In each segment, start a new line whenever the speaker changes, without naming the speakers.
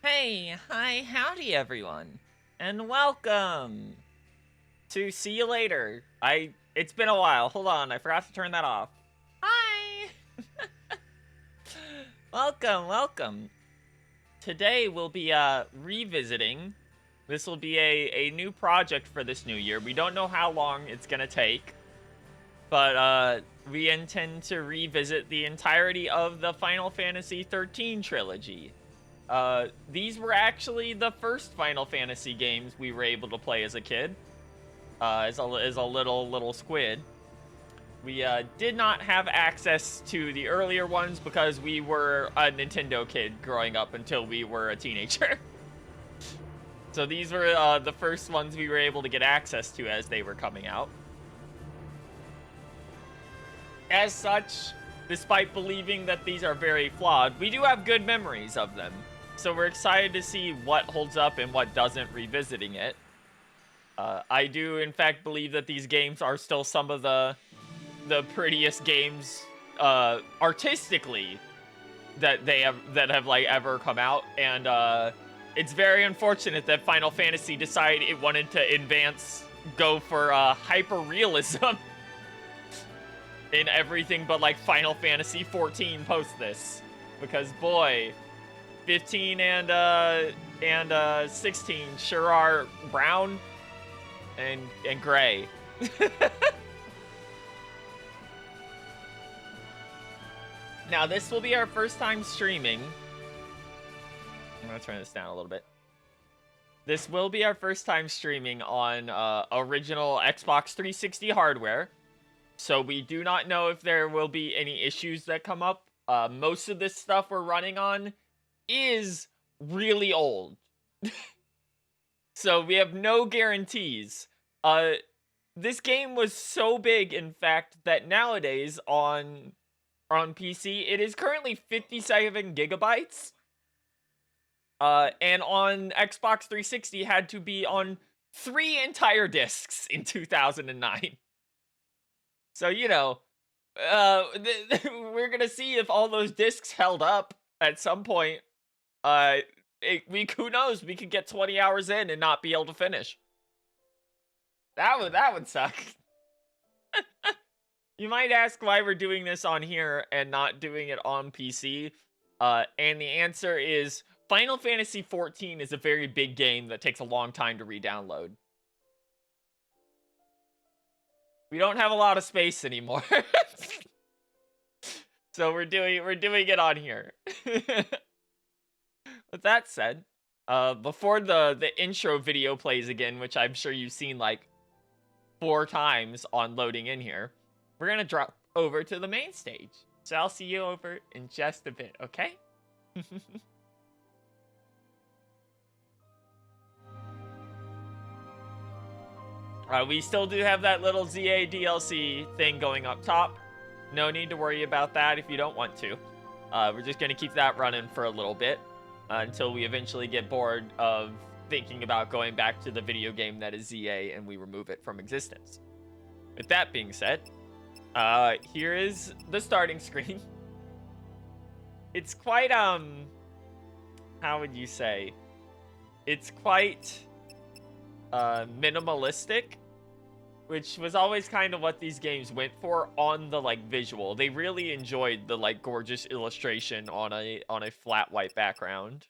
Hey, hi, howdy everyone, and welcome to See You Later. It's been a while. Hold on, I forgot to turn that off. Hi! welcome. Today we'll be revisiting. This will be a new project for this new year. We don't know how long it's gonna take, but we intend to revisit the entirety of the Final Fantasy XIII trilogy. These were actually the first Final Fantasy games we were able to play as a kid, as a little squid. We did not have access to the earlier ones because we were a Nintendo kid growing up until we were a teenager. So these were the first ones we were able to get access to as they were coming out. As such, despite believing that these are very flawed, we do have good memories of them. So we're excited to see what holds up and what doesn't revisiting it. I do, in fact, believe that these games are still some of the prettiest games artistically that have like ever come out, and it's very unfortunate that Final Fantasy decided it wanted to go for hyper realism in everything but like Final Fantasy 14 post this, because boy, 15 and 16 sure are brown and gray. Now, this will be our first time streaming. I'm gonna turn this down a little bit. This will be our first time streaming on original Xbox 360 hardware. So we do not know if there will be any issues that come up. Most of this stuff we're running on is really old. So we have no guarantees. This game was so big, in fact, that nowadays on PC, it is currently 57 gigabytes. And on Xbox 360 had to be on 3 entire discs in 2009. So, you know, we're gonna see if all those discs held up at some point. Who knows? We could get 20 hours in and not be able to finish. That would suck. You might ask why we're doing this on here and not doing it on PC. And the answer is Final Fantasy XIV is a very big game that takes a long time to re-download. We don't have a lot of space anymore. So we're doing it on here. With that said, before the intro video plays again, which I'm sure you've seen like 4 times on loading in here, we're gonna drop over to the main stage. So I'll see you over in just a bit, okay? We still do have that little ZA DLC thing going up top. No need to worry about that if you don't want to. We're just gonna keep that running for a little bit until we eventually get bored of thinking about going back to the video game that is ZA and we remove it from existence. With that being said, here is the starting screen. It's quite, how would you say? It's quite, minimalistic, which was always kind of what these games went for on the, like, visual. They really enjoyed the, like, gorgeous illustration on a flat white background.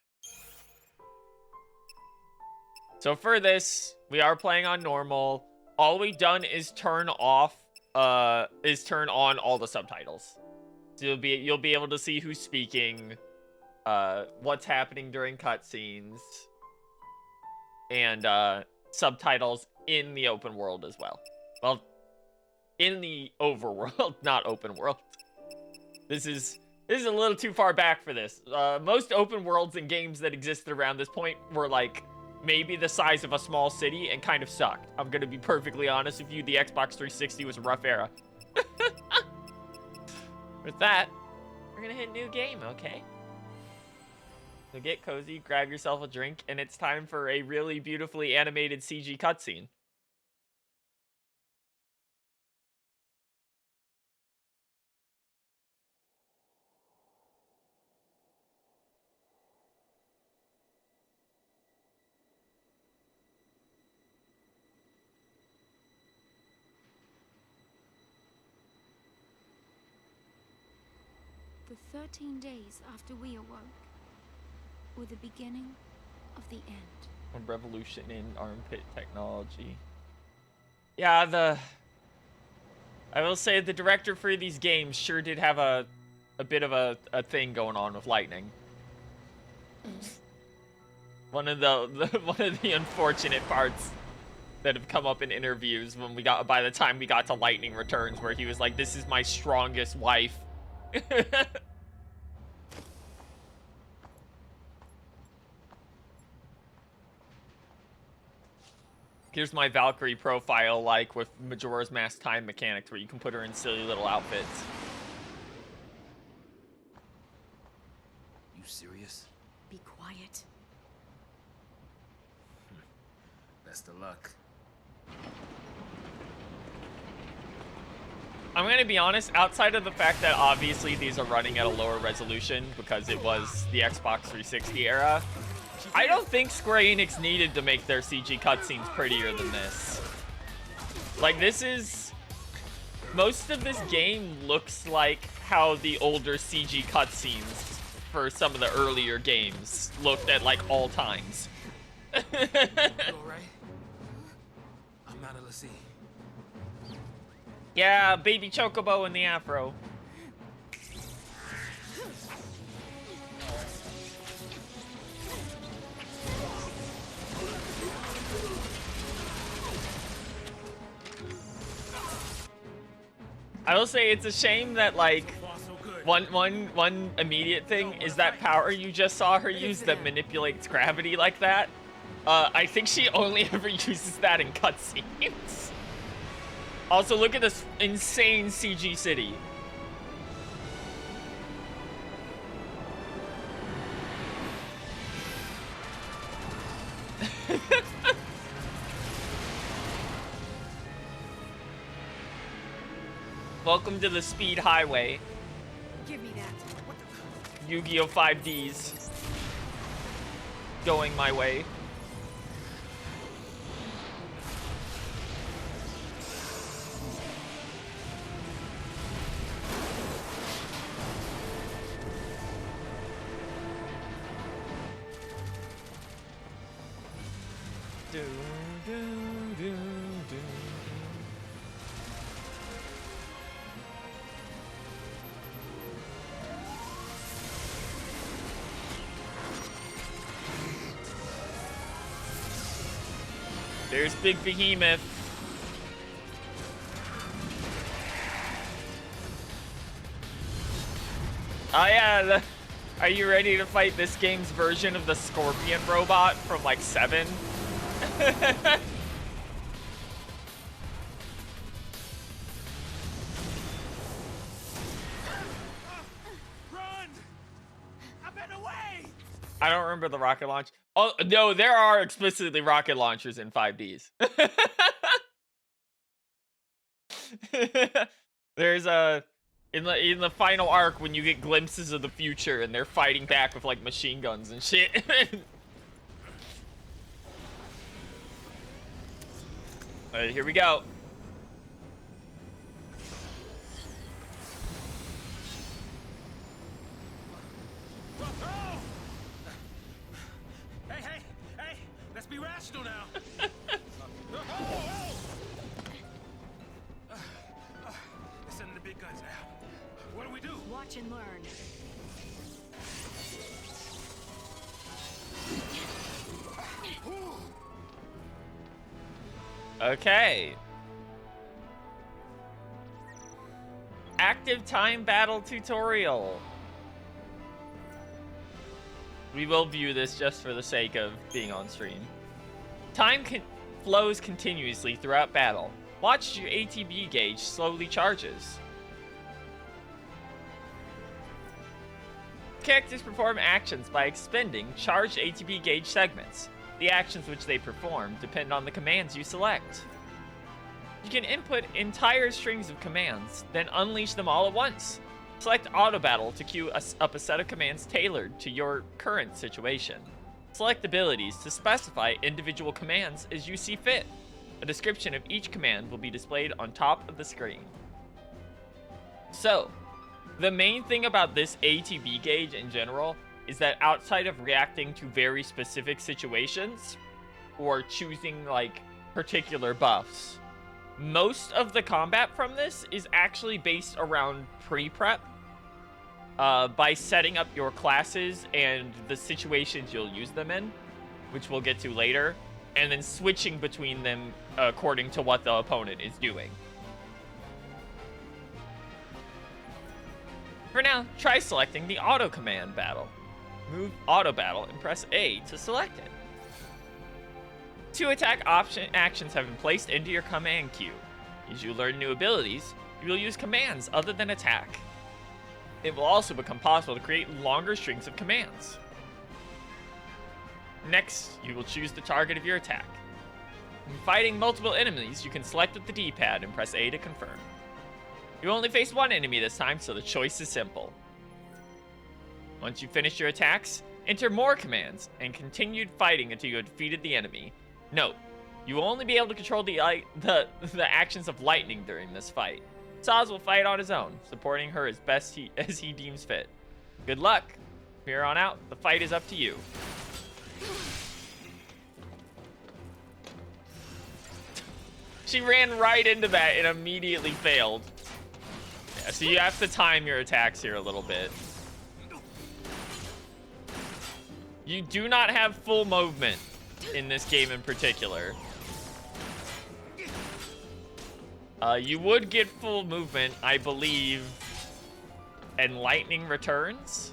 So for this, we are playing on normal. All we've done is turn on all the subtitles. So you'll be able to see who's speaking, what's happening during cutscenes, and subtitles in the open world as well. Well, in the overworld, not open world. This is a little too far back for this. Most open worlds and games that existed around this point were like maybe the size of a small city and kind of sucked. I'm gonna be perfectly honest with you, the Xbox 360 was a rough era. With that, we're gonna hit new game, okay? So get cozy, grab yourself a drink, and it's time for a really beautifully animated CG cutscene.
the 13 days after we awoke were the beginning of the end.
A revolution in armpit technology. Yeah, I will say the director for these games sure did have a bit of a thing going on with lightning. One of the unfortunate parts that have come up in interviews when by the time we got to Lightning Returns, where he was like, "This is my strongest wife." Here's my Valkyrie profile, like with Majora's Mask time mechanics, where you can put her in silly little outfits.
You serious?
Be quiet.
Best of luck.
I'm gonna be honest, outside of the fact that obviously these are running at a lower resolution because it was the Xbox 360 era, I don't think Square Enix needed to make their CG cutscenes prettier than this. Like, this is... Most of this game looks like how the older CG cutscenes for some of the earlier games looked at, like, all times.
You alright? I'm out of the sea.
Yeah, baby Chocobo in the afro. I will say it's a shame that, like, one immediate thing is that power you just saw her use that manipulates gravity like that. I think she only ever uses that in cutscenes. Also, look at this insane CG city. Welcome to the speed highway.
Give me that.
Yu-Gi-Oh! 5Ds. Going my way. Do, do, do, do. There's Big Behemoth. Oh yeah, are you ready to fight this game's version of the Scorpion robot from like 7?
Run! I've been away!
I don't remember the rocket launch. Oh no, there are explicitly rocket launchers in 5Ds. There's a in the final arc when you get glimpses of the future and they're fighting back with like machine guns and shit. Alright, here we go.
Hey! Let's be rational now. They're sending the big guns now. What do we do?
Watch and learn.
Okay. Active time battle tutorial. We will view this just for the sake of being on stream. Time flows continuously throughout battle. Watch your ATB gauge slowly charges. Characters perform actions by expending charged ATB gauge segments. The actions which they perform depend on the commands you select. You can input entire strings of commands, then unleash them all at once. Select Auto Battle to queue up a set of commands tailored to your current situation. Select abilities to specify individual commands as you see fit. A description of each command will be displayed on top of the screen. So, The main thing about this ATB gauge in general is that outside of reacting to very specific situations or choosing like particular buffs, most of the combat from this is actually based around pre-prep, by setting up your classes and the situations you'll use them in, which we'll get to later, and then switching between them according to what the opponent is doing. For now, try selecting the auto command battle. Move auto battle and press A to select it. 2 attack actions have been placed into your command queue. As you learn new abilities, you will use commands other than attack. It will also become possible to create longer strings of commands. Next, you will choose the target of your attack. When fighting multiple enemies, you can select with the D-pad and press A to confirm. You only face one enemy this time, so the choice is simple. Once you've finished your attacks, enter more commands and continue fighting until you have defeated the enemy. Note, you will only be able to control the actions of lightning during this fight. Saz will fight on his own, supporting her as best as he deems fit. Good luck. From here on out, the fight is up to you. She ran right into that and immediately failed. Yeah, so you have to time your attacks here a little bit. You do not have full movement in this game in particular. You would get full movement, I believe, and lightning returns.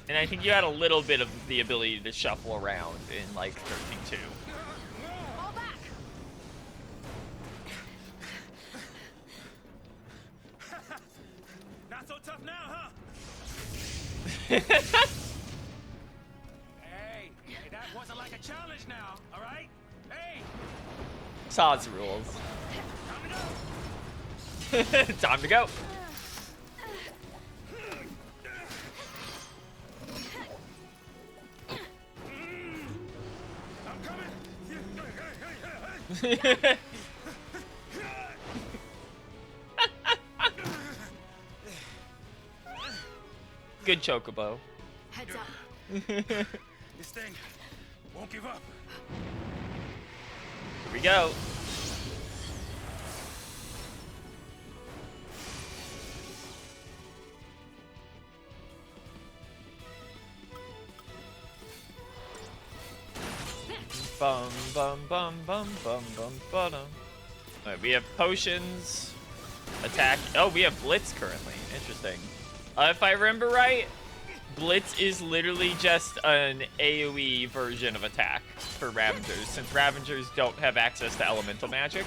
And I think you had a little bit of the ability to shuffle around in like 13-2.
Fall back.
Not so tough now, huh? Hey, that wasn't like a challenge now, all right? Hey,
Saw's rules.
time to go.
Time to go.
I'm coming.
Good chocobo.
Heads up.
This thing won't give up.
Here we go. Bum bum bum bum bum bum bum. Alright, we have potions. Attack. Oh, we have Blitz currently. Interesting. If I remember right, Blitz is literally just an AoE version of attack for Ravengers, since Ravengers don't have access to elemental magic.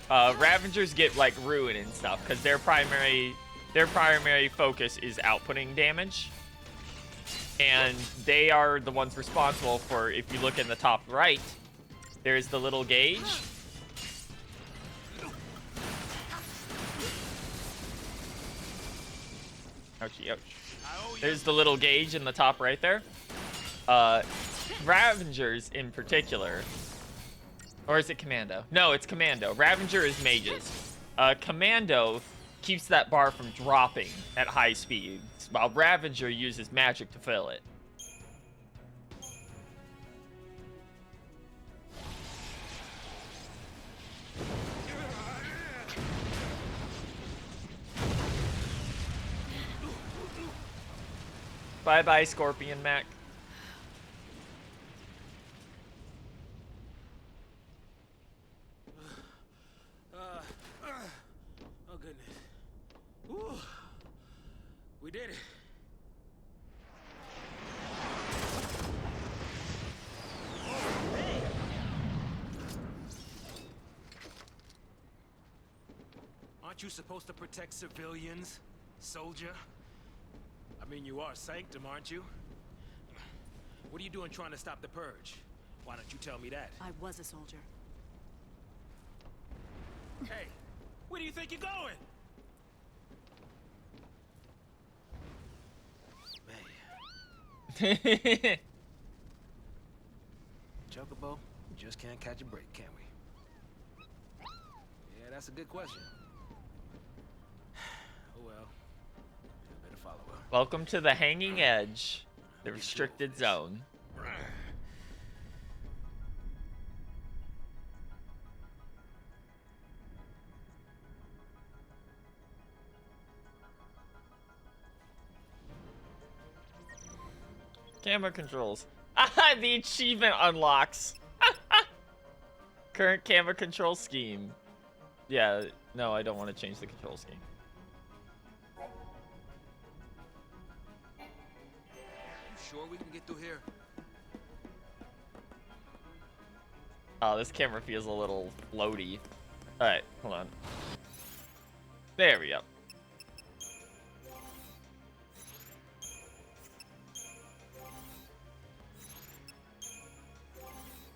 Ravengers get like Ruin and stuff because their primary focus is outputting damage, and they are the ones responsible for. If you look in the top right, there's the little gauge. Ouchie, ouch. There's the little gauge in the top right there. Ravengers in particular. Or is it Commando? No, it's Commando. Ravenger is mages. Commando keeps that bar from dropping at high speeds, while Ravenger uses magic to fill it. Bye-bye, Scorpion Mac.
Oh, goodness. Whew. We did it. Hey. Aren't you supposed to protect civilians, soldier? I mean, you are Sanctum, aren't you? What are you doing trying to stop the purge? Why don't you tell me that?
I was a soldier.
Hey, where do you think you're going? Man. Chocobo, we just can't catch a break, can we? That's a good question. Oh well. I better follow her.
Welcome to the Hanging Edge, the restricted zone. Camera controls. Ah, the achievement unlocks. Current camera control scheme. Yeah, no, I don't want to change the control scheme.
You sure we can get through here?
Oh, this camera feels a little floaty. Alright, hold on. There we go.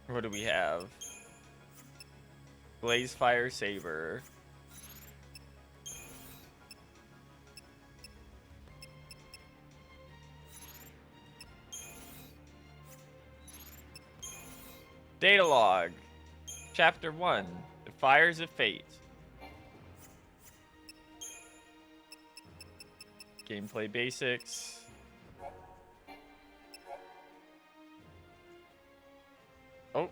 What do we have? Blaze Fire Saber. Data log. Chapter 1. The Fires of Fate. Gameplay basics. Oh.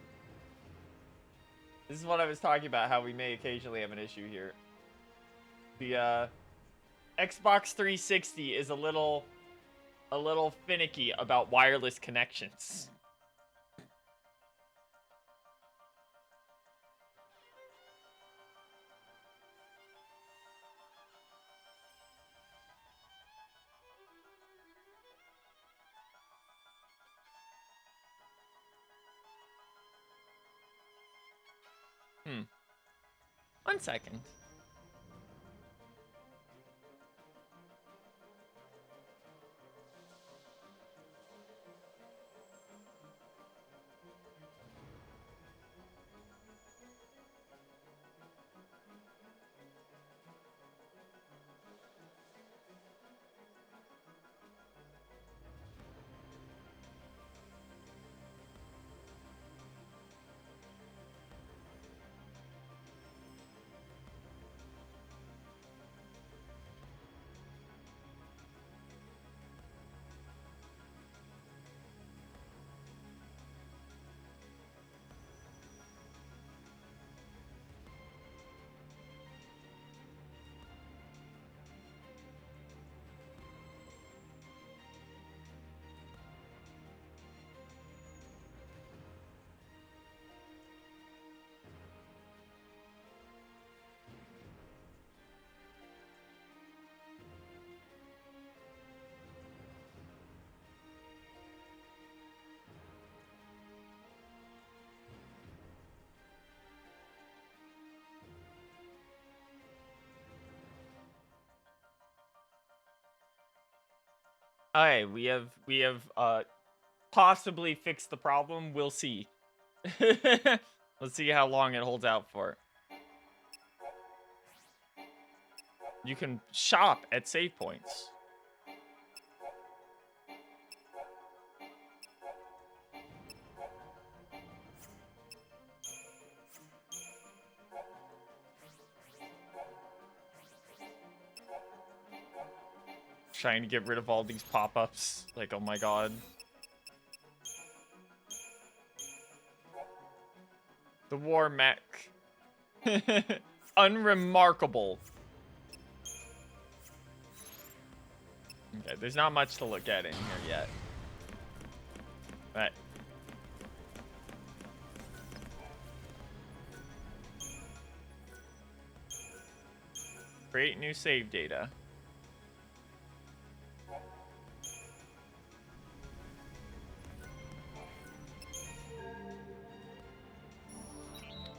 This is what I was talking about, how we may occasionally have an issue here. The Xbox 360 is a little finicky about wireless connections. One second. Alright, we have possibly fixed the problem. We'll see. Let's see how long it holds out for. You can shop at save points. Trying to get rid of all these pop-ups. Like, oh my god. The war mech. Unremarkable. Okay, there's not much to look at in here yet. But create new save data.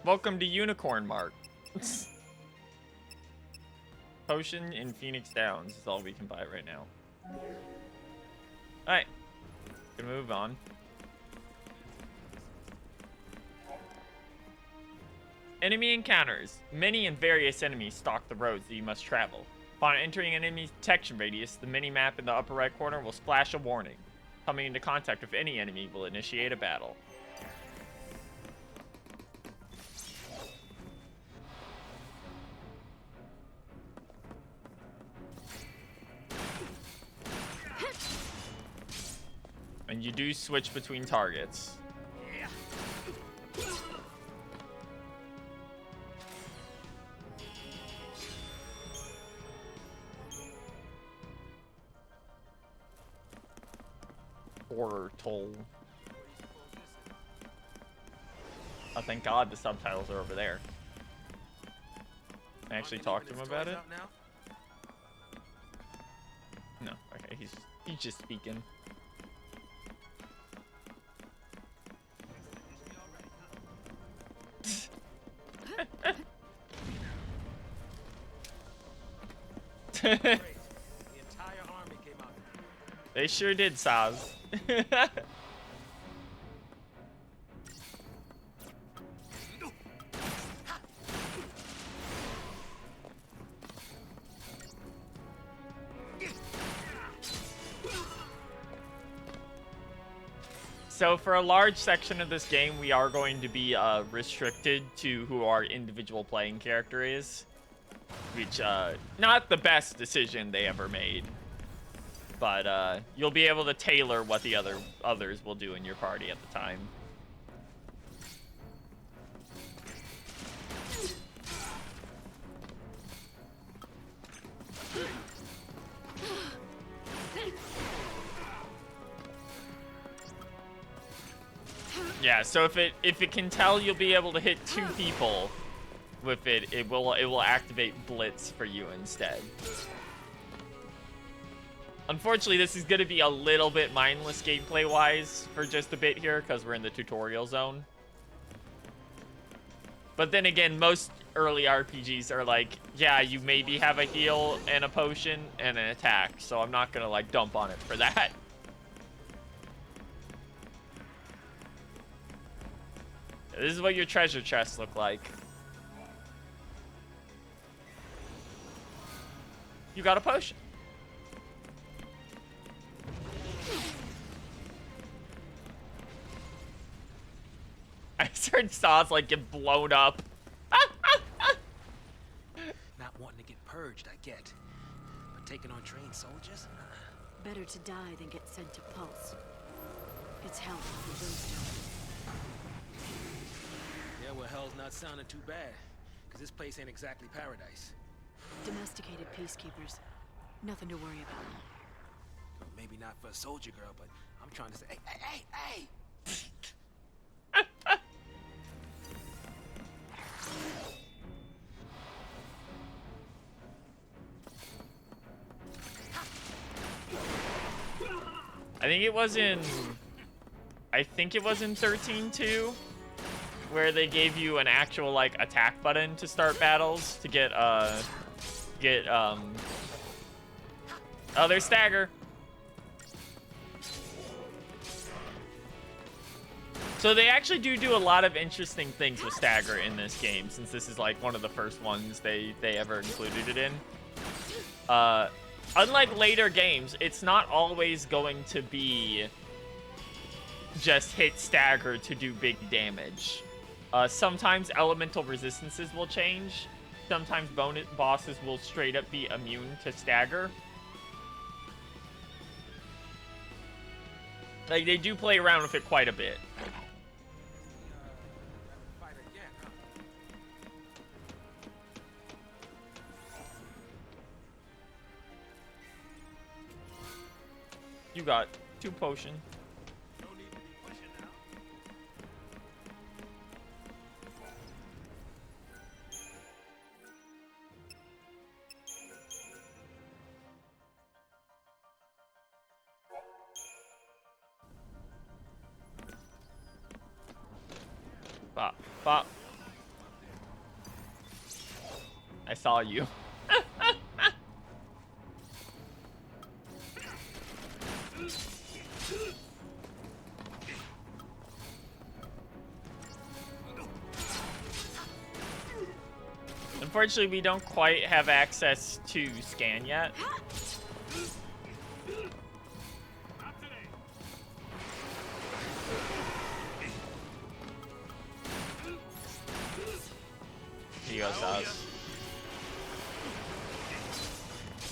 Welcome to Unicorn Mark. Potion in Phoenix Downs is all we can buy right now. Alright. Can move on. Enemy encounters. Many and various enemies stalk the roads that you must travel. Upon entering an enemy detection radius, the mini-map in the upper right corner will splash a warning. Coming into contact with any enemy will initiate a battle. And you do switch between targets. Horror toll. Oh, thank God the subtitles are over there. I actually talked to him about it. No, okay, he's just speaking.
The entire army came out.
They sure did, Saz. So for a large section of this game, we are going to be restricted to who our individual playing character is. Which, not the best decision they ever made. But you'll be able to tailor what the others will do in your party at the time. Yeah, so if it can tell you'll be able to hit 2 people with it, it will activate Blitz for you instead. Unfortunately, this is going to be a little bit mindless gameplay-wise for just a bit here, because we're in the tutorial zone. But then again, most early RPGs are like, yeah, you maybe have a heal and a potion and an attack, so I'm not going to, like, dump on it for that. This is what your treasure chests look like. You got a potion. I heard Saz like get blown up.
Not wanting to get purged, I get. But taking on trained soldiers?
Better to die than get sent to Pulse. It's hell for Brimstone.
Yeah, well, hell's not sounding too bad. Because this place ain't exactly paradise.
Domesticated peacekeepers. Nothing to worry about.
Well, maybe not for a soldier girl, but I'm trying to say, hey!
I think it was in 13-2 where they gave you an actual like attack button to start battles to get oh, there's Stagger. So they actually do a lot of interesting things with Stagger in this game, since this is like one of the first ones they ever included it in. Unlike later games, it's not always going to be just hit Stagger to do big damage. Sometimes elemental resistances will change. Sometimes bosses will straight up be immune to Stagger. Like, they do play around with it quite a bit.
Fight again, huh?
You got 2 potions.
No need to be pushing now.
Bop, bop. I saw you. Unfortunately, we don't quite have access to scan yet. Here you go, Saz.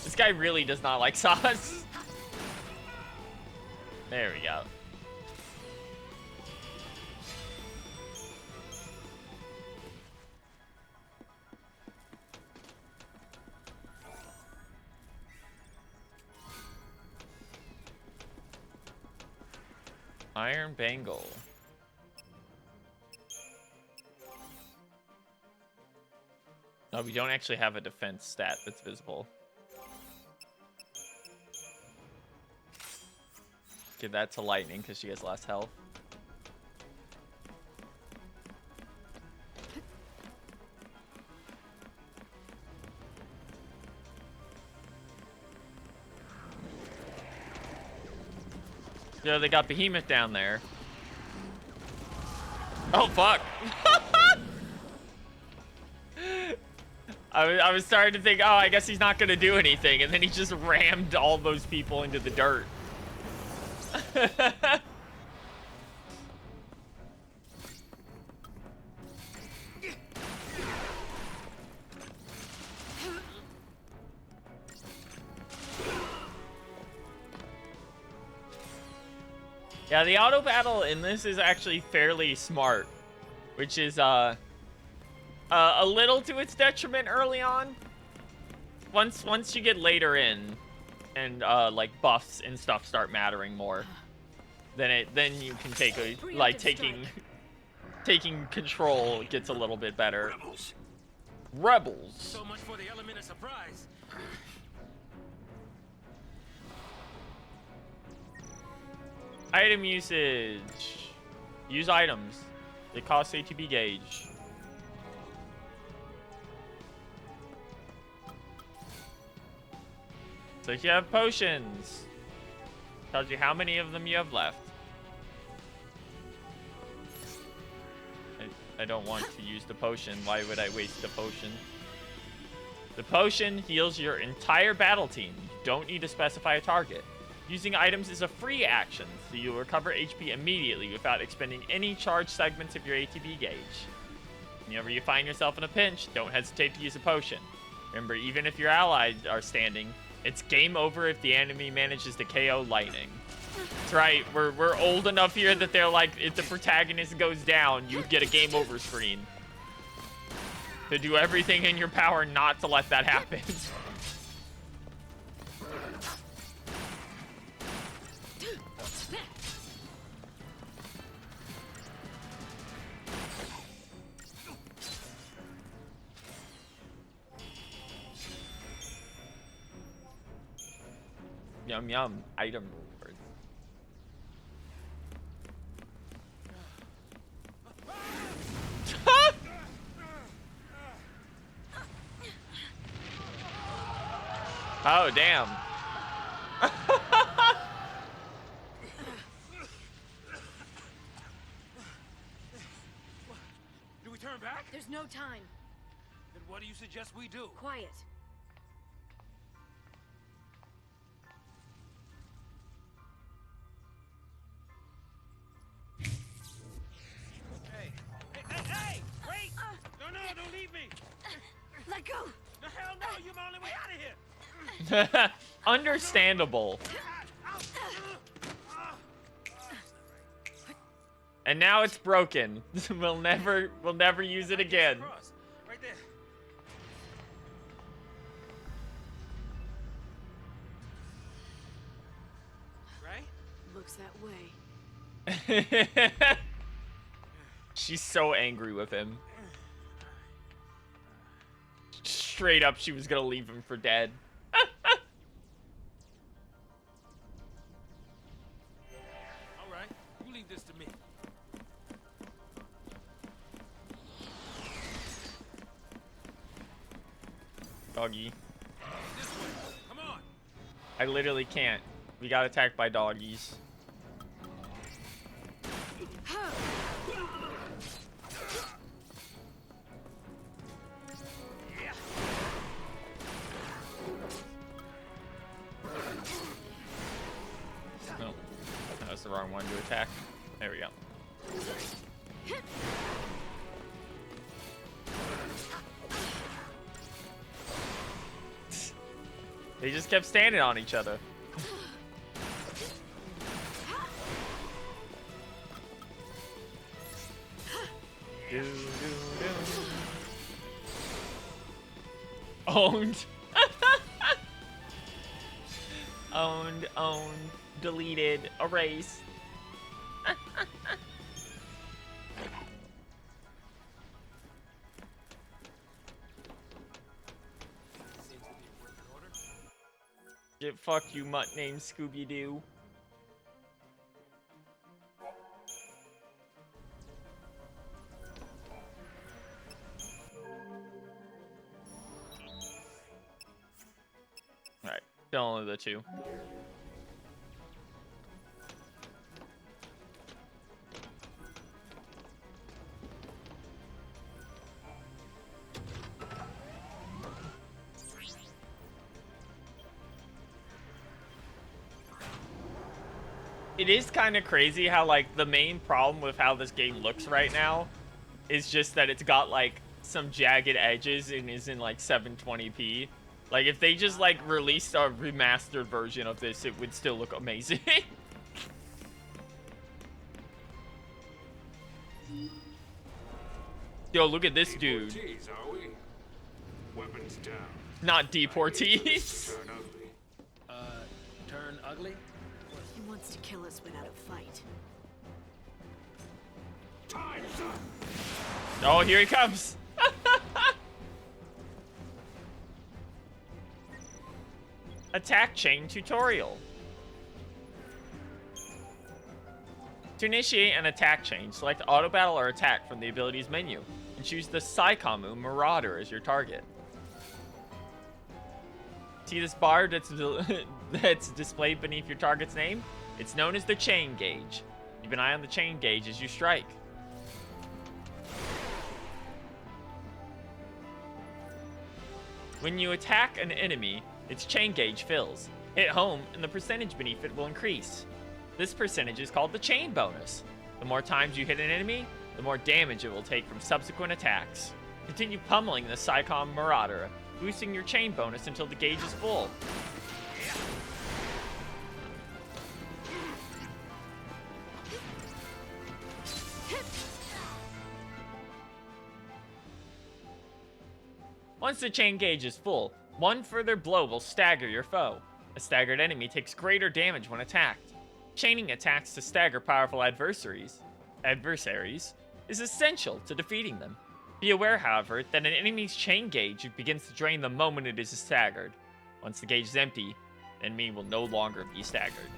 This guy really does not like Saz. There we go. Iron Bangle. No, we don't actually have a defense stat that's visible. Give that to Lightning because she has less health. Yeah, they got Behemoth down there. Oh, fuck. I was starting to think, oh, I guess he's not going to do anything. And then he just rammed all those people into the dirt. Yeah, the auto battle in this is actually fairly smart, which is a little to its detriment early on. Once you get later in, and like buffs and stuff start mattering more, then you can take a like taking control gets a little bit better. Rebels.
So much for the element of surprise.
Item usage. Use items. They cost ATB gauge. So if you have potions, tells you how many of them you have left. I don't want to use the potion. Why would I waste the potion? The potion heals your entire battle team. You don't need to specify a target. Using items is a free action, so you'll recover HP immediately without expending any charge segments of your ATB gauge. Whenever you find yourself in a pinch, don't hesitate to use a potion. Remember, even if your allies are standing, it's game over if the enemy manages to KO Lightning. That's right, we're old enough here that they're like, if the protagonist goes down, you get a game over screen. To do everything in your power not to let that happen. Yum yum, item rewards. Oh, damn.
Do we turn back?
There's no time.
Then what do you suggest we do?
Quiet.
Hey! Wait! No, don't leave me!
Let go!
The hell no! You're my only way out of here!
Understandable. And now it's broken. we'll never use it again.
Right there. Right?
Looks that way.
She's so angry with him. Straight up, she was gonna leave him for dead.
All right, you leave this to me.
Doggy.
This way. Come on.
I literally can't. We got attacked by doggies. No, that was the wrong one to attack. There we go. They just kept standing on each other. Owned. Owned, deleted, erased. Get fuck you, mutt named Scooby-Doo. Alright, still only the two. It is kind of crazy how, like, the main problem with how this game looks right now is just that it's got, like, some jagged edges and is in, like, 720p. Like, if they just, like, released a remastered version of this, it would still look amazing. Yo, look at this dude.
Deportees, are we? Weapons down.
Not deportees.
Turn ugly.
Turn ugly?
He wants to kill us without a fight.
Time's up.
Oh, here he comes. Attack chain tutorial. To initiate an attack chain, select auto battle or attack from the abilities menu and choose the Saikamu Marauder as your target. See this bar that's displayed beneath your target's name? It's known as the chain gauge. Keep an eye on the chain gauge as you strike. When you attack an enemy, its chain gauge fills. Hit home, and the percentage beneath it will increase. This percentage is called the chain bonus. The more times you hit an enemy, the more damage it will take from subsequent attacks. Continue pummeling the Saikamu Marauder, boosting your chain bonus until the gauge is full. Once the chain gauge is full, one further blow will stagger your foe. A staggered enemy takes greater damage when attacked. Chaining attacks to stagger powerful adversaries is essential to defeating them. Be aware, however, that an enemy's chain gauge begins to drain the moment it is staggered. Once the gauge is empty, the enemy will no longer be staggered.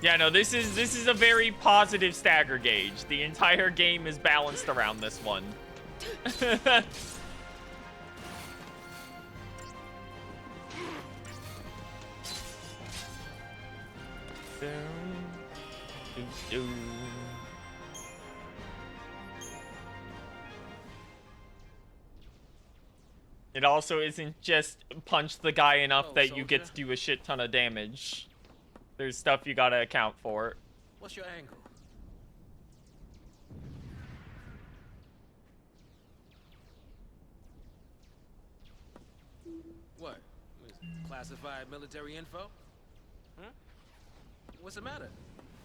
Yeah, no, this is a very positive stagger gauge. The entire game is balanced around this one. It also isn't just punch the guy enough that you get to do a shit ton of damage. There's stuff you gotta account for.
What's your angle? What? Classified military info? Huh? What's the matter?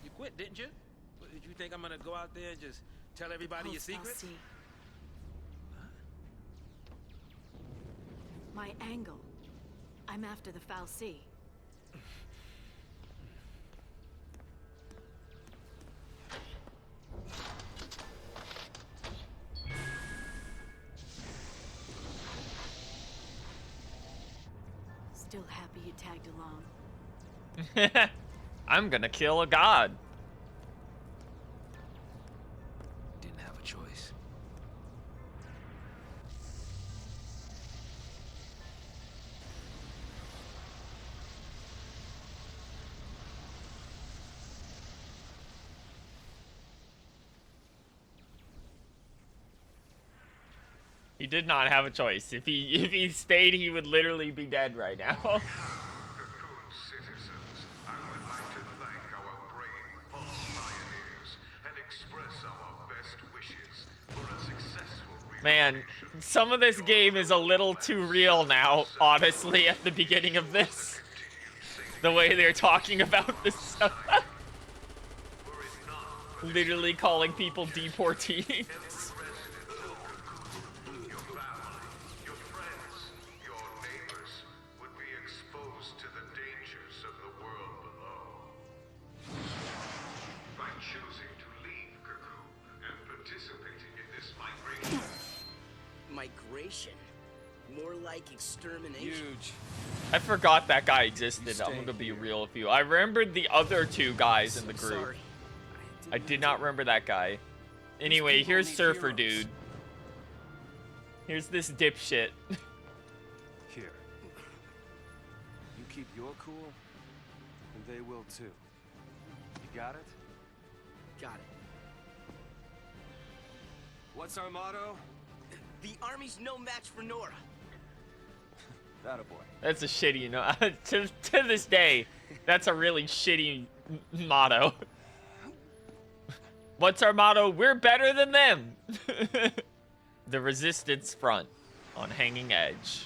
You quit, didn't you? Did you think I'm gonna go out there and just tell everybody your secrets?
My angle. I'm after the Fal'Cie. Still happy you tagged along.
I'm gonna kill a god.
Didn't have a choice.
He did not have a choice. If he stayed, he would literally be dead right now.
Good citizens, I would like to thank our brave false pioneers and express our best wishes for a successful
Man, some of this game is a little too real now, honestly, at the beginning of this. The way they're talking about this stuff. Literally calling people deportees.
Your family, your friends, your neighbors would be exposed to the dangers of the world below. By choosing to leave Cocoon and participating in this migration,
Migration? More like extermination?
Huge.
I forgot that guy existed. I'm gonna be real with you. I remembered the other two guys in the group.
Sorry.
I did not remember that guy. Anyway, here's Surfer Dude. Here's this dipshit.
Here. You keep your cool, and they will too. You got it?
Got it.
What's our motto?
The army's no match for Nora.
That a boy.
That's a shitty, to this day, that's a really shitty motto. What's our motto? We're better than them. The Resistance Front on Hanging Edge.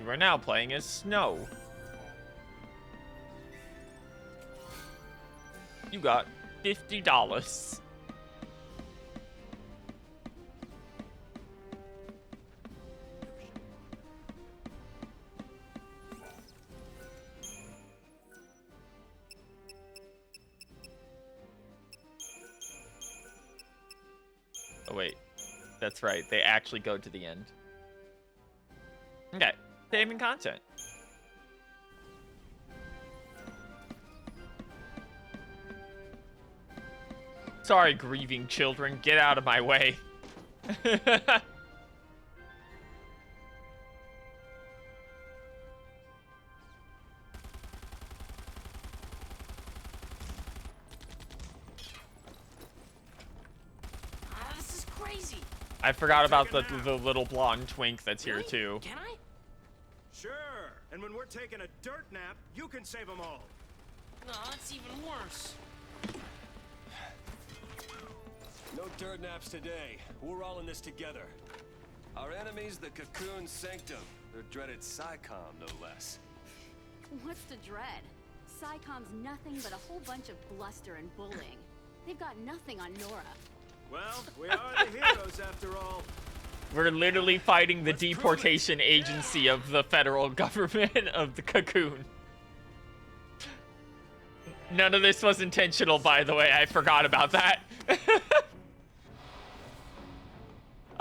We're now playing as Snow. You got $50. Oh wait, that's right. They actually go to the end. Okay, saving content. Sorry, grieving children. Get out of my way.
This is crazy.
I forgot about the little blonde twink that's here
Really?
too.
Can I?
Sure. And when we're taking a dirt nap, you can save them all.
No, that's even worse.
No dirt naps today. We're all in this together. Our enemy's the Cocoon Sanctum. Their dreaded SciComm, no less.
What's to dread? SciComm's nothing but a whole bunch of bluster and bullying. They've got nothing on Nora.
Well, we are the heroes after all.
We're literally fighting the deportation agency of the federal government of the Cocoon. None of this was intentional, by the way. I forgot about that.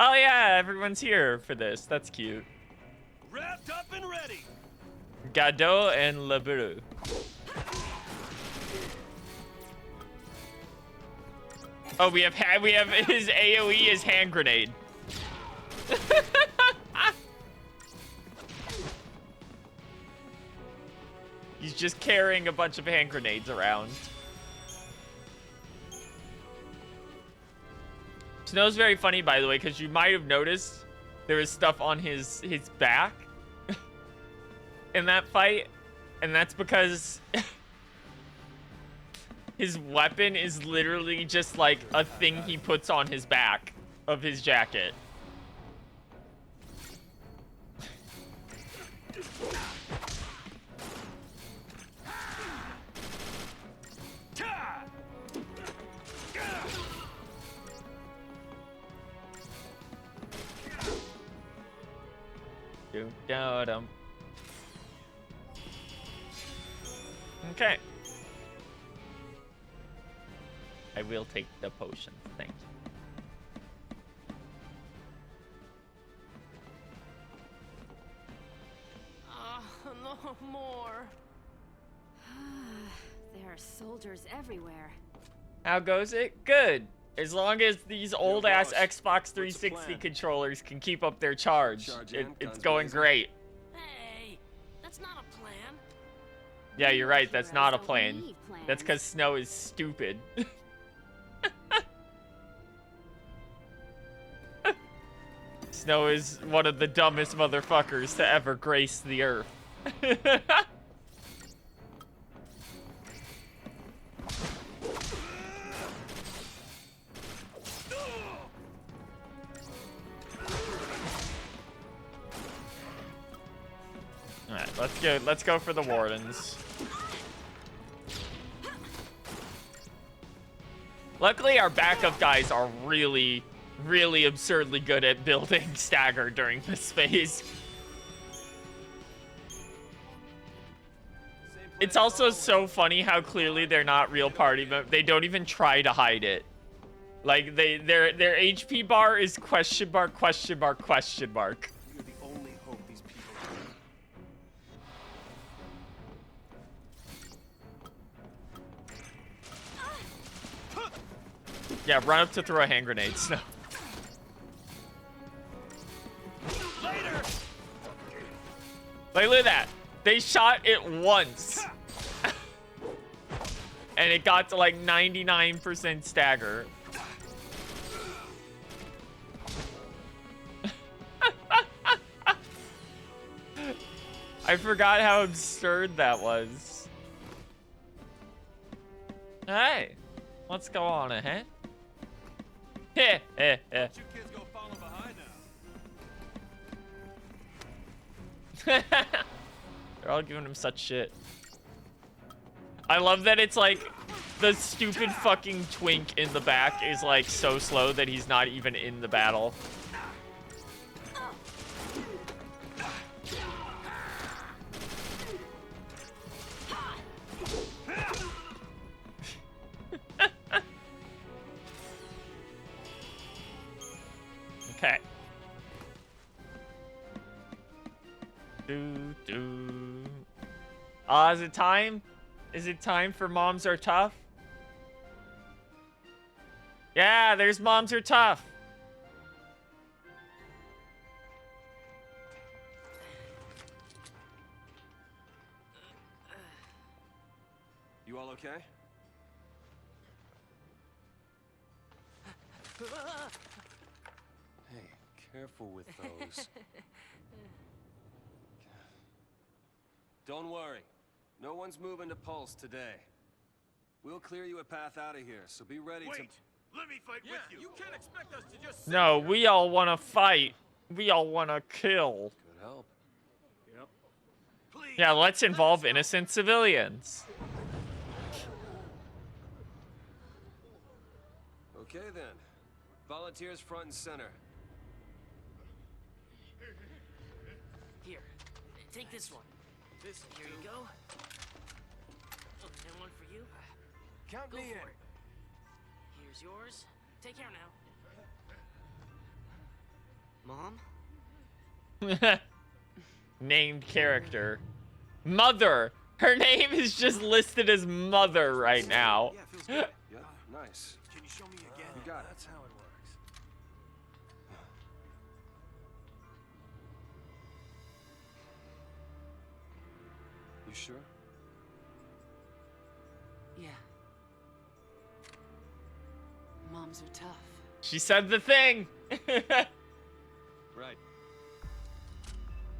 Oh yeah, everyone's here for this. That's cute.
Wrapped up and ready.
Gadot and LeBrew. Oh, we have his AoE is hand grenade. He's just carrying a bunch of hand grenades around. Snow's very funny, by the way, because you might have noticed there was stuff on his back in that fight, and that's because his weapon is literally just like a thing he puts on his back of his jacket. Dum-dum-dum. Okay. I will take the potion. Thank you.
No more.
There are soldiers everywhere.
How goes it? Good. As long as these old ass
boss,
Xbox
what's the
360
plan?
controllers can keep up their charge,
Charge in,
it's
guns
going
blazing.
great.
Hey, that's not a plan.
Yeah, you're right. That's not a
Heroes don't
plan.
need plans.
That's because Snow is stupid. Snow is one of the dumbest motherfuckers to ever grace the earth. Alright, let's go for the wardens. Luckily, our backup guys are really, really absurdly good at building stagger during this phase. It's also so funny how clearly they're not real party members. They don't even try to hide it. Like, their HP bar is question mark, question mark, question mark.
You're the only hope these people have.
Yeah, run up to throw a hand grenade. No.
Later.
Like, look at that. They shot it once. And it got to like 99% stagger. I forgot how absurd that was. Hey, let's go on ahead. Heh, heh, heh.
You kids go falling behind now.
They're all giving him such shit. I love that it's like the stupid fucking twink in the back is like so slow that he's not even in the battle. Okay. Is it time? Is it time for Moms Are Tough? Yeah, there's Moms Are Tough.
You all okay? Hey, careful with those. Don't worry. No one's moving to Pulse today. We'll clear you a path out of here, so be ready to...
Wait. Let me fight with you. You can't expect us to just sit
No,
here.
we all want to fight. We all want to kill.
Could help.
Yep. Please.
Yeah, let's involve innocent civilians.
Okay then. Volunteers front and center.
Here, take this one.
This
Here you go. And one for you.
Count
Go
me in.
for it. Here's yours. Take care now. Mom?
Named character. Mother. Her name is just listed as Mother right now.
Yeah, feels good.
Yeah, nice.
Can you show me again?
You got it.
That's how it works.
You sure?
Yeah. Moms are tough.
She said the thing.
Right.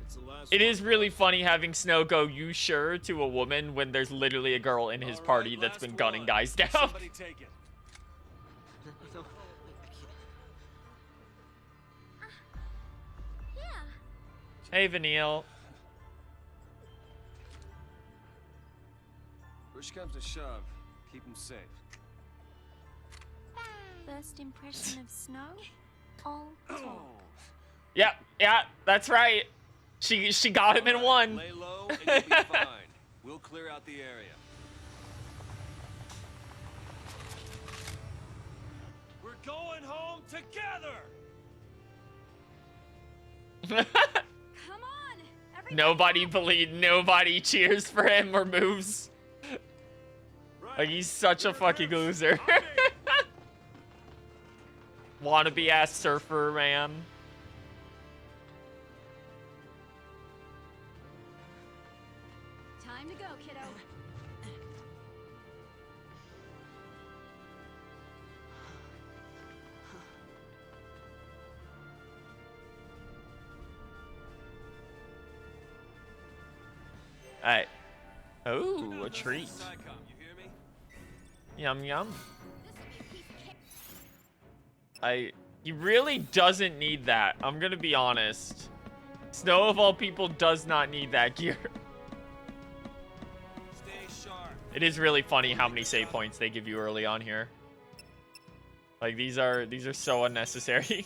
It's the last
It
one.
is really funny having Snow go, "You sure?" to a woman when there's literally a girl in his
All
party
right,
that's
last
been gunning
one.
guys down.
Somebody take it.
No,
Yeah.
Hey, Vanille.
Push comes to shove. Keep him safe.
First impression of Snow? All talk.
Yep, yeah, that's right. She got him in one.
Lay low and you'll be fine. We'll clear out the area. We're going home together!
Come on! Everybody
Nobody cheers for him or moves.
Right.
Like, he's such a fucking loser. Wannabe ass surfer man.
Time to go, kiddo.
Alright. Oh, a treat.
SciComm, you hear me?
Yum yum. He really doesn't need that. I'm gonna be honest. Snow of all people does not need that gear.
Stay sharp.
It is really funny how many save points they give you early on here. Like these are so unnecessary.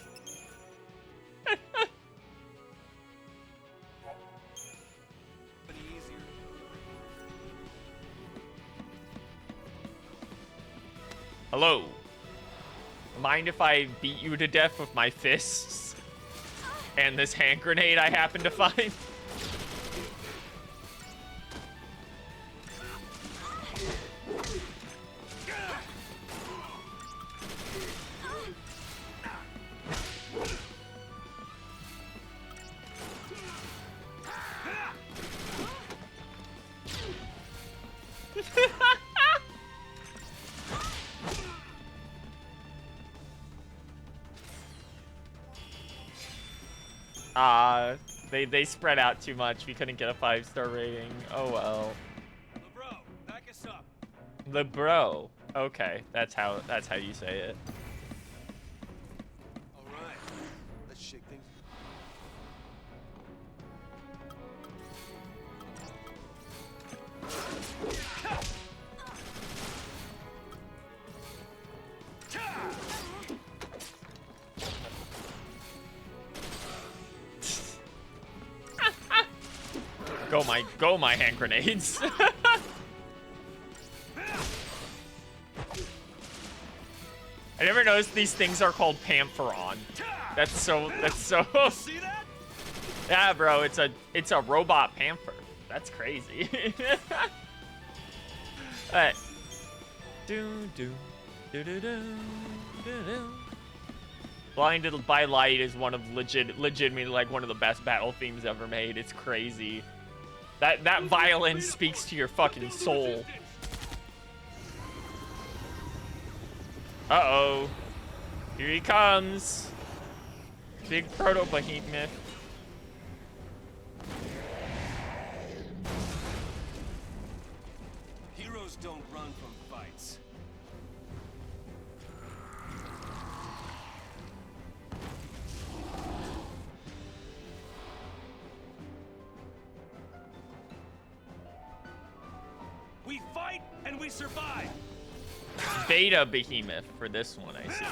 Hello. Mind if I beat you to death with my fists? And this hand grenade I happen to find? They spread out too much. We couldn't get a 5-star rating. Oh well.
LeBro, back us up.
The bro. Okay, that's how you say it.
All right, let's shake things.
Go my hand grenades. I never noticed these things are called Pampheron. That's so
See that?
Yeah, bro, it's a robot panther. That's crazy. Alright. Blinded by Light is one of legitimately like one of the best battle themes ever made. It's crazy. That violin speaks to your fucking soul. Uh-oh. Here he comes. Big proto-behemoth.
Heroes don't run from fights. We fight and we survive.
Beta behemoth for this one, I see.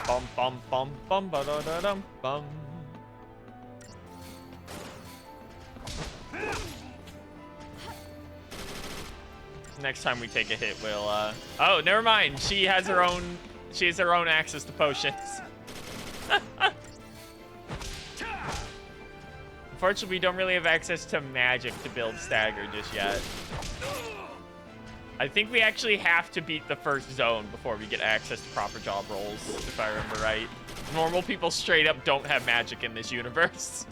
Bum bum bum bum ba da da dum bum. Next time we take a hit, we'll oh, never mind. She has her own access to potions. Unfortunately, we don't really have access to magic to build Stagger just yet. I think we actually have to beat the first zone before we get access to proper job roles, if I remember right. Normal people straight up don't have magic in this universe.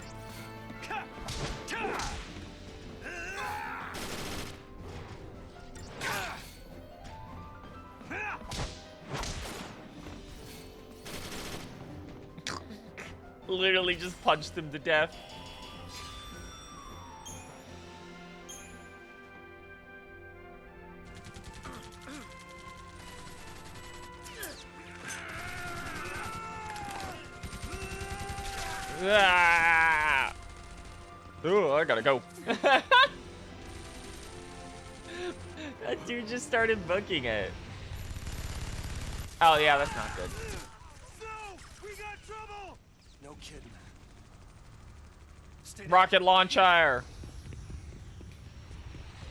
Literally just punched him to death. Ah! Ooh, I gotta go. That dude just started booking it. Oh yeah, that's not good.
No, we got trouble. No kidding. Stay down.
Rocket launcher.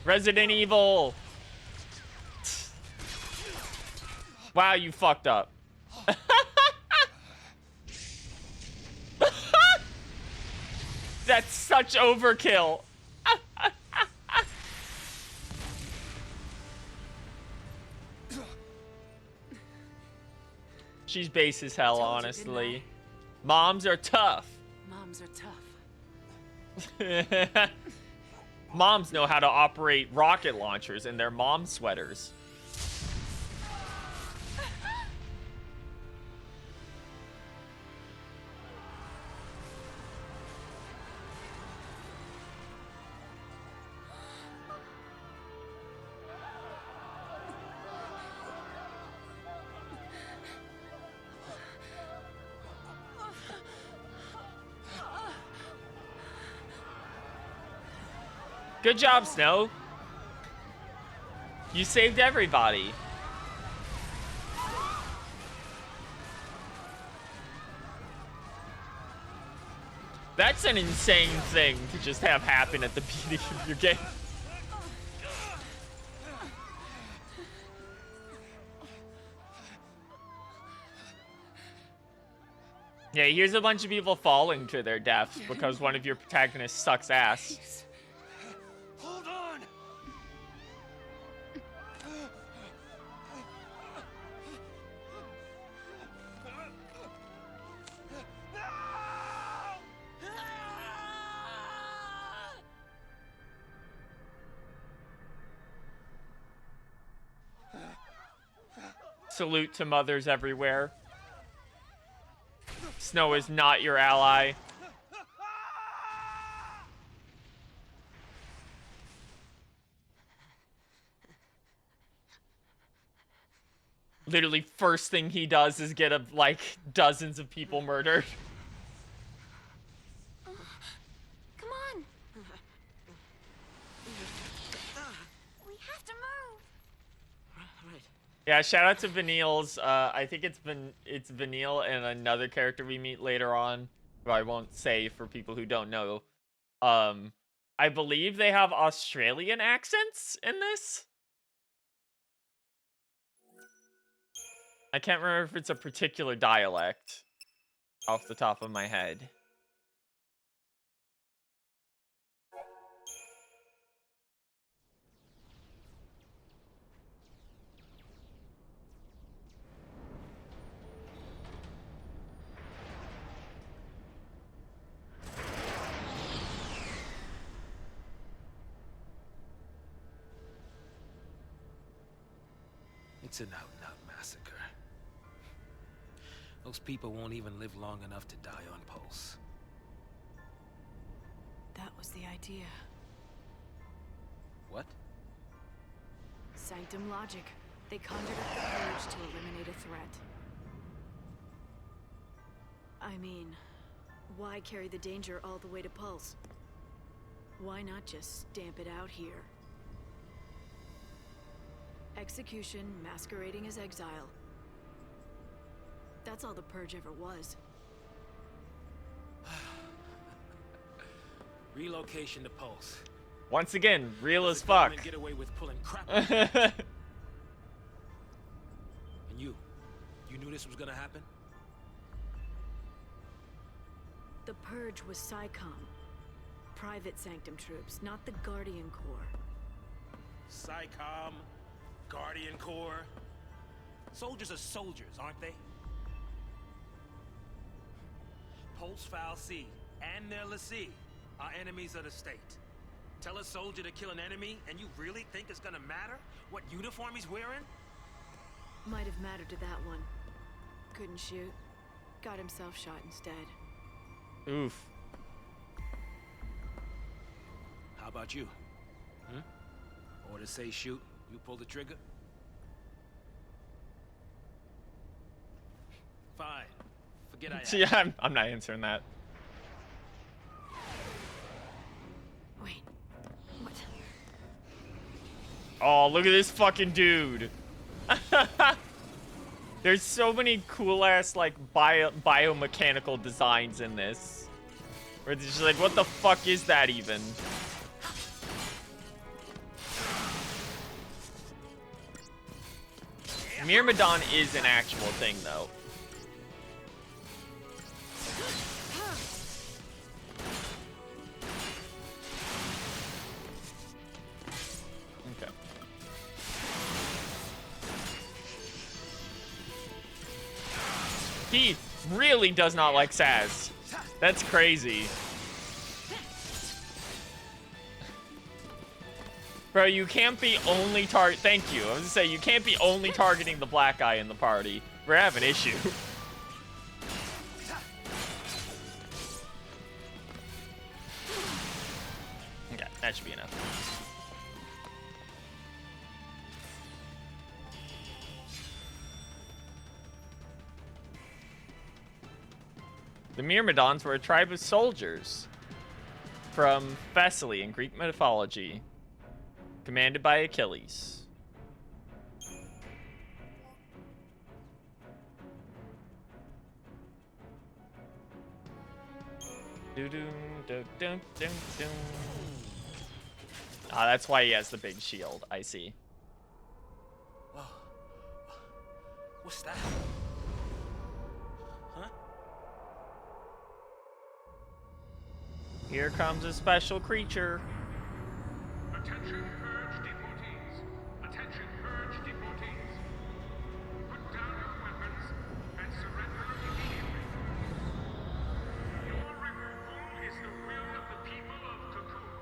Resident Evil. Wow, you fucked up. That's such overkill. She's base as hell,
Told you,
honestly. Moms are tough.
Moms are tough.
Moms know how to operate rocket launchers in their mom sweaters. Good job, Snow. You saved everybody. That's an insane thing to just have happen at the beginning of your game. Yeah, here's a bunch of people falling to their deaths because one of your protagonists sucks ass.
Hold on!
Salute to mothers everywhere. Snow is not your ally. Literally, first thing he does is get like dozens of people murdered.
Come on. We have to move.
Right.
Yeah, shout out to Vanille's. I think it's Vanille and another character we meet later on, who I won't say for people who don't know. I believe they have Australian accents in this. I can't remember if it's a particular dialect off the top of my head.
It's an out-and-out massacre. Those people won't even live long enough to die on pulse.
That was the idea.
What?
Sanctum logic. They conjured up the purge to eliminate a threat. I mean, why carry the danger all the way to Pulse? Why not just stamp it out here? Execution masquerading as exile. That's all the purge ever was.
Relocation to Pulse.
Once again, real as
The
fuck.
government get away with pulling crap. And you knew this was gonna happen?
The purge was SciComm. Private Sanctum troops, not the Guardian Corps.
SciComm, Guardian Corps. Soldiers are soldiers, aren't they? Pulse Foul C and their lessee are enemies of the state. Tell a soldier to kill an enemy, and you really think it's gonna matter what uniform he's wearing?
Might have mattered to that one. Couldn't shoot. Got himself shot instead.
Oof.
How about you? Orders say shoot, you pull the trigger? Fine. Forget I asked.
Yeah, I'm not answering that.
Wait. What?
Oh, look at this fucking dude. There's so many cool ass like biomechanical designs in this. Where it's just like, what the fuck is that even? Myrmidon is an actual thing though. Okay. He really does not like Saz. That's crazy. Bro, you can't be only thank you. I was gonna say, you can't be only targeting the black guy in the party. We're having an issue. Okay, that should be enough. The Myrmidons were a tribe of soldiers. from Thessaly in Greek mythology, commanded by Achilles. Ah, that's why he has the big shield. I see.
Whoa. What's that? Huh?
Here comes a special creature.
Attention, Purge devotees. Attention, Purge devotees. Put down your weapons and surrender immediately. Your removal is the will of the people of Cocoon.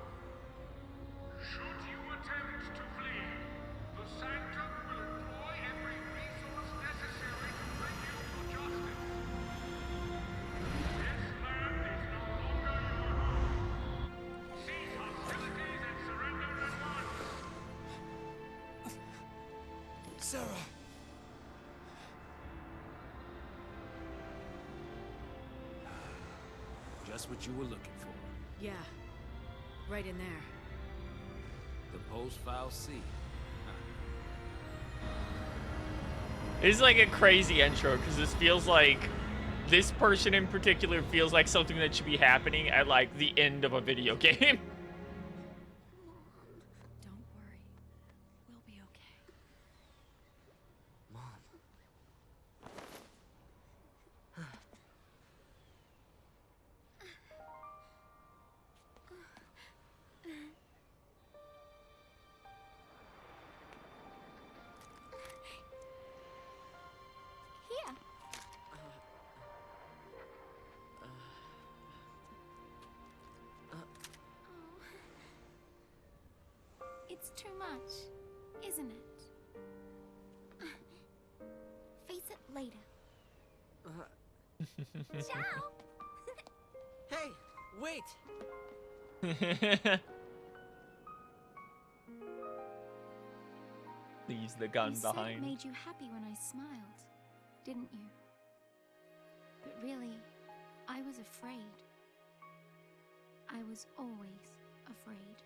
Should you attempt to flee, the Sanctum will employ every resource necessary to bring you to justice. This land is no longer your home. Cease hostilities and surrender at once.
Sarah!
Just what you were looking for.
Yeah. Right in there.
The post-file C.
It is like a crazy intro because this feels like this person in particular feels like something that should be happening at like the end of a video game.
Don't worry. We'll be okay.
Mom.
Here. It's too much, isn't it? Face it later. Ciao.
Hey, wait!
Leaves the gun
You said it
behind.
made you happy when I smiled, didn't you? But really, I was afraid. I was always afraid.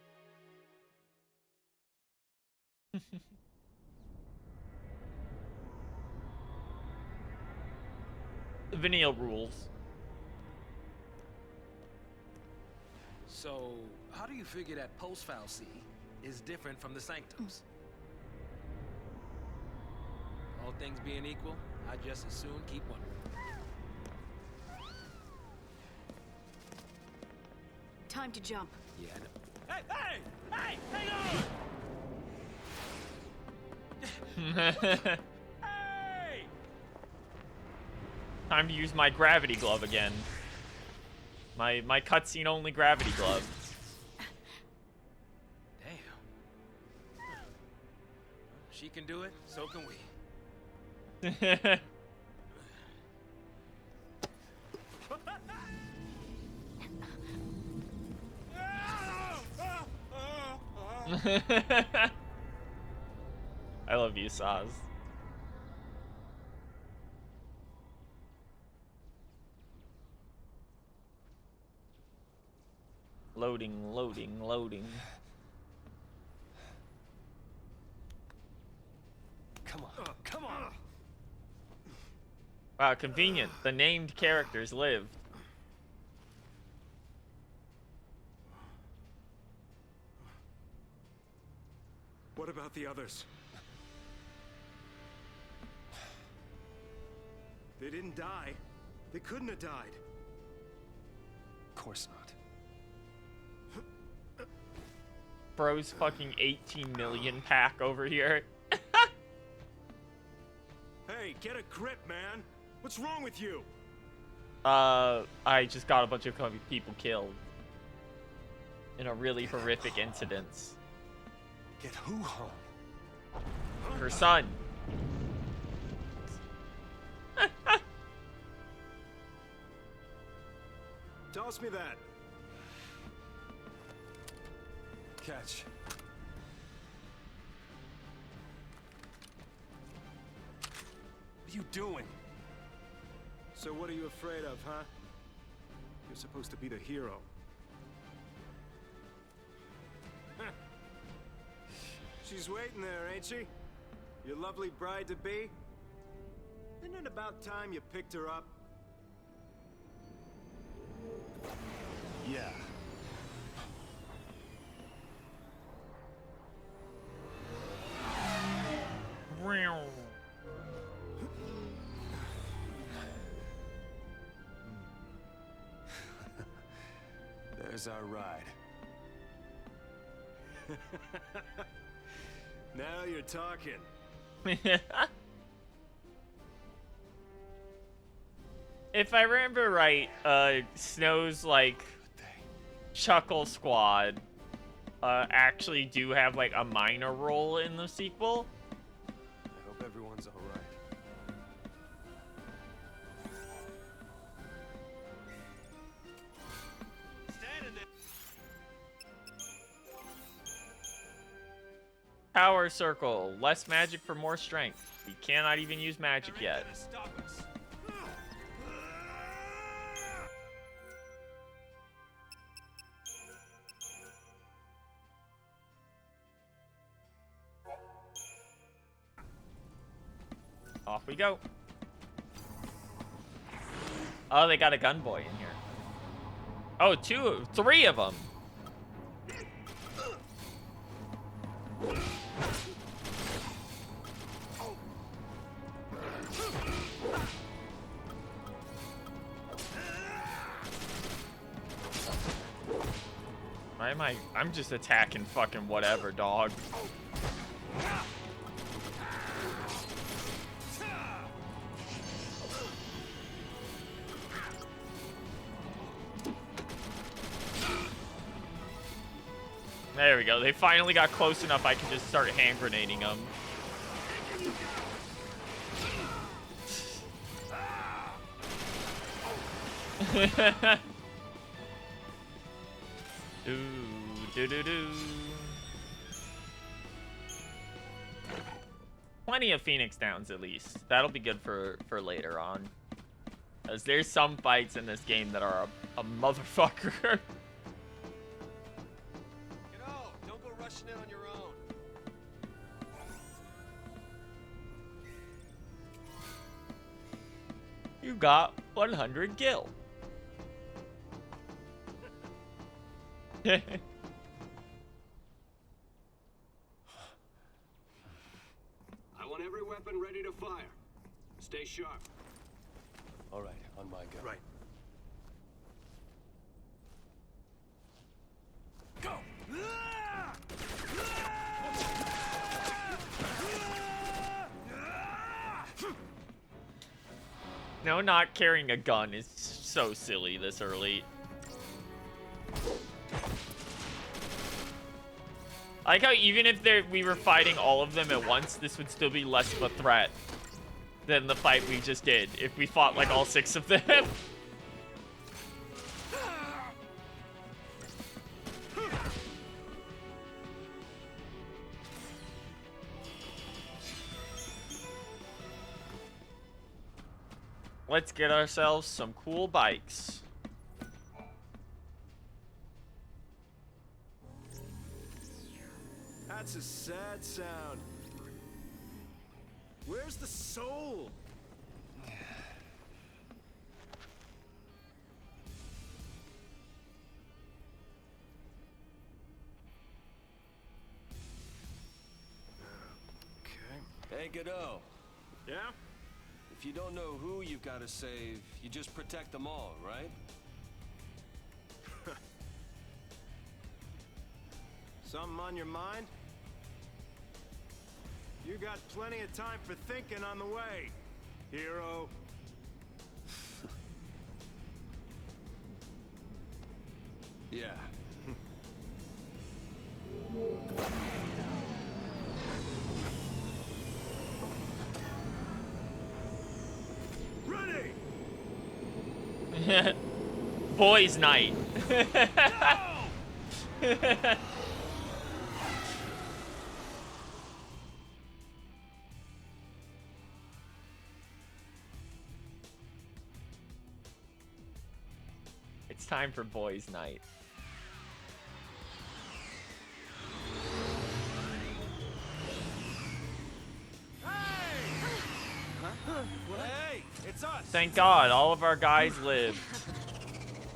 Vanilla rules.
So, how do you figure that post-file C is different from the Sanctums? All things being equal, I just as soon keep wondering.
Time to jump.
Yeah, I know. Hey! Hey! Hey! Hang on! Hey!
Time to use my gravity glove again. My cutscene only gravity glove.
Damn. She can do it, so can we.
I love you, Saz. Loading, loading, loading.
Come on, come on!
Wow, convenient. The named characters lived.
What about the others? They didn't die. They couldn't have died. Of course not.
Bro's fucking 18 million pack over here.
Hey, get a grip, man! What's wrong with you?
I just got a bunch of people killed. In a really horrific incidents.
Get who home?
Her son.
Toss me that. Catch. What are you doing? So what are you afraid of, huh? You're supposed to be the hero.
She's waiting there, ain't she? Your lovely bride-to-be? Isn't it about time you picked her up?
Yeah.
There's our ride.
Now you're talking.
If I remember right, Snow's like Chuckle Squad actually do have like a minor role in the sequel.
I hope everyone's all right. Standing there.
Power Circle, less magic for more strength. We cannot even use magic yet.
Gonna stop us.
Off we go. Oh, they got a gun boy in here. Oh, three of them. Why am I'm just attacking fucking whatever, dog. There we go. They finally got close enough I can just start hand grenading them. Do. Plenty of Phoenix Downs at least. That'll be good for later on. As there's some fights in this game that are a motherfucker.
Don't go rushing in on your own.
You got 100 gil.
I want every weapon ready to fire. Stay sharp.
All right, on my go.
Right.
Go!
No, not carrying a gun is so silly this early. I like how even if we were fighting all of them at once, this would still be less of a threat than the fight we just did if we fought like all 6 of them. Let's get ourselves some cool bikes.
That's a sad sound. Where's the soul? Okay.
Hey, Godot.
Yeah?
If you don't know who you've got to save, you just protect them all, right?
Something on your mind? You got plenty of time for thinking on the way, hero.
Yeah.
Ready!
Boys' night. It's time for boys' night. Thank God, all of our guys lived.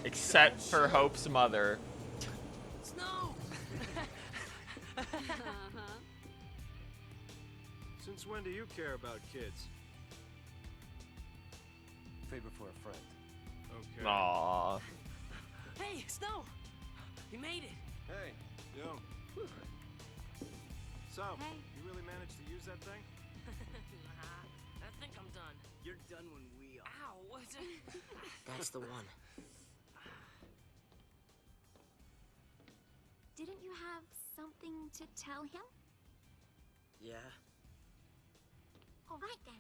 Except for Hope's mother.
Snow!
Since when do you care about kids?
Favor for a friend.
Okay.
Aww.
Hey, Snow! You made it!
Hey, yo. So,
Hey.
you really managed to use that thing?
I think I'm done. You're done when we are. Ow, what's it? That's the one.
Didn't you have something to tell him?
Yeah,
All right then.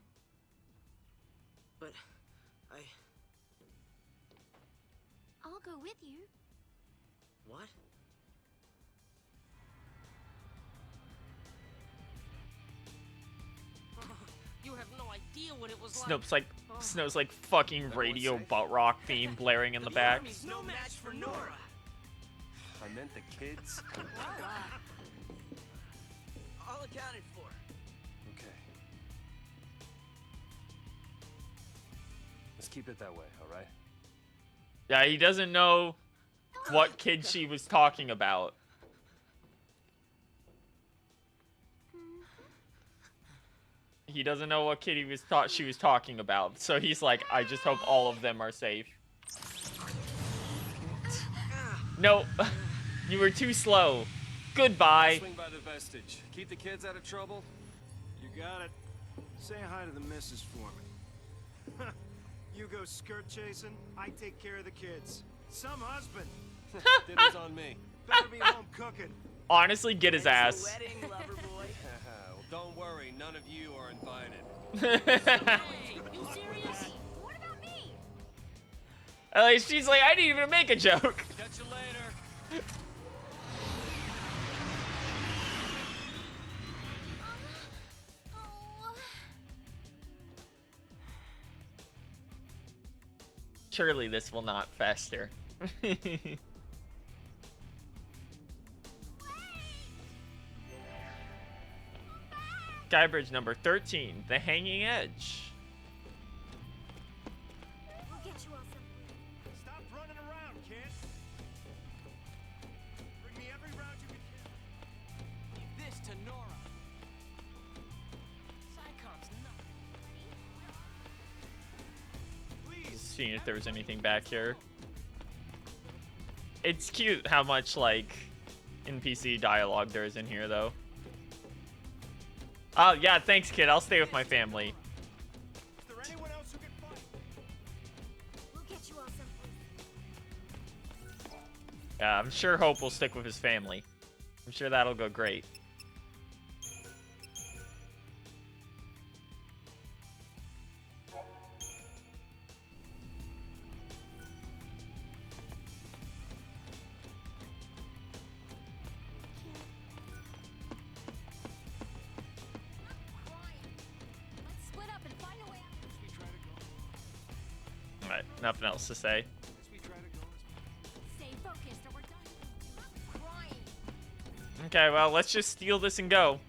but
I'll go with you.
What? You have no idea what it was
Snow's like fucking radio butt rock theme blaring in the back.
Army's no match for Nora.
I meant the kids.
All accounted for.
Okay. Let's keep it that way, all right?
Yeah, he doesn't know what kid she was talking about. He doesn't know what kid she was talking about. So he's like, I just hope all of them are safe. No, you were too slow. Goodbye.
Swing by the vestige. Keep the kids out of trouble.
You got it. Say hi to the missus for me. You go skirt chasing, I take care of the kids. Some husband.
Dinner's on me.
Better be home cooking.
Honestly, get his ass.
Wedding, lover boy.
Well, don't worry. None of you are invited.
Hey, you serious?
What about me?
She's like, I didn't even make a joke.
Catch you later.
Surely this will not fester. Skybridge number 13, The Hanging Edge.
We'll get you all some.
Stop running around, kid. Bring me every round you can carry.
Leave this to Nora. Psychom's nothing.
Please.
Seeing if there was anything back here. It's cute how much, like, NPC dialogue there is in here, though. Oh, yeah, thanks, kid. I'll stay with my family.
Is there anyone else who can fight?
We'll get you all some.
Yeah, I'm sure Hope will stick with his family. I'm sure that'll go great.
Let's split up and find a way out.
We try to go.
Alright, nothing else to say.
We try to go.
Stay focused or we're done. I'm crying.
Okay, well, let's just steal this and go.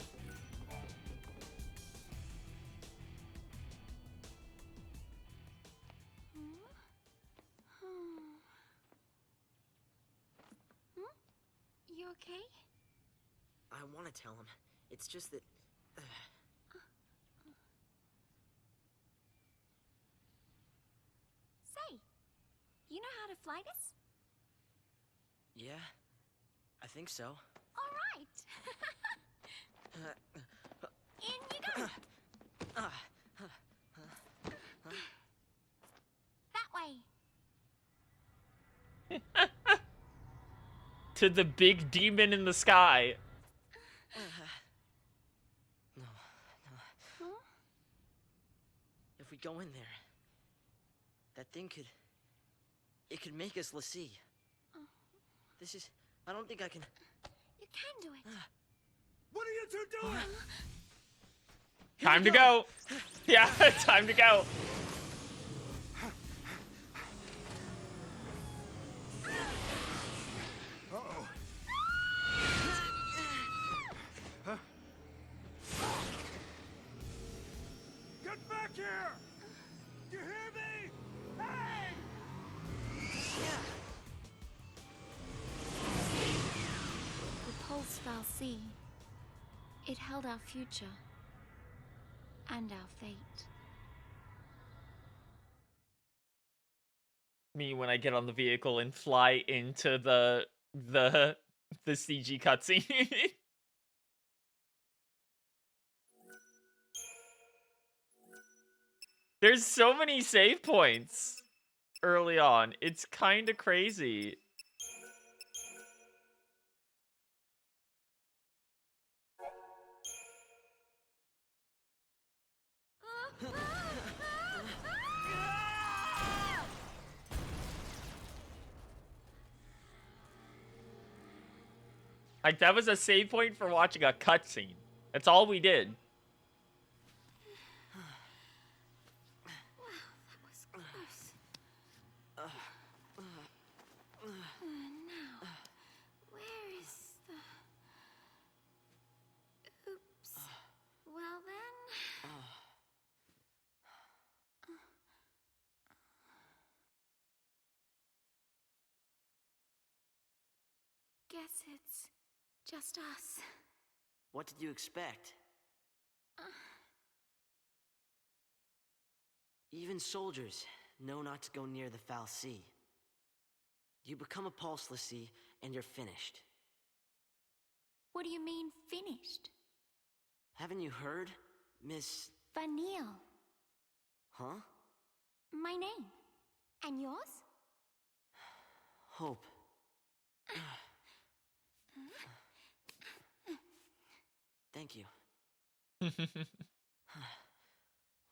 You okay?
I want to tell him. It's just that.
Say, you know how to fly this?
Yeah, I think so.
All right. In you go. That way.
To the big demon in the sky.
No. If we go in there, that thing could. It could make us Lassie. This is. I don't think I can.
You can do it.
What are you two doing?
Time to go. Yeah, time to go.
Uh-oh. Get back here! You hear me?
sea, it held our future and our fate.
Me when I get on the vehicle and fly into the CG cutscene. There's so many save points early on. It's kind of crazy. Like, that was a save point for watching a cutscene. That's all we did.
Now, where is the... Oops. Well then... Guess it's just us.
What did you expect? Even soldiers know not to go near the foul sea. You become a pulse, Lassie, and you're finished.
What do you mean, finished?
Haven't you heard, Miss...
Vanille.
Huh?
My name. And yours?
Hope. Thank you.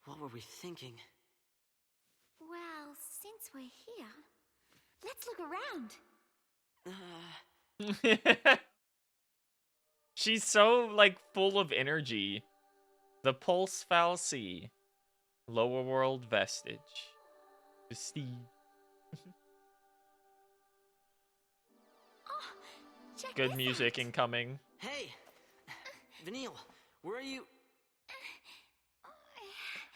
What were we thinking?
Well, since we're here, let's look around.
She's so, like, full of energy. The Pulse Foul Sea. Lower World Vestige. Prestige. Good music incoming.
Hey! Vanille, where are you?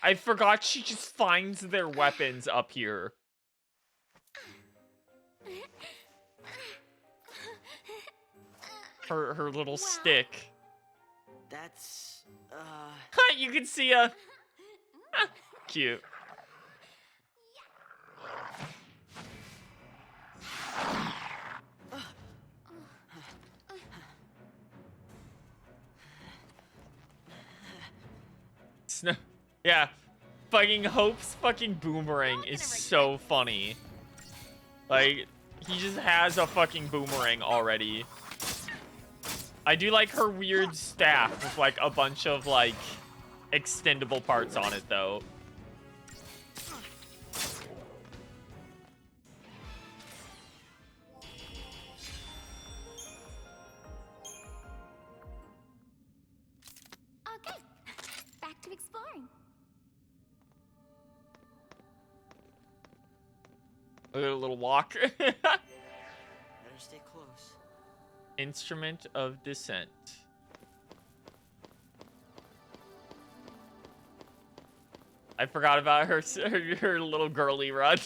I forgot she just finds their weapons up here. Her little stick.
That's,
You can see a... Cute. Snow. Yeah. Fucking Hope's fucking boomerang is so funny. Like, he just has a fucking boomerang already. I do like her weird staff with like a bunch of like extendable parts on it though.
Okay, back to exploring.
A little walk.
better stay close.
Instrument of Descent. I forgot about her little girly run.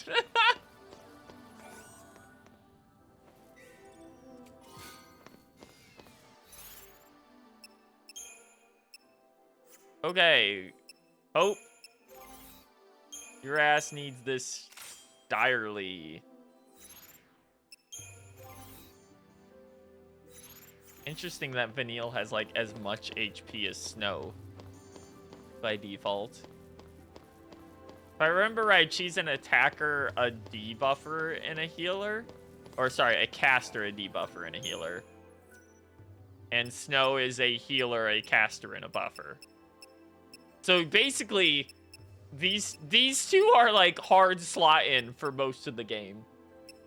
Okay. Hope. Your ass needs this direly. Interesting that Vanille has like as much HP as Snow by default. If I remember right, she's an attacker, a debuffer, and a healer. Or sorry, a caster, a debuffer, and a healer. And Snow is a healer, a caster, and a buffer. So basically, these two are like hard slot in for most of the game.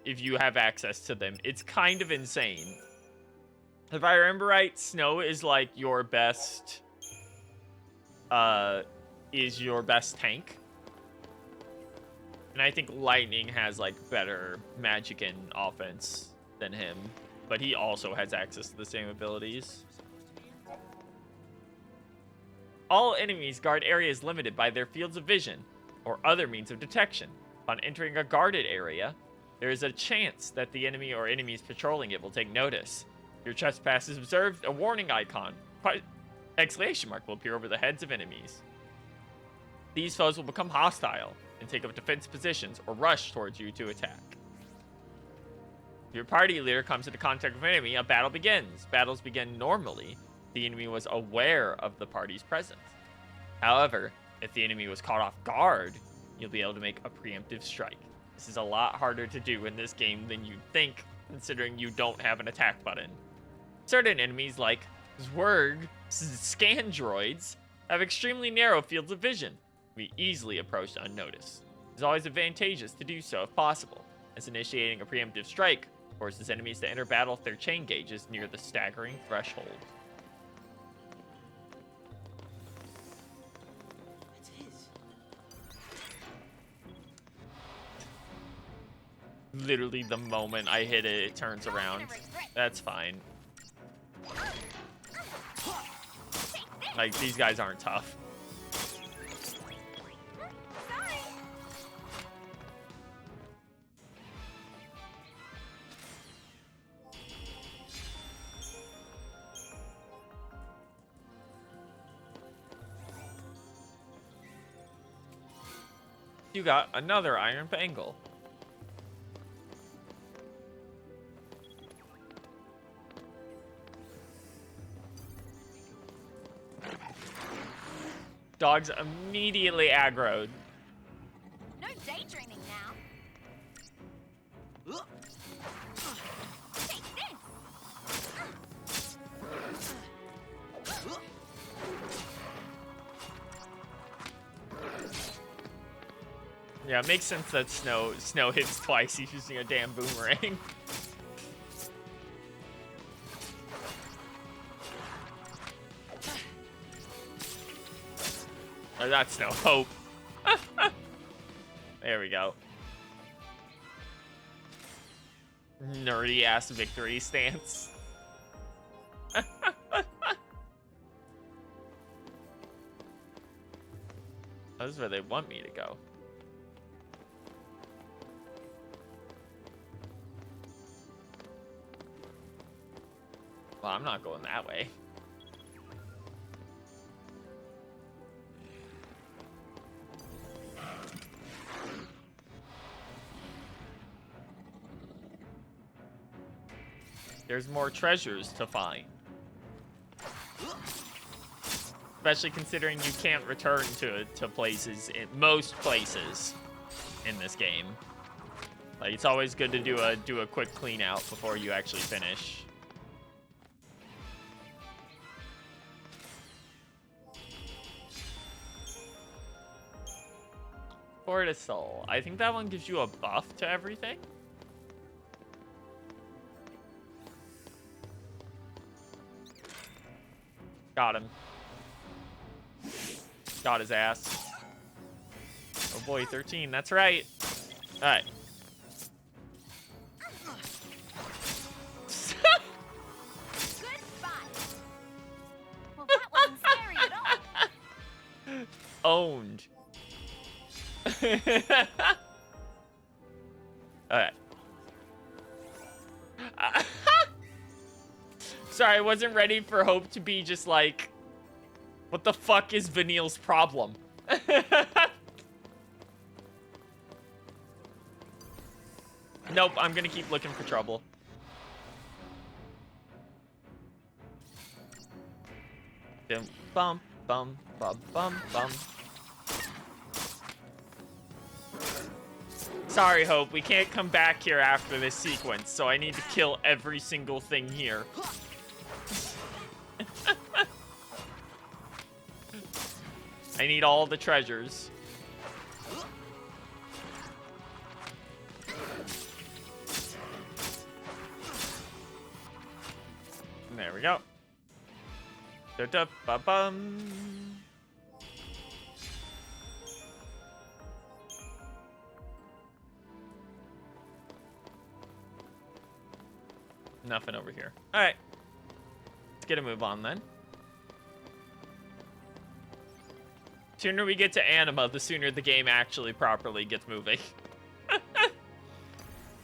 If you have access to them. It's kind of insane. If I remember right, Snow is like your best tank. And I think Lightning has like better magic and offense than him, but he also has access to the same abilities. All enemies guard areas limited by their fields of vision or other means of detection. Upon entering a guarded area, there is a chance that the enemy or enemies patrolling it will take notice. Your trespass is observed, a warning icon. Exclamation mark will appear over the heads of enemies. These foes will become hostile and take up defense positions or rush towards you to attack. If your party leader comes into contact with an enemy, a battle begins. Battles begin normally. The enemy was aware of the party's presence. However, if the enemy was caught off guard, you'll be able to make a preemptive strike. This is a lot harder to do in this game than you'd think, considering you don't have an attack button. Certain enemies, like Zwerg Scandroids, have extremely narrow fields of vision. Be easily approached unnoticed. It's always advantageous to do so if possible, as initiating a preemptive strike forces enemies to enter battle if their chain gauge is near the staggering threshold.
It's his.
Literally the moment I hit it, it turns around. That's fine. Like, these guys aren't tough. You got another iron bangle. Dogs immediately aggroed.
No daydreaming now. Take this.
Yeah, it makes sense that Snow hits twice. He's using a damn boomerang. Oh, that's no hope. There we go. Nerdy ass victory stance. That's where they want me to go. Well, I'm not going that way. There's more treasures to find. Especially considering you can't return to places, in most places in this game. Like, it's always good to do a quick clean out before you actually finish. Cortisol. I think that one gives you a buff to everything. Got him. Got his ass. Oh boy, 13. That's right. All right.
Good spot. Well, that wasn't scary at all.
Owned. Alright. Sorry, I wasn't ready for Hope to be just like, what the fuck is Vanille's problem? Nope, I'm gonna keep looking for trouble. Bum, bum, bum, bum, bum. Sorry, Hope, we can't come back here after this sequence, so I need to kill every single thing here. I need all the treasures. There we go. Da-da-ba-bum. Nothing over here. All right. Let's get a move on then. Sooner we get to Anima, the sooner the game actually properly gets moving.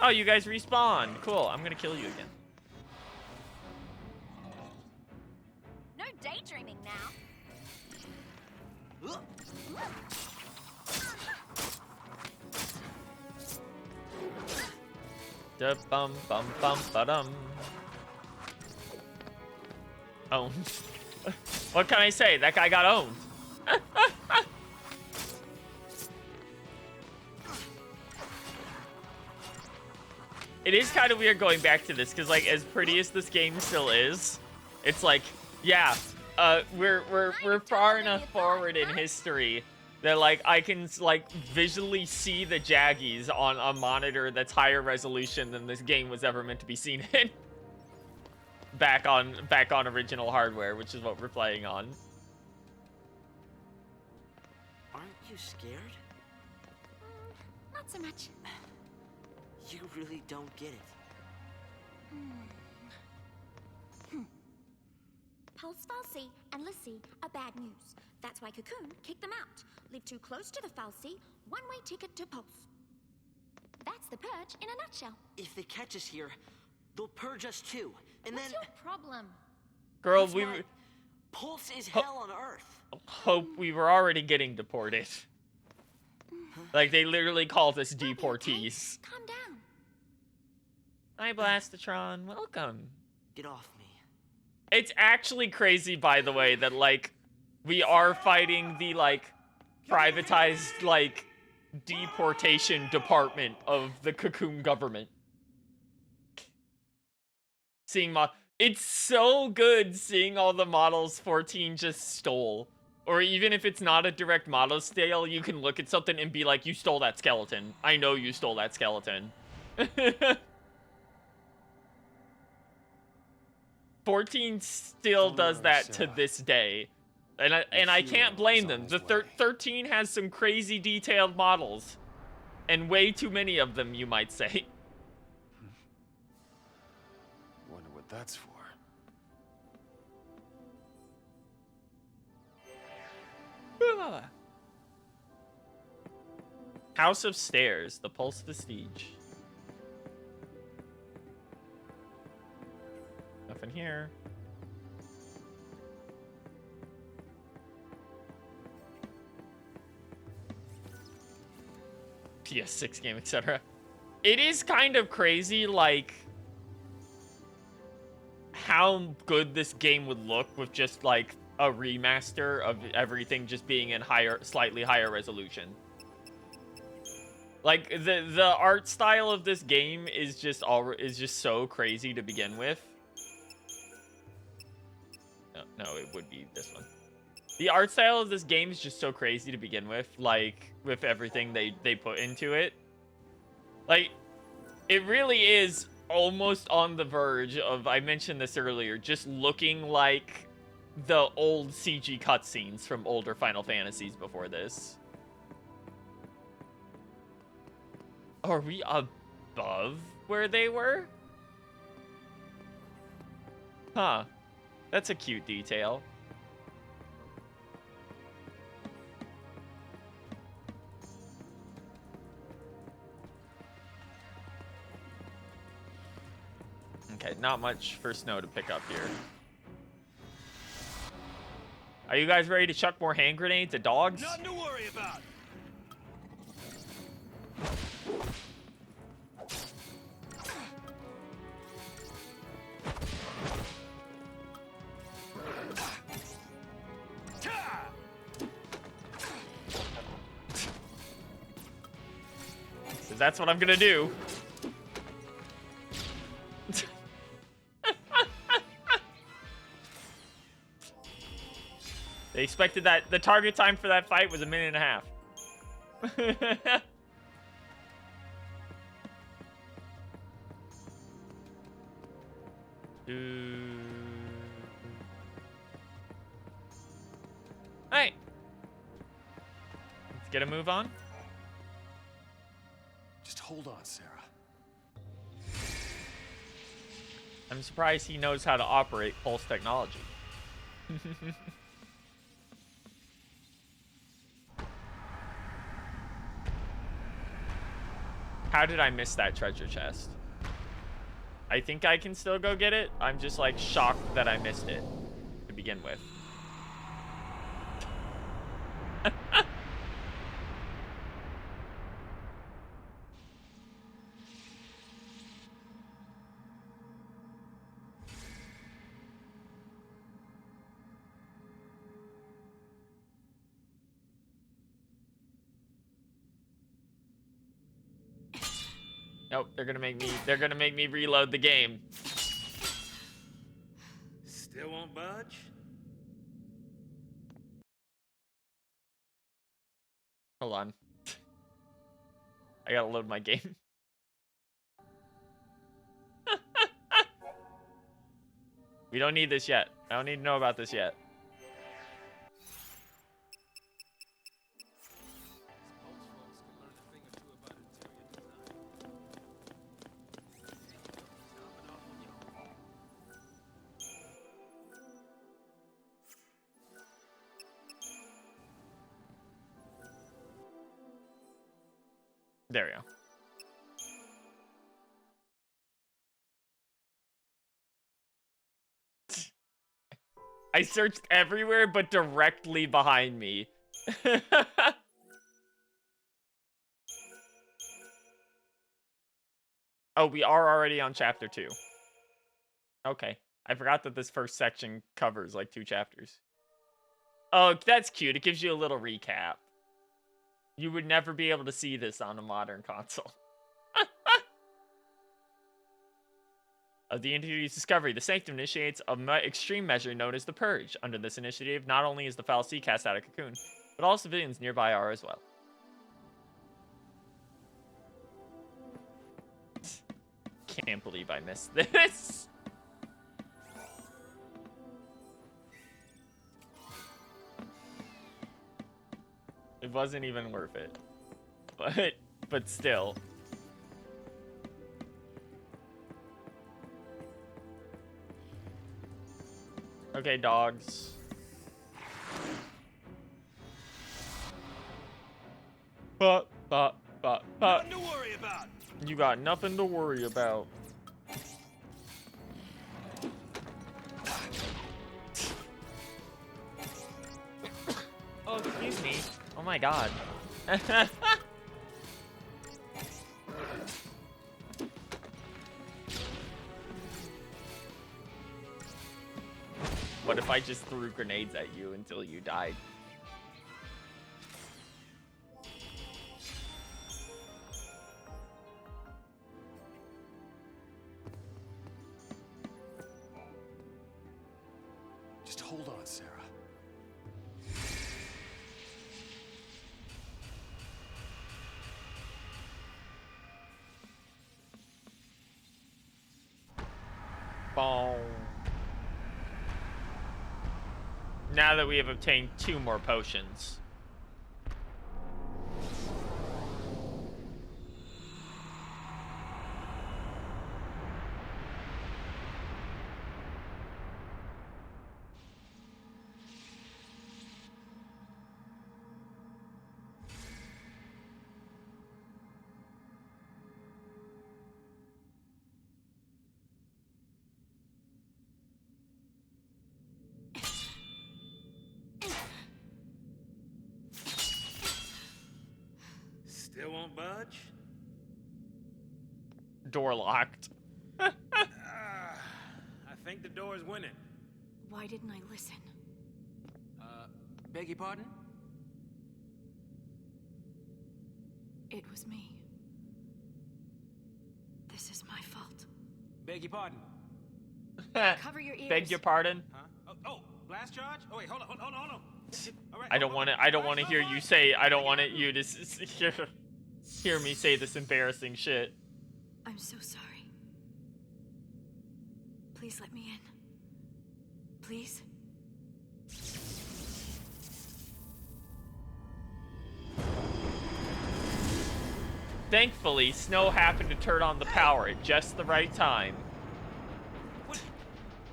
Oh, you guys respawned. Cool. I'm going to kill you again.
daydreaming now.
Da bum bum bum ba-dum. Owned. What can I say? That guy got owned. It is kind of weird going back to this, because like as pretty as this game still is, it's like, yeah, we're far enough forward in history that like I can like visually see the Jaggies on a monitor that's higher resolution than this game was ever meant to be seen in. back on original hardware, which is what we're playing on.
Aren't you scared?
Not so much.
You really don't get it.
Pulse Falsey and Lissy are bad news. That's why Cocoon kicked them out. Live too close to the Falsey, one-way ticket to Pulse. That's the purge in a nutshell.
If they catch us here, they'll purge us too. And
What's
then...
your problem?
Girl,
That's why Pulse is hell on Earth.
Hope we were already getting deported. Like, they literally called us deportees.
Calm down.
Hi, Blastatron. Welcome.
Get off me.
It's actually crazy, by the way, that, like, we are fighting the, like, privatized, like, deportation department of the Cocoon government. Seeing it's so good seeing all the models 14 just stole. Or even if it's not a direct model sale, you can look at something and be like, you stole that skeleton. I know you stole that skeleton. 14 still does that to this day. And I can't blame them. The 13 has some crazy detailed models. And way too many of them, you might say.
Wonder what that's for.
House of Stairs, the Pulse Vestige. Nothing here. PS6 game, etc. It is kind of crazy, like, how good this game would look with just, like, a remaster of everything just being in slightly higher resolution. Like, the art style of this game is just so crazy to begin with. No, it would be this one. The art style of this game is just so crazy to begin with, like, with everything they put into it. Like, it really is almost on the verge of, I mentioned this earlier, just looking like the old CG cutscenes from older Final Fantasies before this. Are we above where they were? Huh. That's a cute detail. Okay, not much for snow to pick up here. Are you guys ready to chuck more hand grenades at dogs?
Nothing to worry about.
So that's what I'm gonna do. They expected that the target time for that fight was 1.5 minutes. Hey, let's get a move on.
Just hold on, Sarah.
I'm surprised he knows how to operate pulse technology. How did I miss that treasure chest? I think I can still go get it. I'm just like shocked that I missed it, to to begin with. Nope, they're gonna make me reload the game.
Still won't budge?
Hold on. I gotta load my game. We don't need this yet. I don't need to know about this yet. There we go. I searched everywhere but directly behind me. Oh, we are already on chapter 2. Okay. I forgot that this first section covers like 2 chapters. Oh, that's cute. It gives you a little recap. You would never be able to see this on a modern console. Of the introduced discovery, the Sanctum initiates an extreme measure known as the Purge. Under this initiative, not only is the fallacy cast out of Cocoon, but all civilians nearby are as well. Can't believe I missed this. It wasn't even worth it. But still. Okay, dogs.
Nothing to worry about.
You got nothing to worry about. Oh, excuse me. Oh my god. What if I just threw grenades at you until you died?
Just hold on, Sarah.
Boom. Now that we have obtained 2 more potions.
Still won't budge?
Door locked.
I think the door is winning.
Why didn't I listen?
Beg your pardon?
It was me. This is my fault.
Beg your pardon?
Cover your ears.
Beg your pardon?
Huh? Oh, blast charge? Oh wait, hold on. All right,
I don't want to hear you say. I don't want you to hear me say this embarrassing shit.
I'm so sorry. Please let me in. Please?
Thankfully, Snow happened to turn on the power at just the right time.
What?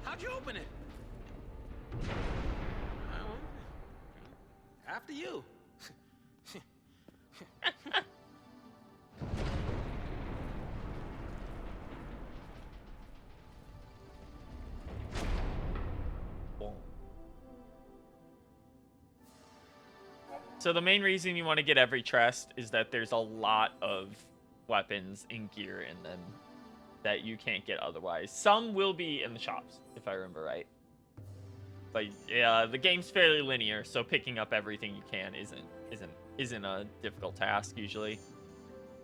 How'd you open it? After you.
So the main reason you want to get every chest is that there's a lot of weapons and gear in them that you can't get otherwise. Some will be in the shops, if I remember right. But yeah, the game's fairly linear, so picking up everything you can isn't a difficult task usually.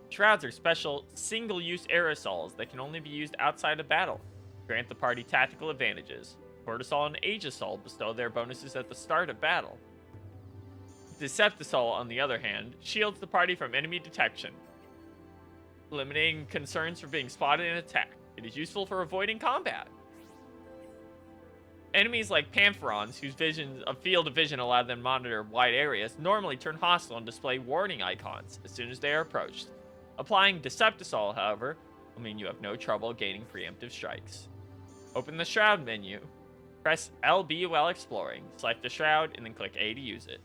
Shrouds are special single-use aerosols that can only be used outside of battle. Grant the party tactical advantages. Cortisol and Aegisol bestow their bonuses at the start of battle. Deceptisol, on the other hand, shields the party from enemy detection, eliminating concerns for being spotted and attacked. It is useful for avoiding combat. Enemies like Pantherons, whose field of vision allow them to monitor wide areas, normally turn hostile and display warning icons as soon as they are approached. Applying Deceptisol, however, will mean you have no trouble gaining preemptive strikes. Open the Shroud menu. Press LB while exploring. Select the Shroud and then click A to use it.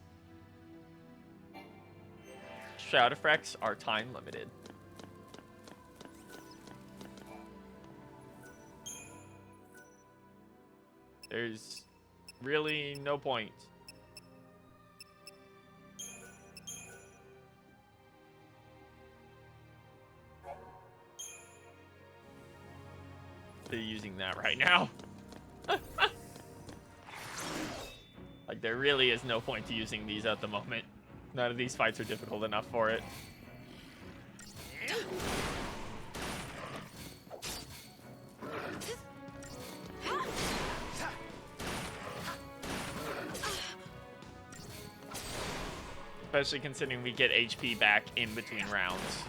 Shroud effects are time limited. There's really no point. They're using that right now. Like, there really is no point to using these at the moment. None of these fights are difficult enough for it. Especially considering we get HP back in between rounds.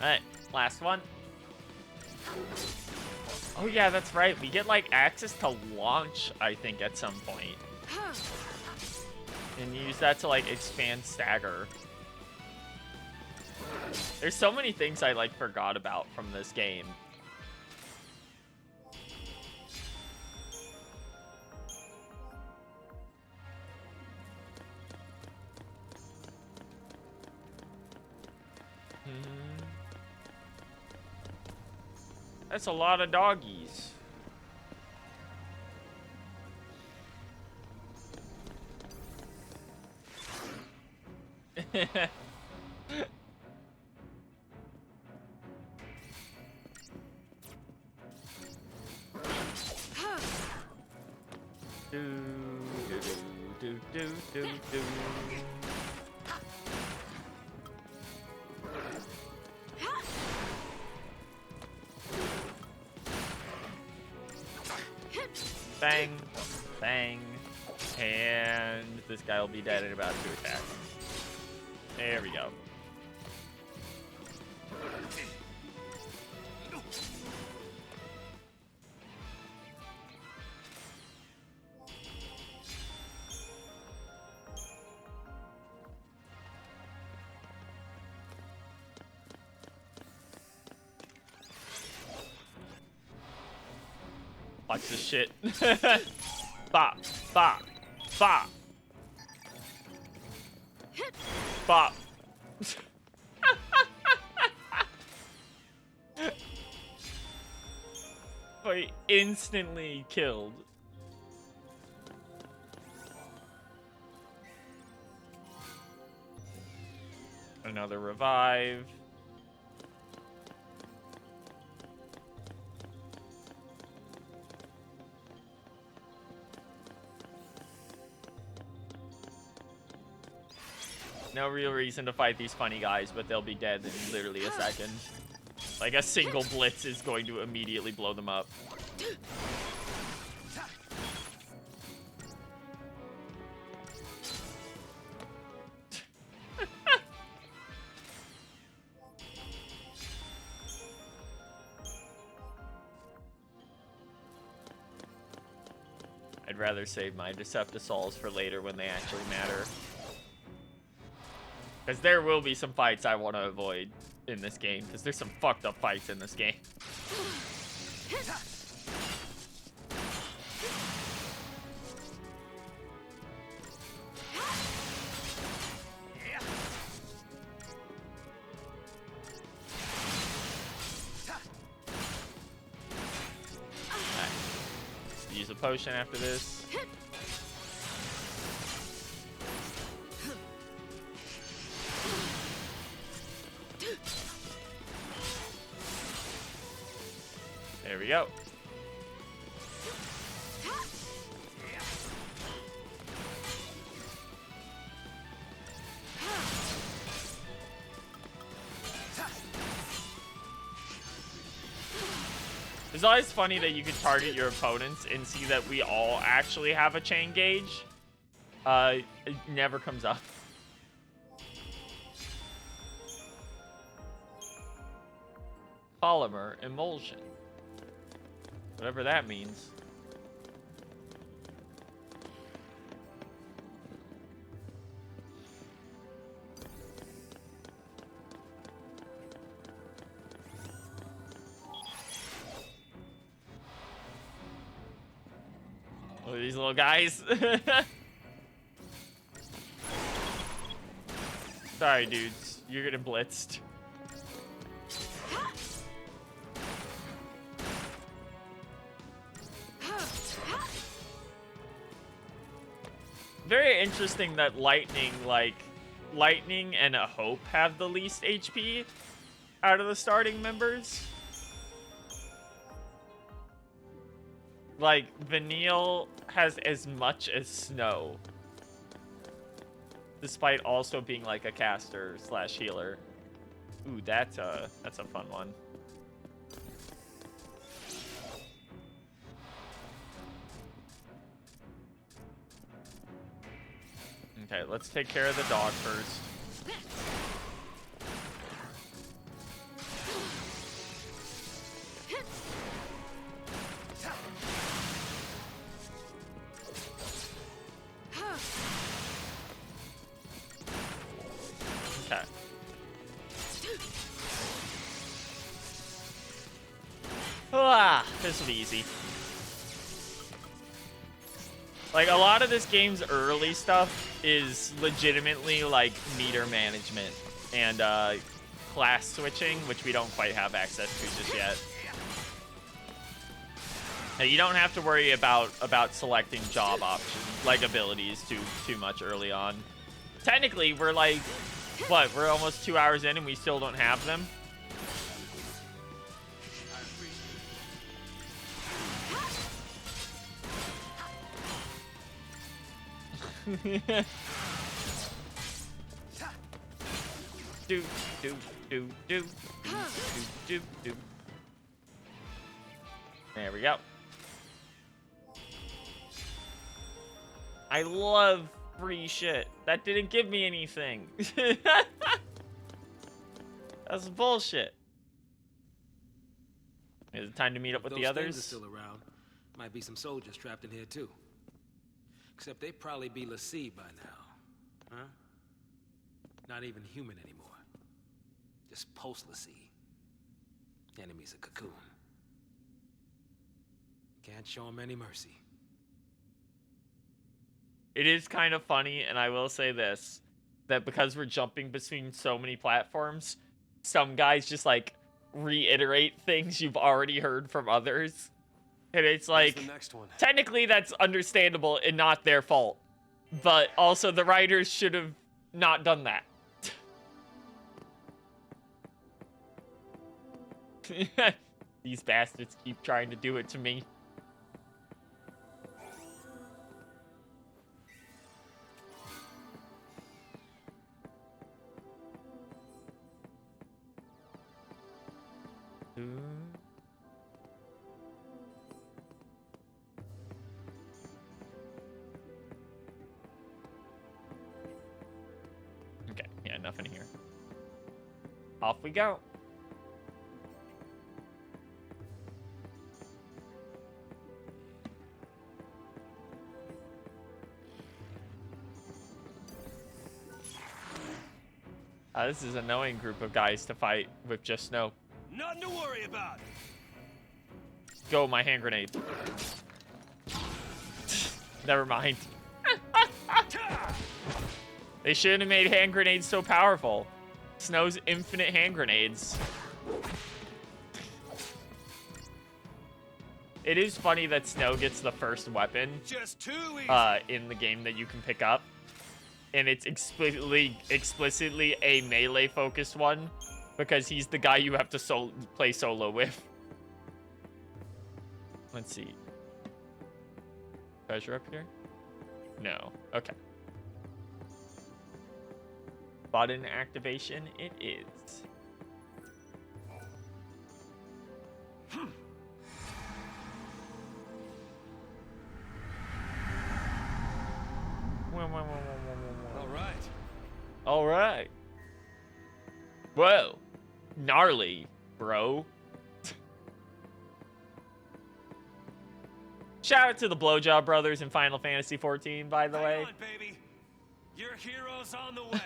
Alright, last one. Oh yeah, that's right. We get like access to launch, I think, at some point. And use that to like expand stagger. There's so many things I like forgot about from this game. That's a lot of doggies. do. Bang, bang, and this guy will be dead in about 2 attacks. There we go. Watch this shit. Bop, bop, bop. Bop. But instantly killed. Another revive. No real reason to fight these funny guys, but they'll be dead in literally a second. Like, a single blitz is going to immediately blow them up. I'd rather save my Deceptisols for later when they actually matter. Because there will be some fights I want to avoid in this game. Because there's some fucked up fights in this game. potion after this. There we go. It's always funny that you can target your opponents and see that we all actually have a chain gauge. It never comes up. Polymer emulsion. Whatever that means. Look at these little guys. Sorry, dudes. You're getting blitzed. Very interesting that Lightning and a Hope have the least HP out of the starting members. Like, Vanille has as much as Snow. Despite also being like a caster / healer. Ooh, that's a fun one. Okay, let's take care of the dog first. Okay. Ah, this will be easy. Like, a lot of this game's early stuff is legitimately, like, meter management and class switching, which we don't quite have access to just yet. Now, you don't have to worry about selecting job options, like abilities, too much early on. Technically, we're like, what, we're almost 2 hours in and we still don't have them? do do do do do do. There we go. I love free shit. That didn't give me anything. That's bullshit. Is it time to meet up with the others?
Things are still around. Might be some soldiers trapped in here too. Except they'd probably be l'Cie by now. Huh? Not even human anymore. Just post-l'Cie. Enemy's a cocoon. Can't show them any mercy.
It is kind of funny, and I will say this, that because we're jumping between so many platforms, some guys just, like, reiterate things you've already heard from others. And it's like, technically that's understandable and not their fault. But also the writers should have not done that. These bastards keep trying to do it to me. Okay, yeah, nothing here. Off we go. This is an annoying group of guys to fight with just Snow.
Nothing to worry about.
Go, my hand grenade. Never mind. They shouldn't have made hand grenades so powerful. Snow's infinite hand grenades. it is funny that Snow gets the first weapon
Just too easy.
in the game that you can pick up, and it's explicitly a melee focused one because he's the guy you have to play solo with. Let's see. Treasure up here? No. Okay. Button activation it is.
All right.
All right. Whoa. Gnarly, bro. Shout out to the Blowjob Brothers in Final Fantasy XIV, by the way.
Hang on, baby. Your hero's on the way.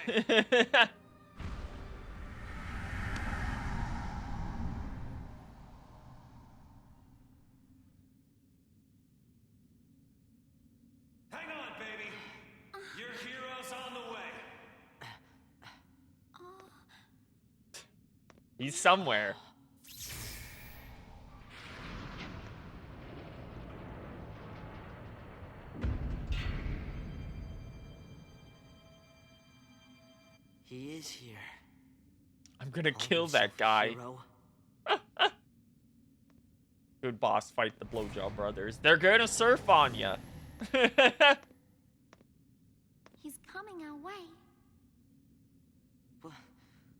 Hang on, baby. Your hero's on the way.
He's somewhere.
He is here.
I'm gonna
Oh,
kill
he's
that
a
guy.
hero.
Good boss fight the Blowjob Brothers. They're gonna surf on ya.
He's coming our way.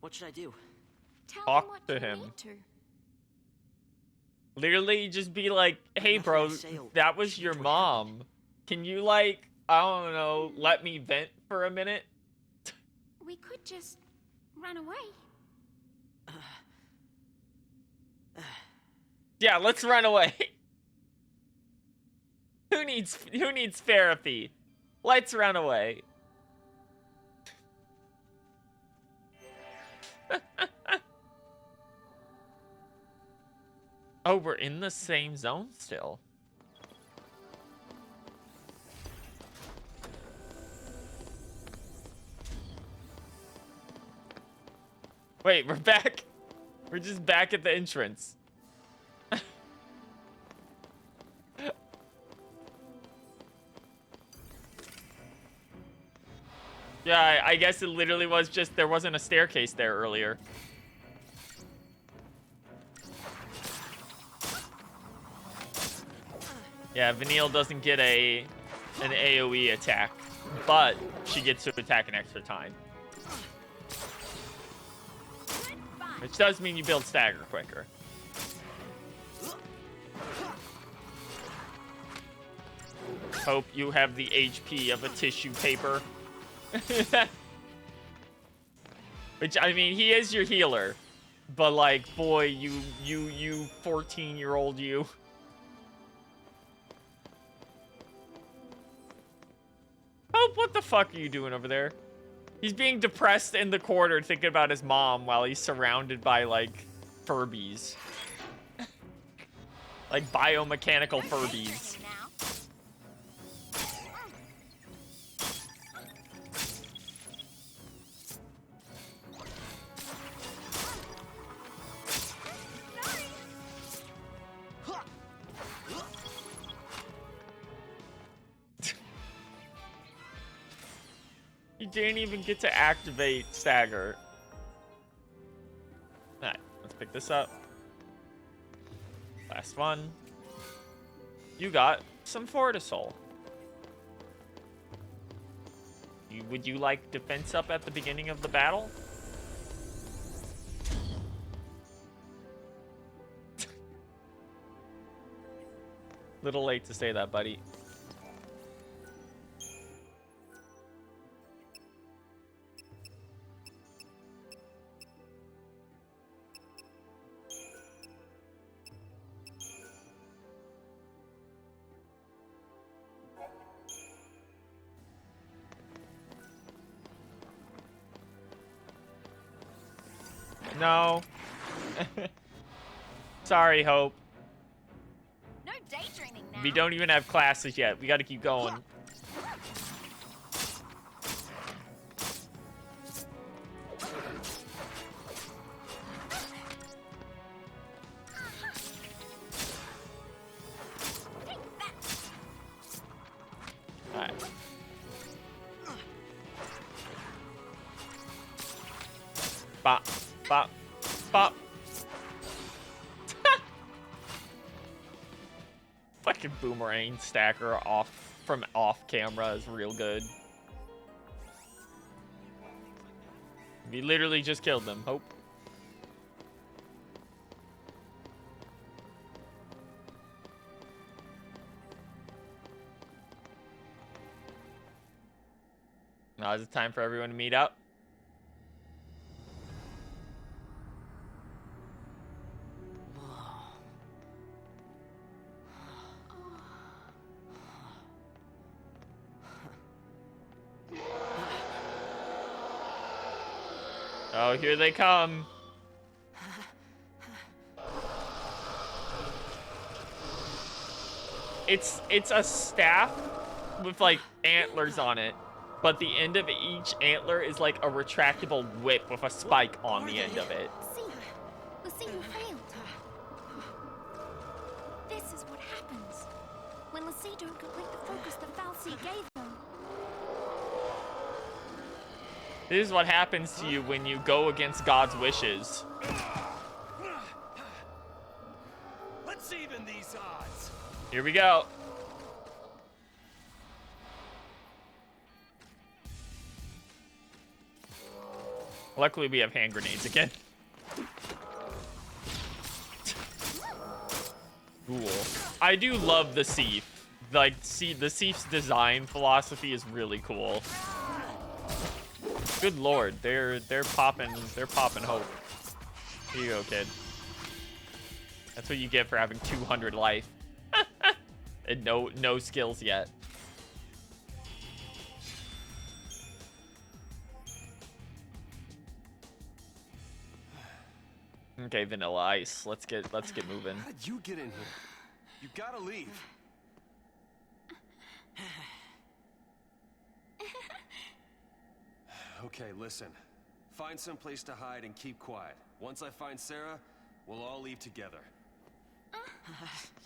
What should I do?
Tell
Talk
him what
to
you
him.
need to.
Literally just be like, hey
Nothing
bro,
I say will
that was
change
your
what
mom. Can you like, I don't know, let me vent for a minute?
We could just run away.
Yeah, let's run away. Who needs therapy? Let's run away. Oh, we're in the same zone still. Wait, we're back. We're just back at the entrance. Yeah, I guess it literally was just there wasn't a staircase there earlier. Yeah, Vanille doesn't get an AoE attack, but she gets to attack an extra time. Which does mean you build stagger quicker. Hope you have the HP of a tissue paper. Which, I mean, he is your healer. But, like, boy, you 14-year-old you. Hope, what the fuck are you doing over there? He's being depressed in the corner thinking about his mom while he's surrounded by, like, Furbies. Like, biomechanical Furbies. You didn't even get to activate stagger. Alright, let's pick this up. Last one. You got some Fortisol. Would you like defense up at the beginning of the battle? Little late to say that, buddy. No. Sorry, Hope.
No daydreaming now.
We don't even have classes yet. We gotta keep going. Bop, bop, bop. Fucking boomerang stacker off camera is real good. We literally just killed them. Hope. Now is it time for everyone to meet up? Oh, here they come. It's a staff with like antlers on it, but the end of each antler is like a retractable whip with a spike on the end of it.
Lucy, you failed. This is what happens when Lucy don't complete the focus the fal'Cie gave them.
This is what happens to you when you go against God's wishes.
Let's even these odds.
Here we go. Luckily, we have hand grenades again. Cool. I do love the Seif. Like, see, the Seif's design philosophy is really cool. Good lord, they're popping hope. Here you go, kid. That's what you get for having 200 life. And no skills yet. Okay, Vanilla Ice. Let's get moving.
How did you get in here? You gotta leave. Okay, listen. Find some place to hide and keep quiet. Once I find Sarah, we'll all leave together.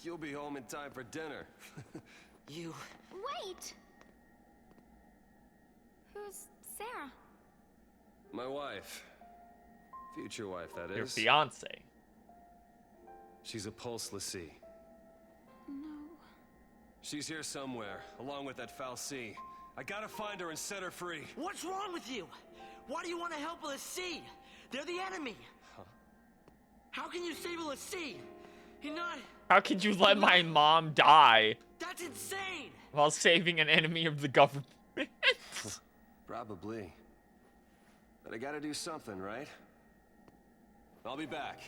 You'll be home in time for dinner.
You...
Wait! Who's Sarah?
My wife. Future wife, that is.
Your fiance.
She's a pulse l'Cie.
No.
She's here somewhere, along with that fal'Cie. I gotta find her and set her free.
What's wrong with you? Why do you want to help a l'Cie? They're the enemy.
Huh?
How can you save a l'Cie? You're not...
How could you let my mom die
That's insane!
while saving an enemy of the government?
Probably. But I gotta do something, right? I'll be back.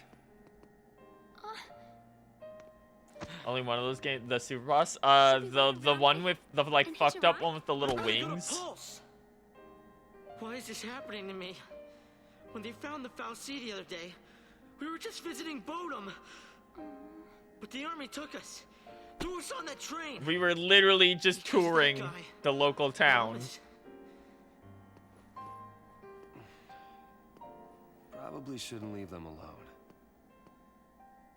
Only one of those games, the super boss. The one with the like fucked up one with the little wings.
Why is this happening to me? When they found the fal'Cie the other day, we were just visiting Bodum. But the army took us. Threw us on that train.
We were literally just touring the local town.
Probably shouldn't leave them alone.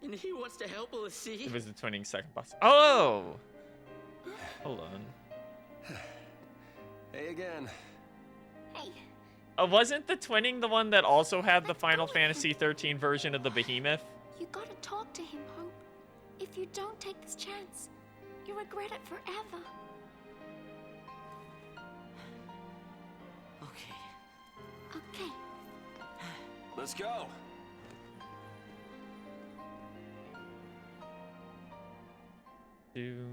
And he wants to help a l'Cie?
It was the twinning second boss. Oh! Hold on.
Hey again.
Hey.
Wasn't the twinning the one that also had the Final Fantasy XIII version of the behemoth?
You gotta talk to him, Hope. If you don't take this chance, you'll regret it forever.
Okay.
Okay.
Let's go.
Do.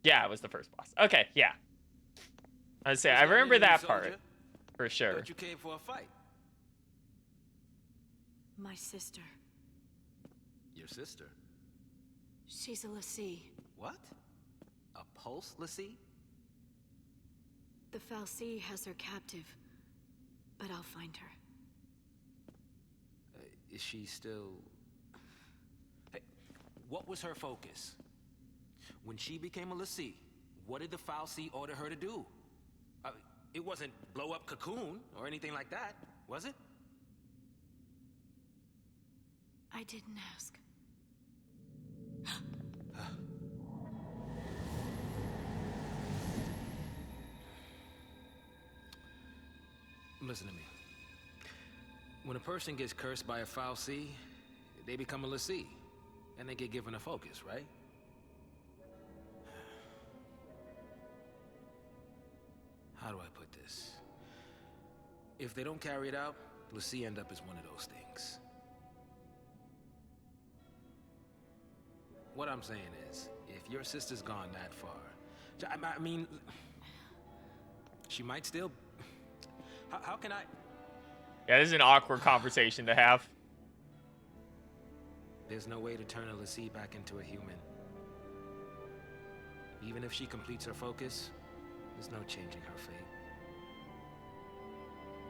Yeah, it was the first boss. Okay, yeah. I'd say I remember that part for sure.
Thought you came for a fight.
My sister.
Your sister?
She's a l'Cie.
What? A pulse l'Cie?
The fal'Cie has her captive, but I'll find her.
Is she still... Hey, what was her focus? When she became a l'Cie, what did the fal'Cie order her to do? It wasn't blow up Cocoon or anything like that, was it?
I didn't ask.
Listen to me. When a person gets cursed by a foul sea, they become a l'Cie, and they get given a focus, right? How do I put this? If they don't carry it out, l'Cie end up as one of those things. What I'm saying is, if your sister's gone that far, I mean, she might still... How can I...
Yeah, this is an awkward conversation to have.
There's no way to turn a l'Cie back into a human. Even if she completes her focus, there's no changing her fate.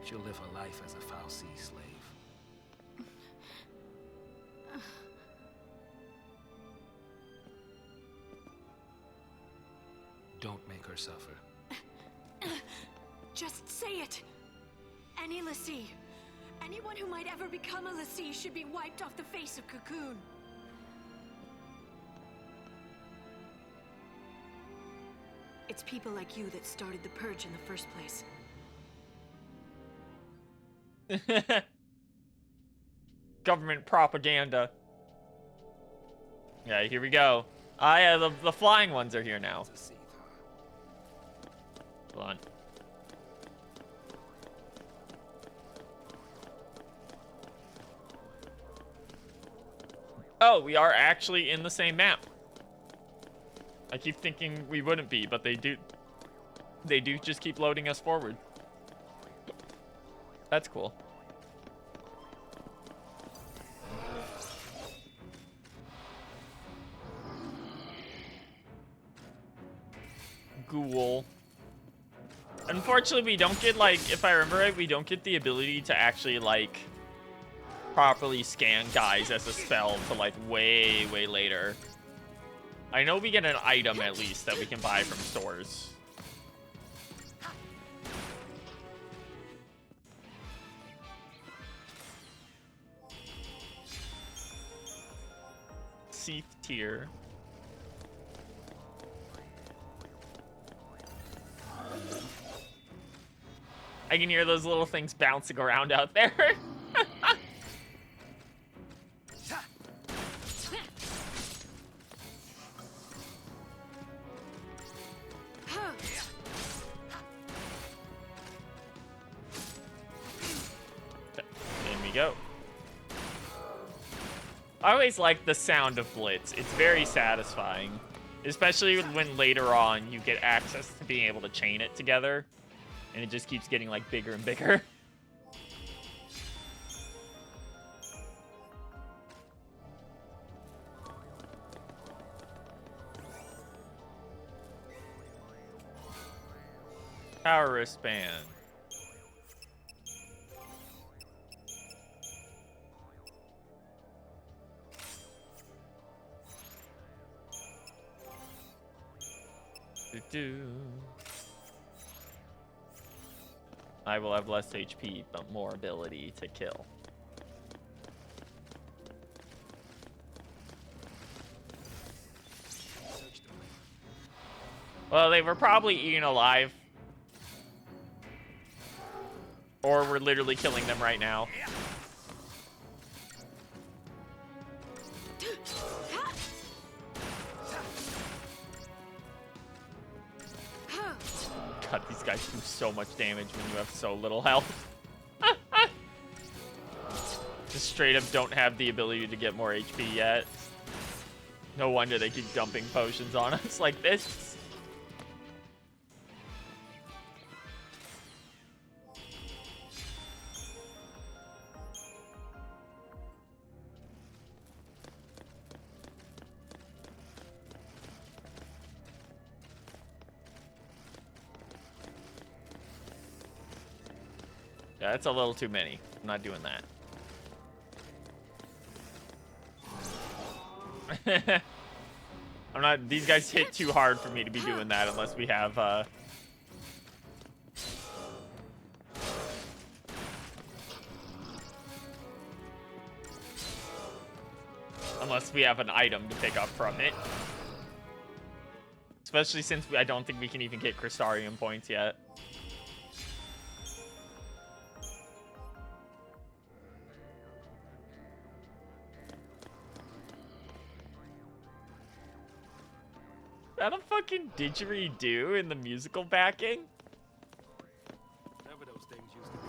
She'll live her life as a foul sea slave. Don't make her suffer.
Just say it! Any l'Cie. Anyone who might ever become a l'Cie should be wiped off the face of Cocoon. It's people like you that started the Purge in the first place.
Government propaganda. Yeah, here we go. Ah, yeah, the flying ones are here now. Hold on. Oh, we are actually in the same map. I keep thinking we wouldn't be, but they do. They do just keep loading us forward. That's cool. Ghoul. Unfortunately, we don't get, like, if I remember right, we don't get the ability to actually, like, properly scan guys as a spell to, like, way, way later. I know we get an item, at least, that we can buy from stores. XIII tier. I can hear those little things bouncing around out there. There we go. I always like the sound of Blitz. It's very satisfying. Especially when later on you get access to being able to chain it together. And it just keeps getting, like, bigger and bigger. Power wristband. I will have less HP, but more ability to kill. Well, they were probably eaten alive. Or we're literally killing them right now. God, these guys do so much damage when you have so little health. Just straight up don't have the ability to get more HP yet. No wonder they keep dumping potions on us like this. Yeah, that's a little too many. I'm not doing that. I'm not. These guys hit too hard for me to be doing that unless we have, unless we have an item to pick up from it. Especially since I don't think we can even get Crystarium points yet. that a fucking didgeridoo in the musical backing?
Whatever those things used to be.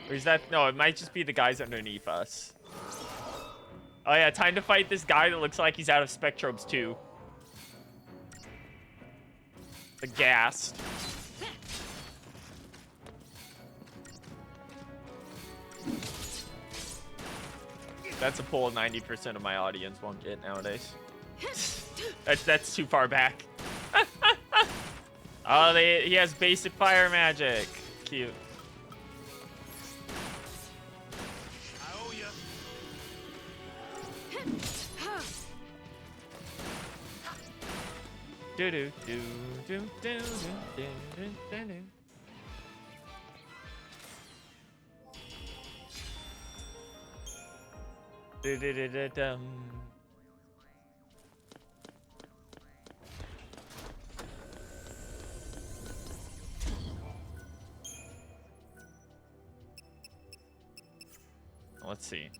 Or is that... No, it might just be the guys underneath us. Oh yeah, time to fight this guy that looks like he's out of Spectrobes 2. The Ghast. That's a pull 90% of my audience won't get nowadays. That's too far back. Oh, he has basic fire magic. Cute.
I owe ya.
Do do do do do do do do do. Do do do do dum. Let's see.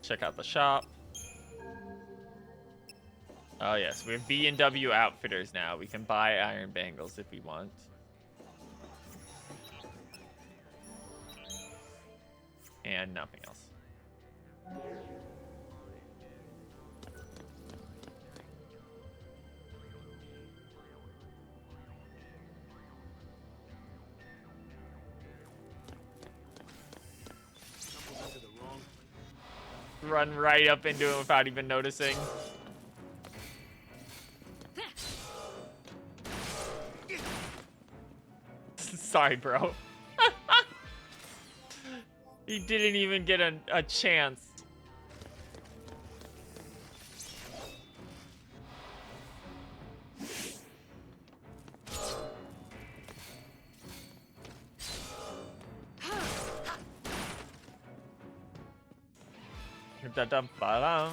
Check out the shop. Oh yes, we have B&W Outfitters now. We can buy iron bangles if we want. And nothing else. Run right up into him without even noticing. Sorry, bro. He didn't even get a chance. Da-dum-ba-dum.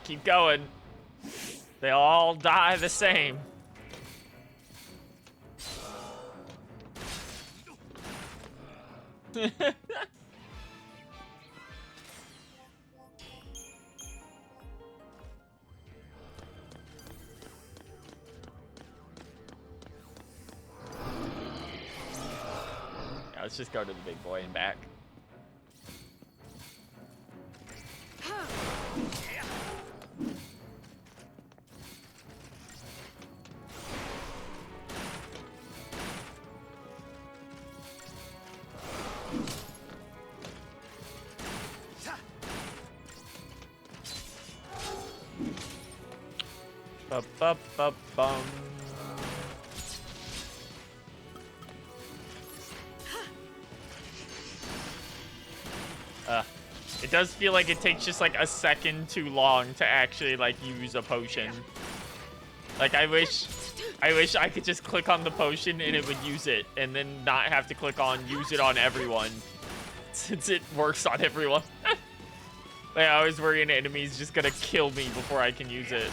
Keep going. They all die the same. Let's just go to the big boy and back. Ba-ba-ba-bum. It does feel like it takes just like a second too long to actually like use a potion. Like I wish I could just click on the potion and it would use it and then not have to click on use it on everyone since it works on everyone. Like I always worry an enemy's just gonna kill me before I can use it.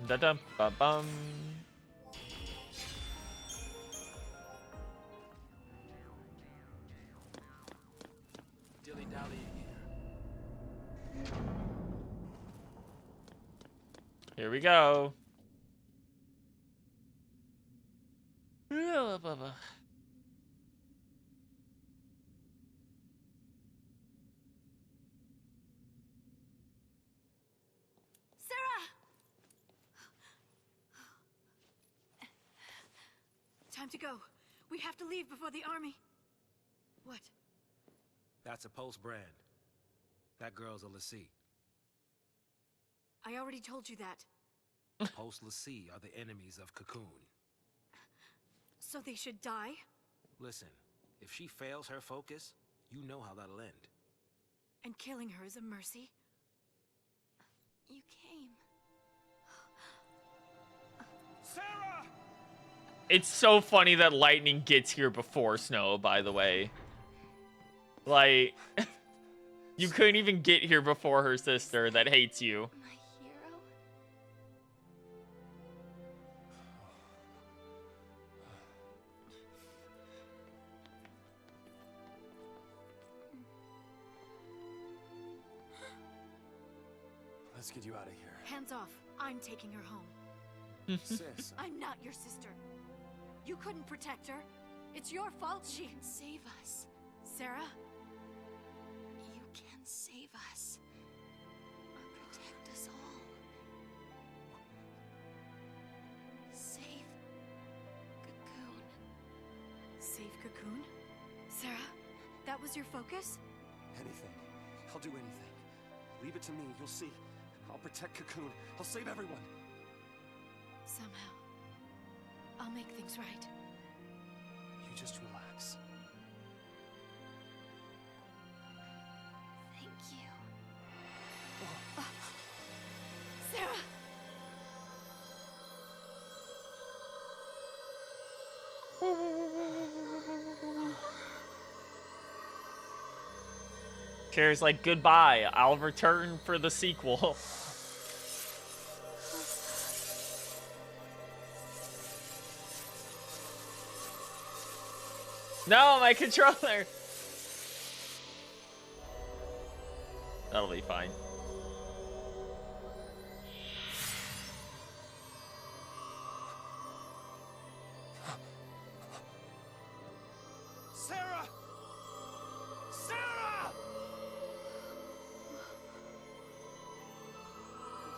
Da-dum-ba-bum.
Dilly-dally again.
Here we go.
Time to go. We have to leave before the army... What?
That's a Pulse brand. That girl's a Lassie.
I already told you that.
Pulse Lassie are the enemies of Cocoon.
So they should die?
Listen, if she fails her focus, you know how that'll end.
And killing her is a mercy? You came.
Sarah!
It's so funny that lightning gets here before snow, by the way. Like, you couldn't even get here before her sister that hates you.
My hero?
Let's get you out of here.
Hands off. I'm taking her home.
Sis.
I'm not your sister. You couldn't protect her. It's your fault she can save us. Sarah? You can save us. Protect us all. Save Cocoon. Save Cocoon? Sarah? That was your focus?
Anything. I'll do anything. Leave it to me, you'll see. I'll protect Cocoon. I'll save everyone.
Somehow. I'll make things right.
You just relax.
Thank you. Sarah!
Kara's like, goodbye, I'll return for the sequel. No, my controller! That'll be fine.
Sarah! Sarah!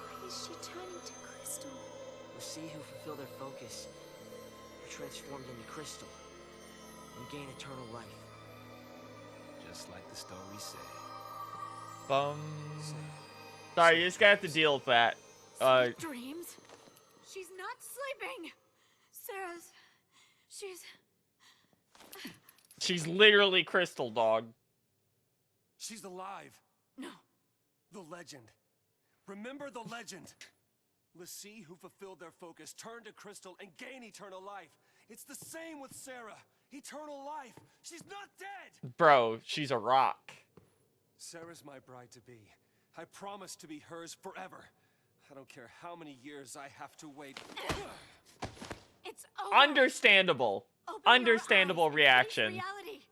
Why is she turning to crystal?
We'll see who fulfill their focus. Are transformed into crystal. And gain eternal life.
Just like the story said.
Bum. Sorry, you just gotta have to deal with that.
Dreams? She's not sleeping! Sarah's...
She's literally Crystal, dog.
She's alive.
No.
The legend. Remember the legend. Lassie, who fulfilled their focus, turned to crystal and gained eternal life. It's the same with Sarah. Eternal life. She's not dead.
Bro, she's a rock.
Sarah's my bride-to-be. I promise to be hers forever. I don't care how many years I have to wait.
It's over.
Understandable.
Open your
Understandable
eyes and face
reaction.
reality.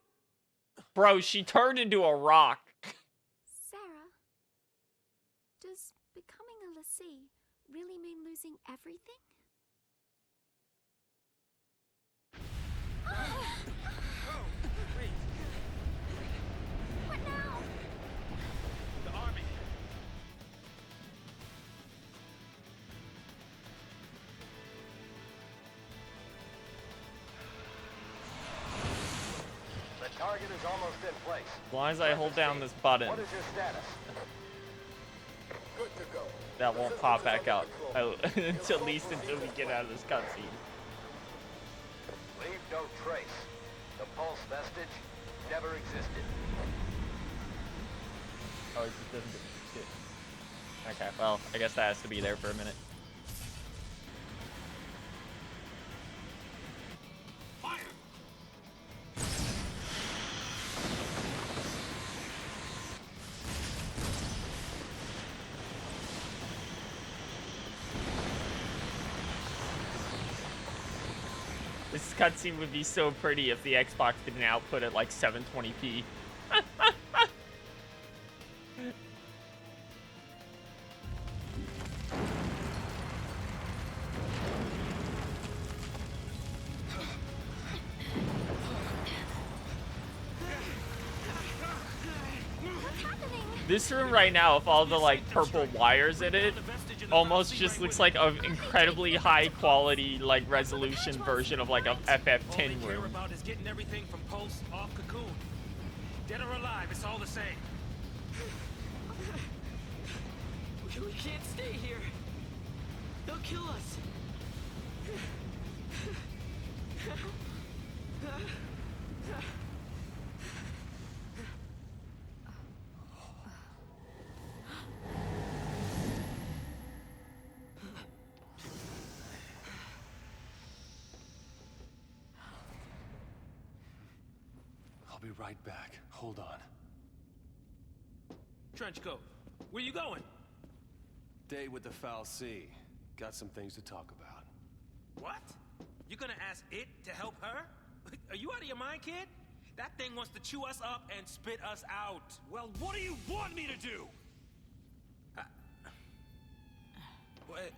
Bro, she turned into a rock.
Sarah, does becoming a lassie really mean losing everything?
Oh, wait.
What now?
The army.
The target is almost in place.
As long as I hold down this button,
What is your status? Good to go.
that won't pop back up. At least until we get out of this cutscene.
Leave no trace. The pulse vestige never existed.
Oh, it just doesn't do shit. Okay, well, I guess that has to be there for a minute.
Fire!
This cutscene would be so pretty if the Xbox didn't output at like 720p. This room right now, with all the like purple wires in it, almost just looks like an incredibly high quality, like resolution version of like a
All
FF10
they care
room.
about is getting everything from Pulse off Cocoon. Dead or alive, it's all the same.
We can't stay here. They'll kill us.
I'll be right back. Hold on.
Trenchcoat, where you going?
Date with the Foul Sea. Got some things to talk about.
What? You gonna ask it to help her? Are you out of your mind, kid? That thing wants to chew us up and spit us out.
Well, what do you want me to do?
What?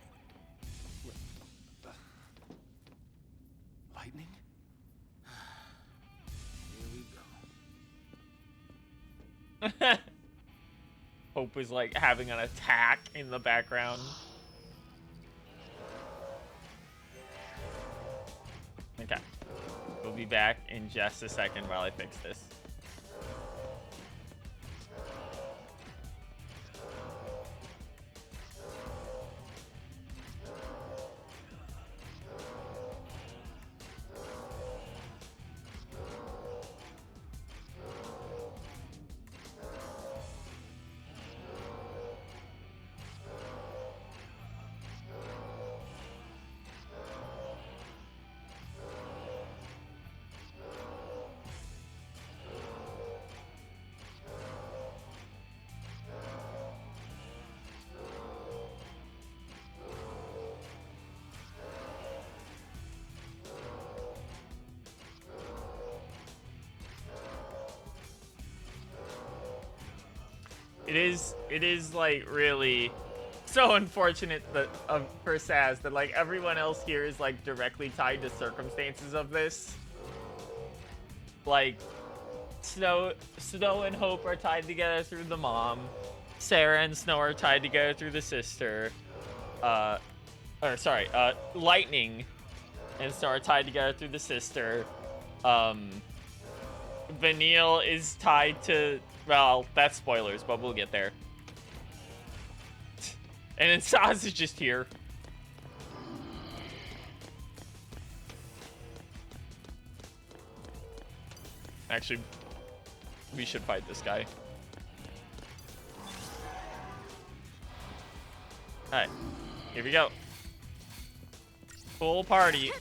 Lightning?
Here we go.
Hope is like having an attack in the background. Okay. We'll be back in just a second while I fix this. It is like really so unfortunate that for Saz that like everyone else here is like directly tied to circumstances of this. Like Snow and Hope are tied together through the mom. Sarah and Snow are tied together through the sister. Lightning and Snow are tied together through the sister. Vanille is tied to, well, that's spoilers, but we'll get there. And then Saz is just here. Actually, we should fight this guy. Alright, here we go. Full party.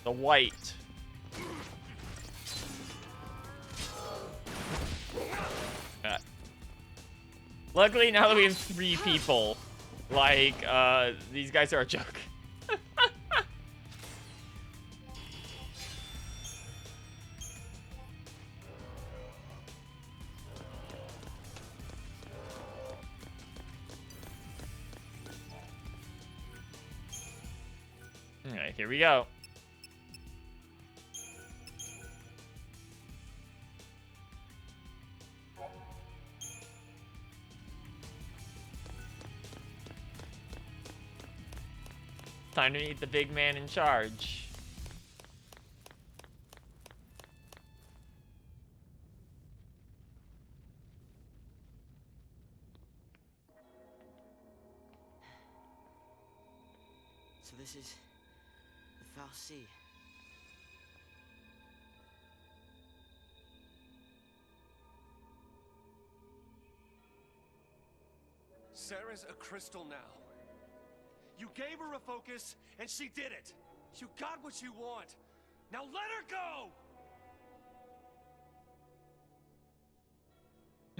The white. Luckily, now that we have 3 people, like, these guys are a joke. Alright, here we go. Time to meet the big man in charge.
So this is the Foul Sea.
Sarah's a crystal now. You gave her a focus, and she did it. You got what you want. Now let her go!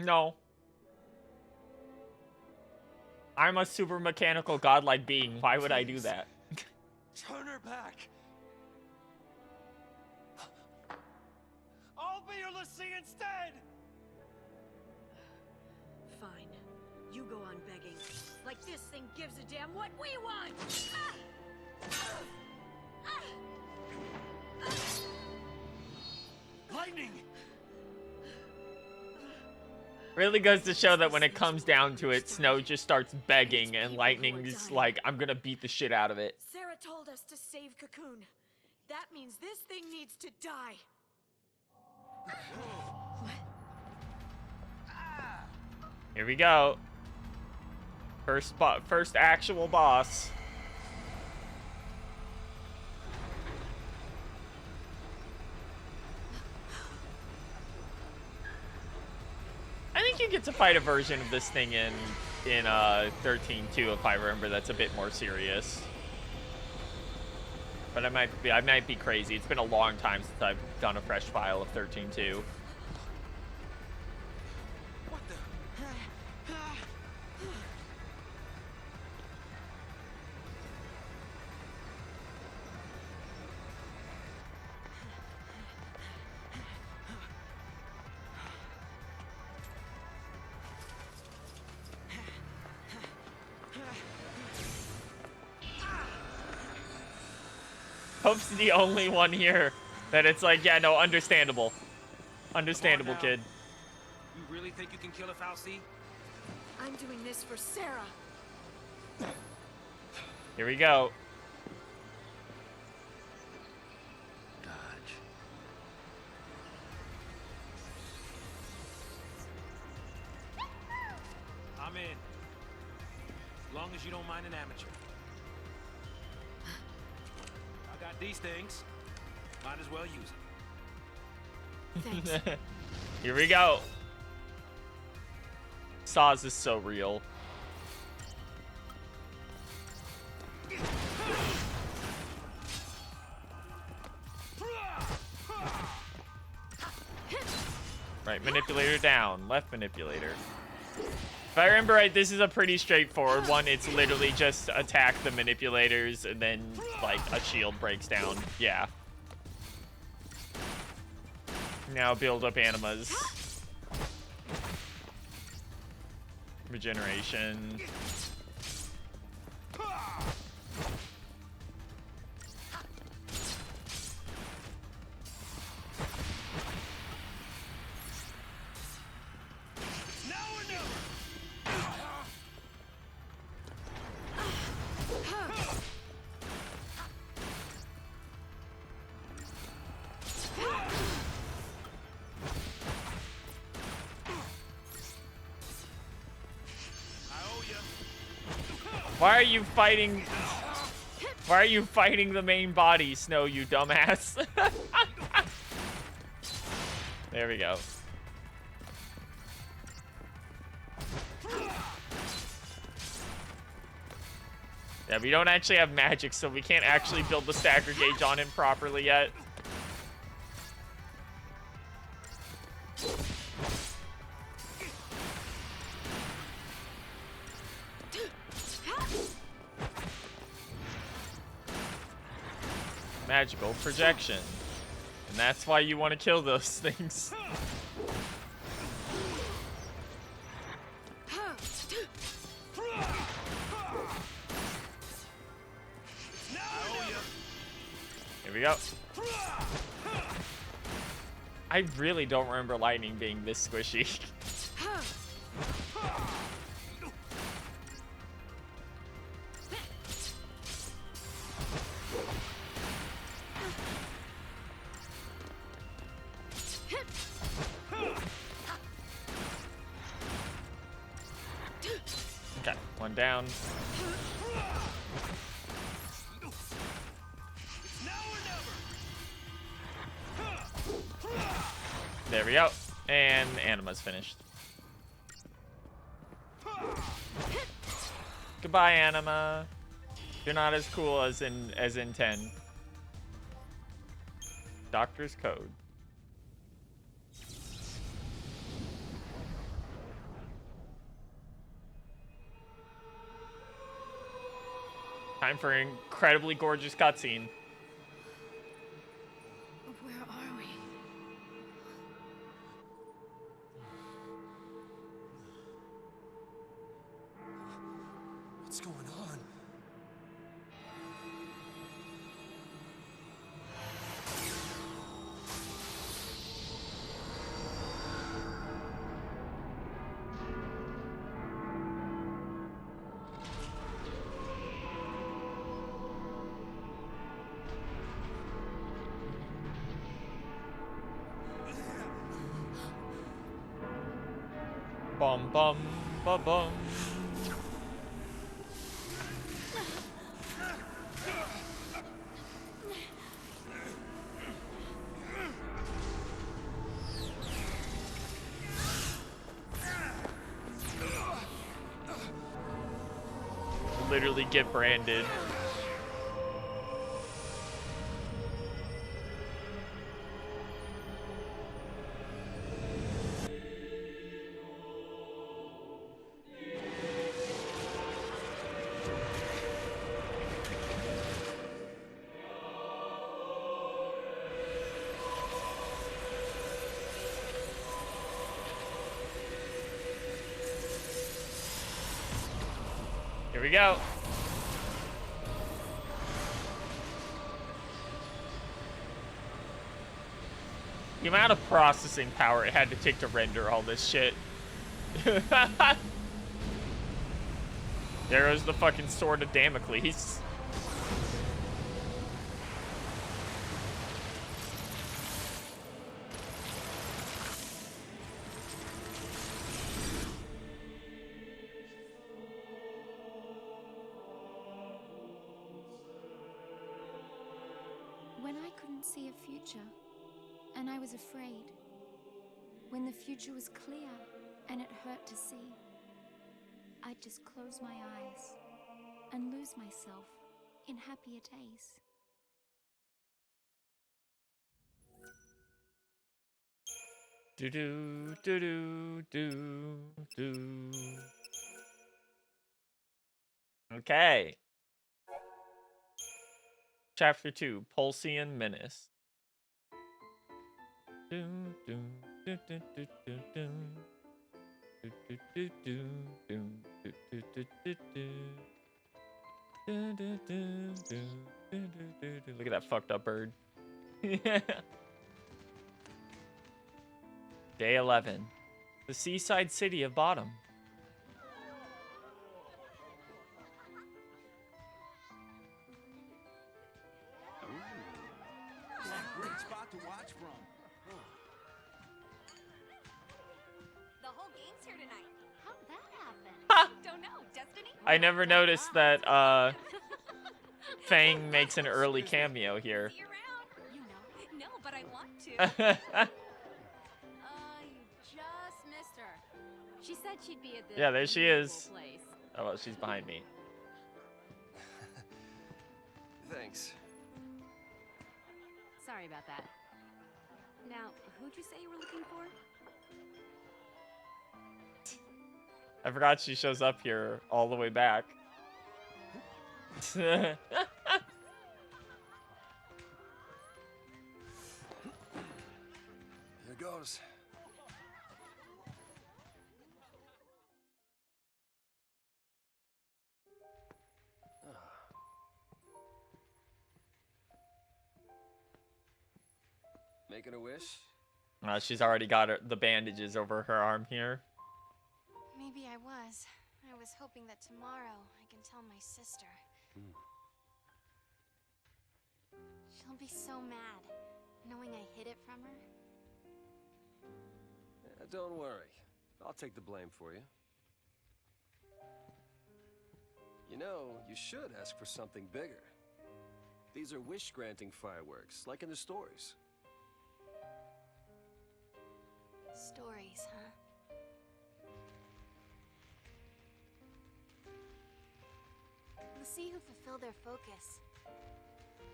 No. I'm a super mechanical godlike being. Why would I do that?
Turn her back. I'll be your Lassie instead!
Fine. You go on begging. Like this thing gives a damn what we want!
Lightning!
Really goes to show that when it comes down to it, Snow just starts begging and Lightning is like, I'm gonna beat the shit out of it.
Sarah told us to save Cocoon. That means this thing needs to die.
Here we go. First actual boss. I think you get to fight a version of this thing in in 13-2 if I remember. That's a bit more serious. But I might be crazy. It's been a long time since I've done a fresh file of 13-2.
What the?
Hope's the only one here that it's like, yeah, no, understandable. Understandable, kid.
You really think you can kill a Fal'Cie?
I'm doing this for Sarah.
Here we go.
Dodge.
I'm in. As long as you don't mind an amateur. I got these things. Might as well use them.
Thanks.
Here we go. Saz is so real. Right, manipulator down. Left manipulator. If I remember right, this is a pretty straightforward one. It's literally just attack the manipulators and then, like, a shield breaks down. Yeah. Now build up Animas. Regeneration. Why are you fighting? Why are you fighting the main body, Snow, you dumbass? There we go. Yeah, we don't actually have magic, so we can't actually build the stagger gauge on him properly yet. Magical projection. And that's why you want to kill those things. Here we go. I really don't remember lightning being this squishy. Okay, one down. There we go. And Anima's finished. Goodbye, Anima. You're not as cool as in 10. Doctor's code. Time for an incredibly gorgeous cutscene.
Where are we?
What's going on?
Bum bum ba bum. literally get branded. Here we go. The amount of processing power it had to take to render all this shit. There goes the fucking sword of Damocles.
When I couldn't see a future, and I was afraid. When the future was clear, and it hurt to see. I'd just close my eyes, and lose myself in happier days.
Do do do do do do. Okay. Chapter 2, Pulsian Menace. Do do do do do do do. Do do do do do do do do do do. Do do do do do do do. Look at that fucked up bird. Day 11. The seaside city of Bottom.
Great spot to watch from.
The whole game's here tonight. How'd that happen? Don't know. Destiny?
I never noticed that Fang makes an early cameo here.
See you around. You know. No, but I want to.
You just missed her. She said she'd be at the
Yeah, there she is.
place.
Oh, well, she's behind me.
Thanks.
Sorry about that. Now, who'd you say you were looking for?
I forgot she shows up here all the way back.
Here goes. Making a wish?
She's already got the bandages over her arm here.
Maybe I was. I was hoping that tomorrow I can tell my sister. She'll be so mad, knowing I hid it from her.
Don't worry. I'll take the blame for you. You know, you should ask for something bigger. These are wish-granting fireworks, like in the stories.
Stories, huh? The sea who fulfill their focus,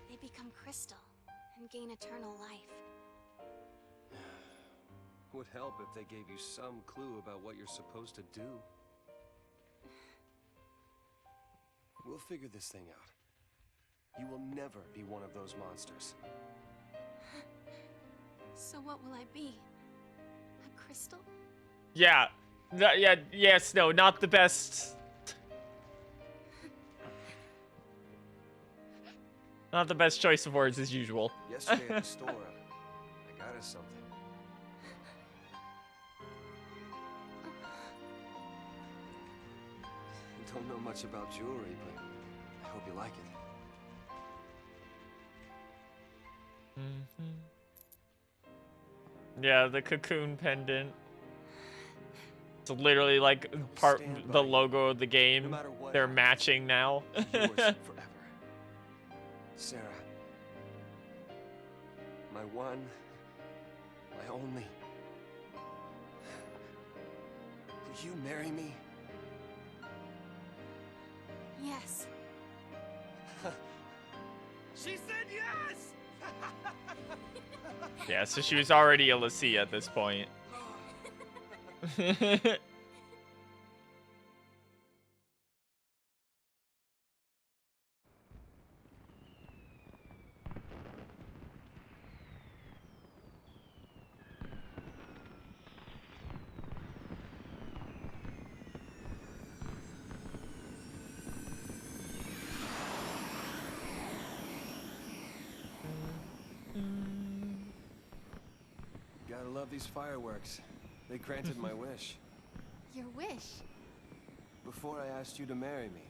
they become crystal and gain eternal life.
Would help if they gave you some clue about what you're supposed to do. We'll figure this thing out. You will never be one of those monsters.
So what will I be? A crystal?
Yeah. Yes, no, not the best. Not the best choice of words as usual.
Yesterday at the store, I got us something. I don't know much about jewelry, but I hope you like it.
Yeah, the cocoon pendant. It's literally like part the logo of the game. They're matching now.
Yours forever. Sarah. My one, my only. Will you marry me?
Yes.
She said yes!
Yeah, so she was already a Lassie at this point.
Gotta love these fireworks. They granted my wish.
Your wish?
Before I asked you to marry me,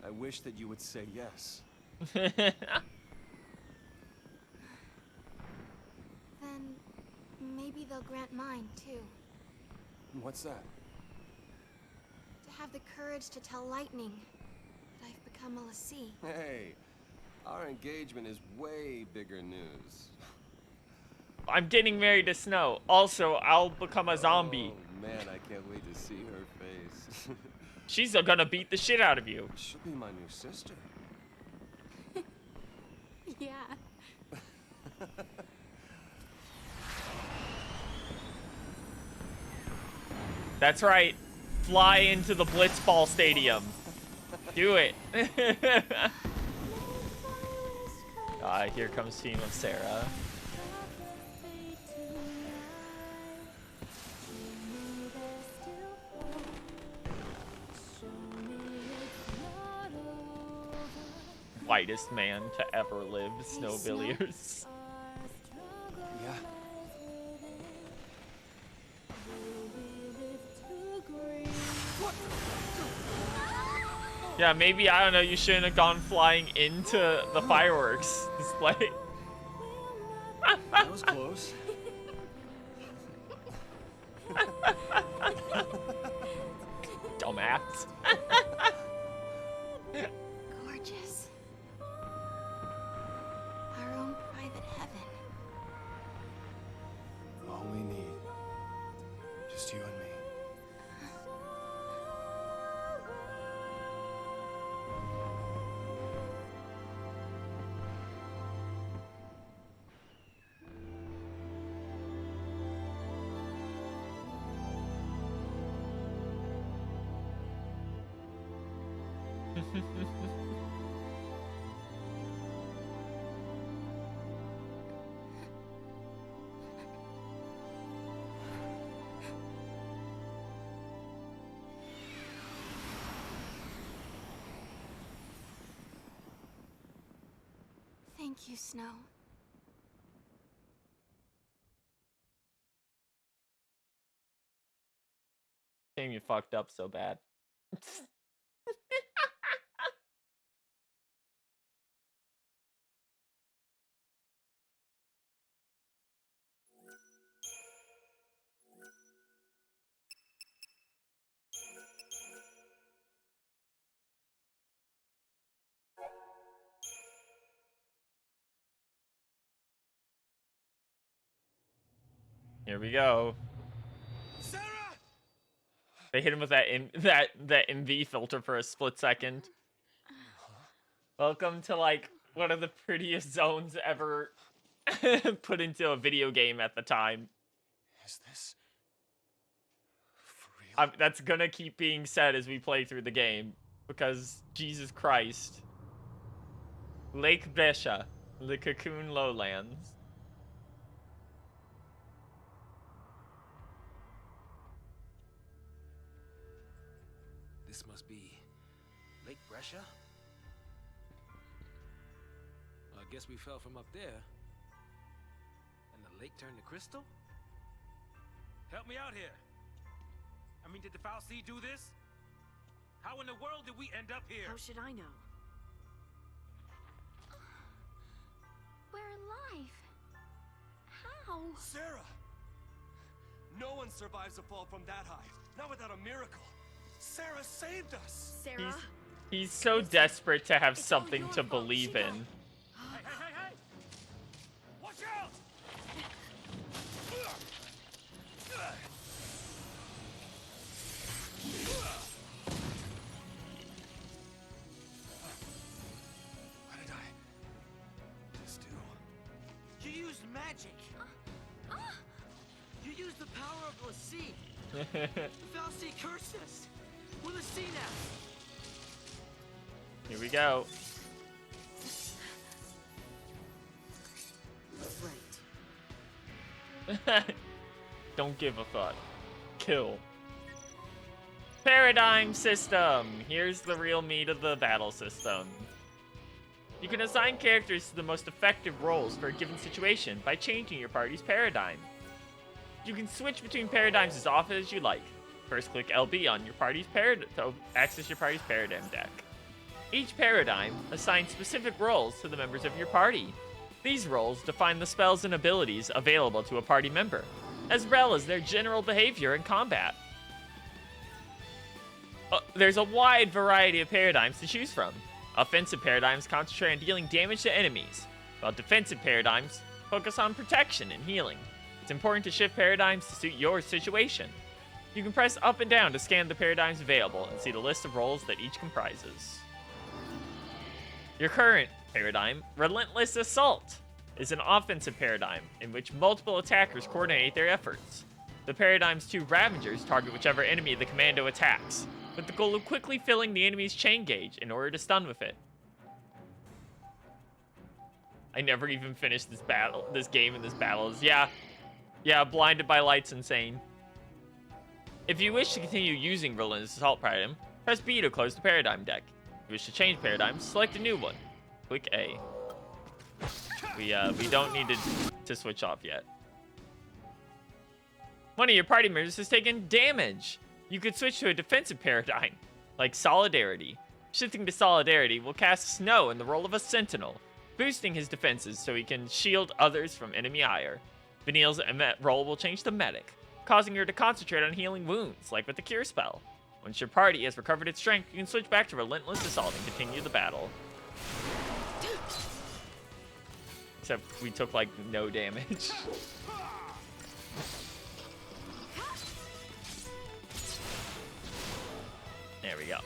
I wish that you would say yes.
Then maybe they'll grant mine, too.
What's that?
To have the courage to tell Lightning that I've become a Lassie.
Hey, our engagement is way bigger news.
I'm getting married to Snow. Also, I'll become a zombie.
Oh man, I can't wait to see her face.
She's gonna beat the shit out of you.
She'll be my new sister.
Yeah.
That's right. Fly into the Blitzball Stadium. Do it. Here comes Team of Sarah. Whitest man to ever live, Snowbilliers.
Yeah.
Yeah, maybe, I don't know, you shouldn't have gone flying into the fireworks display.
That was close.
Dumbass.
Gorgeous. Our own private heaven.
All we need. Just you and me.
Thank you, Snow.
Shame you fucked up so bad. Here we go.
Sarah!
They hit him with that that MV filter for a split second. Welcome to like one of the prettiest zones ever put into a video game at the time.
Is this for real?
That's gonna keep being said as we play through the game because Jesus Christ. Lake Besha, the Cocoon Lowlands.
This must be Lake Brescia? Well, I guess we fell from up there. And the lake turned to crystal? Help me out here. I mean, did the Foul Sea do this? How in the world did we end up here?
How should I know?
We're alive. How?
Sarah! No one survives a fall from that high. Not without a miracle. Sarah saved us!
Sarah?
He's so desperate to have something to believe in.
Hey, hey, hey, hey! Watch out!
magic. You used the power of Lassie. The Fal'Cie cursed us. We're Lassie now.
Here we go.
Right.
Don't give a fuck. Kill. Paradigm system. Here's the real meat of the battle system. You can assign characters to the most effective roles for a given situation by changing your party's paradigm. You can switch between paradigms as often as you like. First click LB on your party's to access your party's paradigm deck. Each paradigm assigns specific roles to the members of your party. These roles define the spells and abilities available to a party member, as well as their general behavior in combat. There's a wide variety of paradigms to choose from. Offensive paradigms concentrate on dealing damage to enemies, while defensive paradigms focus on protection and healing. It's important to shift paradigms to suit your situation. You can press up and down to scan the paradigms available and see the list of roles that each comprises. Your current paradigm, Relentless Assault, is an offensive paradigm in which multiple attackers coordinate their efforts. The paradigm's two Ravengers target whichever enemy the commando attacks, with the goal of quickly filling the enemy's chain gauge in order to stun with it. I never even finished this game in this battle. Yeah, blinded by light's insane. If you wish to continue using Relentless Assault paradigm, press B to close the paradigm deck. If you wish to change paradigms, select a new one. Click A. We don't need to switch off yet. One of your party members has taken damage. You could switch to a defensive paradigm, like Solidarity. Shifting to Solidarity will cast Snow in the role of a Sentinel, boosting his defenses so he can shield others from enemy ire. Vanille's role will change to Medic, causing her to concentrate on healing wounds, like with the Cure spell. Once your party has recovered its strength, you can switch back to Relentless Assault and continue the battle. Except we took, like, no damage. There we go.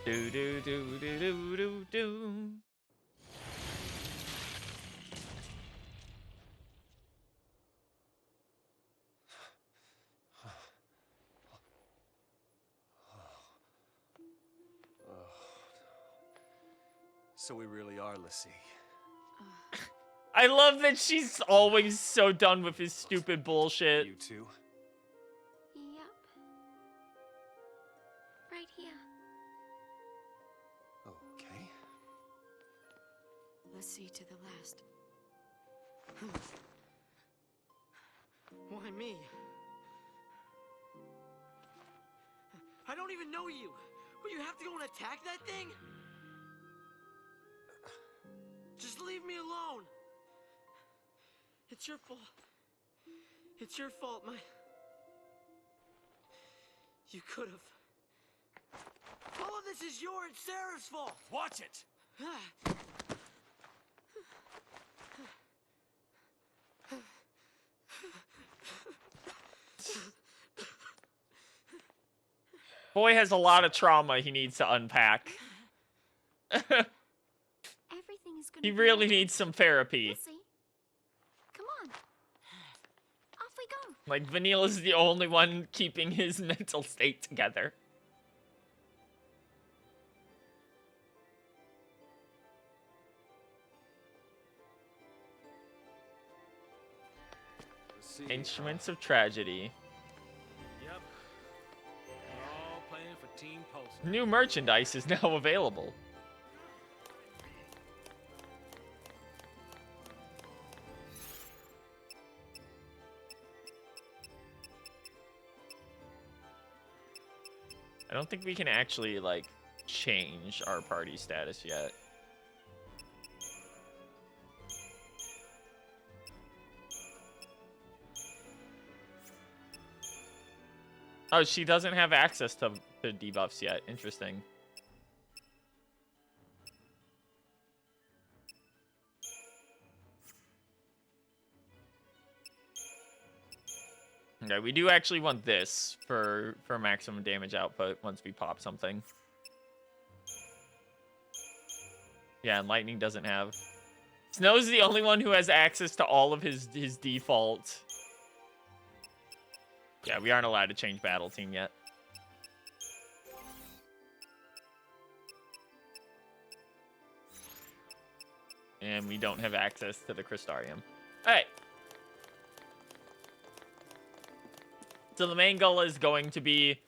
Do do do do do do do.
So we really are Lassie.
I love that she's always so done with his stupid bullshit.
You too?
Yep. Right here.
Okay.
Lassie to the last. Why me? I don't even know you. Will you have to go and attack that thing? Just leave me alone. It's your fault. It's your fault, You could have. All of this is your and Sarah's fault.
Watch it!
Boy has a lot of trauma he needs to unpack.
Everything is gonna
He
be
really
okay.
needs some therapy.
We'll see. Come on. Off we go.
Like, Vanille is the only one keeping his mental state together. Instruments of Tragedy.
Yep. We're all playing for Team Post.
New merchandise is now available. I don't think we can actually, like, change our party status yet. Oh, she doesn't have access to debuffs yet. Interesting. Okay, we do actually want this for maximum damage output once we pop something. Yeah, and Lightning doesn't have. Snow's the only one who has access to all of his default. Yeah, we aren't allowed to change battle team yet. And we don't have access to the Crystarium. Alright. So the main goal is going to be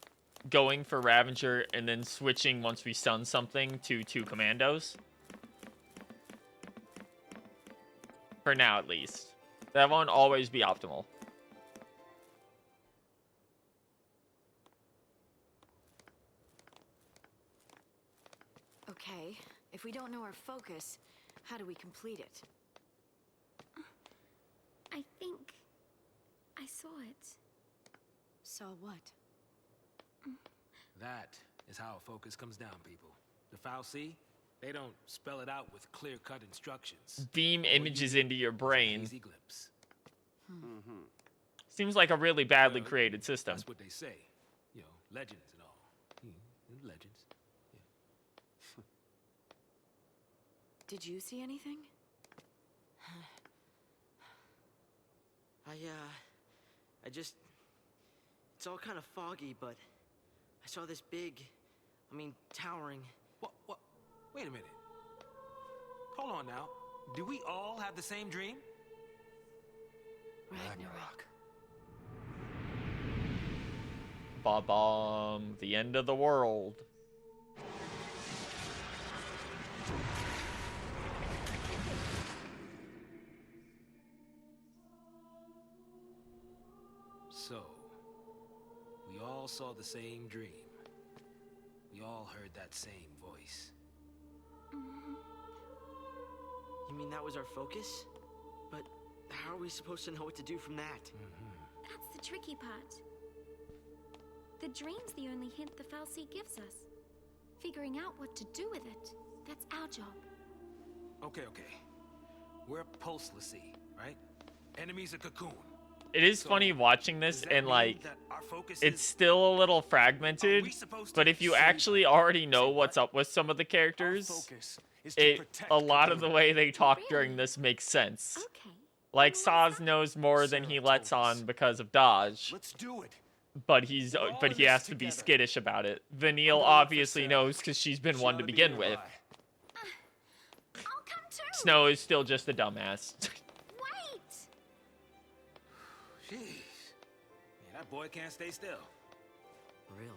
going for Ravager and then switching once we stun something to 2 commandos. For now, at least. That won't always be optimal.
Okay, if we don't know our focus, how do we complete it?
I think I saw it.
Saw what?
That is how a focus comes down, people. The Fal'Cie, they don't spell it out with clear-cut instructions.
Beam images into your brain.
Easy glimpse.
Seems like a really badly created system.
That's what they say. You know, legends and all. Legends. Yeah.
Did you see anything?
I just... It's all kind of foggy, but I saw this big, towering...
What? Wait a minute. Hold on now. Do we all have the same dream?
Ragnarok.
Ba-bomb. The end of the world.
So, we all saw the same dream. We all heard that same voice.
You mean that was our focus? But how are we supposed to know what to do from that?
That's the tricky part. The dream's the only hint the Fal'Cie gives us. Figuring out what to do with it, that's our job.
Okay. We're pulselessly, right? Enemy's a cocoon.
It is funny watching this and like it's still a little fragmented, but if you actually already know what's up with some of the characters, a lot of the way they talk during this makes sense.
Okay.
Like Saz knows more than he lets on because of dodge.
Let's do it.
But he has to be skittish about it. Vanille obviously knows because she's been one to begin with.
I'll come too.
Snow is still just a dumbass.
Wait.
Jeez. Yeah, that boy can't stay still.
Really?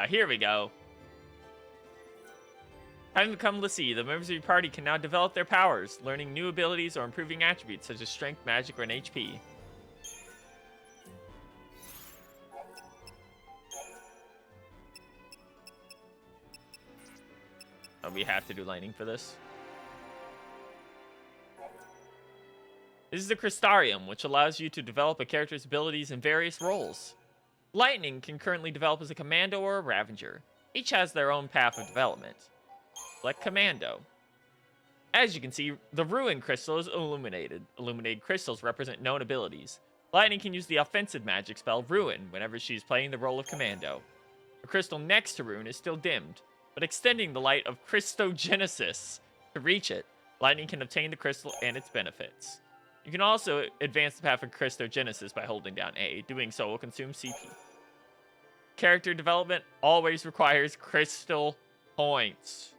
Here we go. Having become Lassie, the members of your party can now develop their powers, learning new abilities or improving attributes such as strength, magic, or an HP. Oh, we have to do lightning for this. This is the Crystarium, which allows you to develop a character's abilities in various roles. Lightning can currently develop as a Commando or a Ravager. Each has their own path of development. Select Commando. As you can see, the Ruin Crystal is illuminated. Illuminated crystals represent known abilities. Lightning can use the offensive magic spell Ruin whenever she is playing the role of Commando. The crystal next to Ruin is still dimmed, but extending the light of Christogenesis to reach it, Lightning can obtain the crystal and its benefits. You can also advance the path of Christogenesis by holding down A. Doing so will consume CP. Character development always requires crystal points.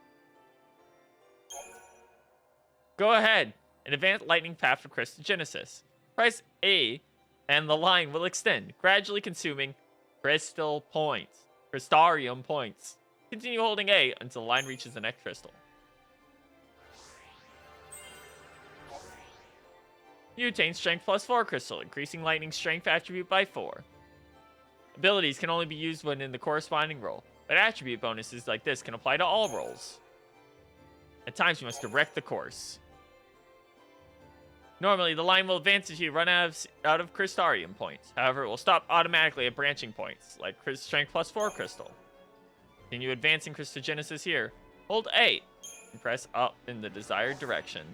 Go ahead and advance Lightning path for Christogenesis. Press A and the line will extend, gradually consuming crystal points. Crystarium points. Continue holding A until the line reaches the next crystal. You attain Strength +4 crystal, increasing Lightning's strength attribute by 4. Abilities can only be used when in the corresponding role, but attribute bonuses like this can apply to all roles. At times you must direct the course. Normally, the line will advance if you run out of Crystarium points. However, it will stop automatically at branching points, like Strength +4 crystal. Continue advancing Christogenesis here. Hold A and press up in the desired direction.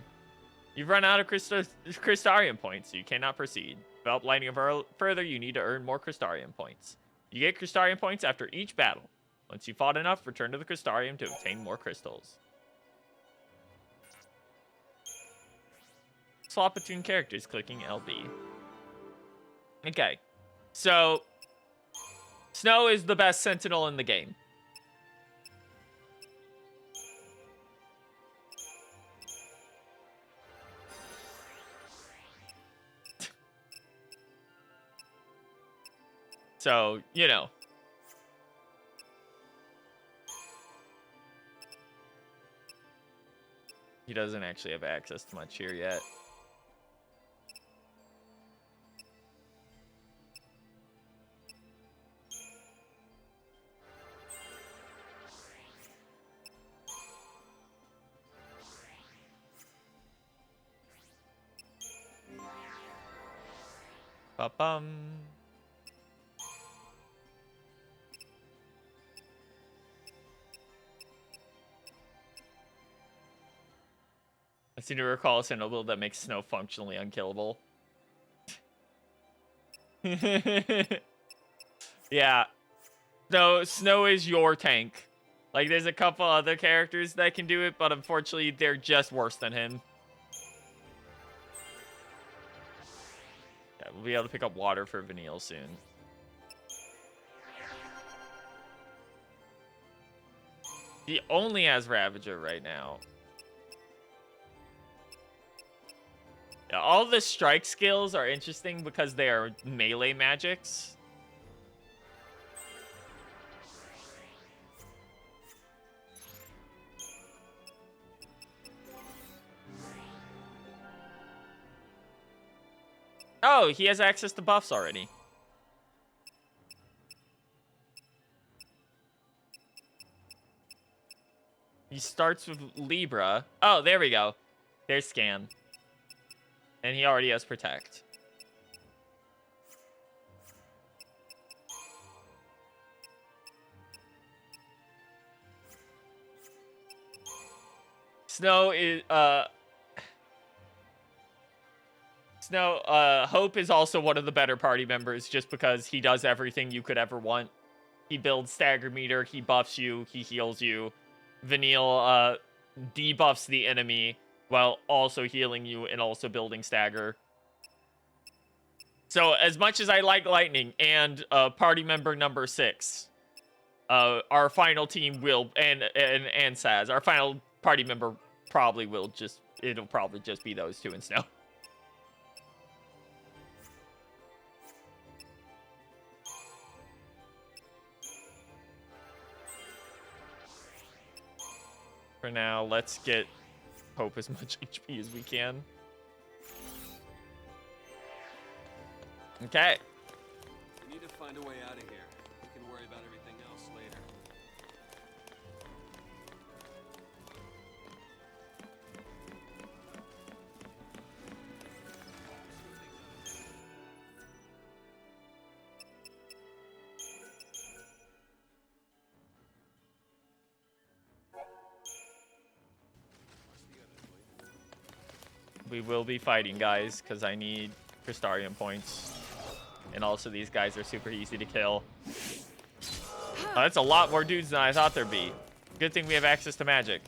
You've run out of Crystarium points, so you cannot proceed. To develop Lightning further, you need to earn more Crystarium points. You get Crystarium points after each battle. Once you've fought enough, return to the Crystarium to obtain more crystals. Swap between characters, clicking LB. Okay, so Snow is the best Sentinel in the game. So, you know. He doesn't actually have access to much here yet. Ba-bum. I seem to recall a Sentinel that makes Snow functionally unkillable. Yeah. No, Snow is your tank. Like, there's a couple other characters that can do it, but unfortunately, they're just worse than him. Yeah, we'll be able to pick up water for Vanille soon. He only has Ravager right now. Yeah, all the strike skills are interesting because they are melee magics. Oh, he has access to buffs already. He starts with Libra. Oh, there we go. There's Scan. And he already has Protect. Snow is, Hope is also one of the better party members just because he does everything you could ever want. He builds stagger meter, he buffs you, he heals you. Vanille, debuffs the enemy while also healing you and also building stagger. So as much as I like Lightning and party member number 6, our final team will, and Saz, our final party member probably will just, it'll probably just be those two in Snow. For now, let's get Hope as much HP as we can. Okay.
We need to find a way out of here. We can worry about everything else later.
We will be fighting, guys, because I need Crystarium points. And also, these guys are super easy to kill. Oh, that's a lot more dudes than I thought there'd be. Good thing we have access to magic.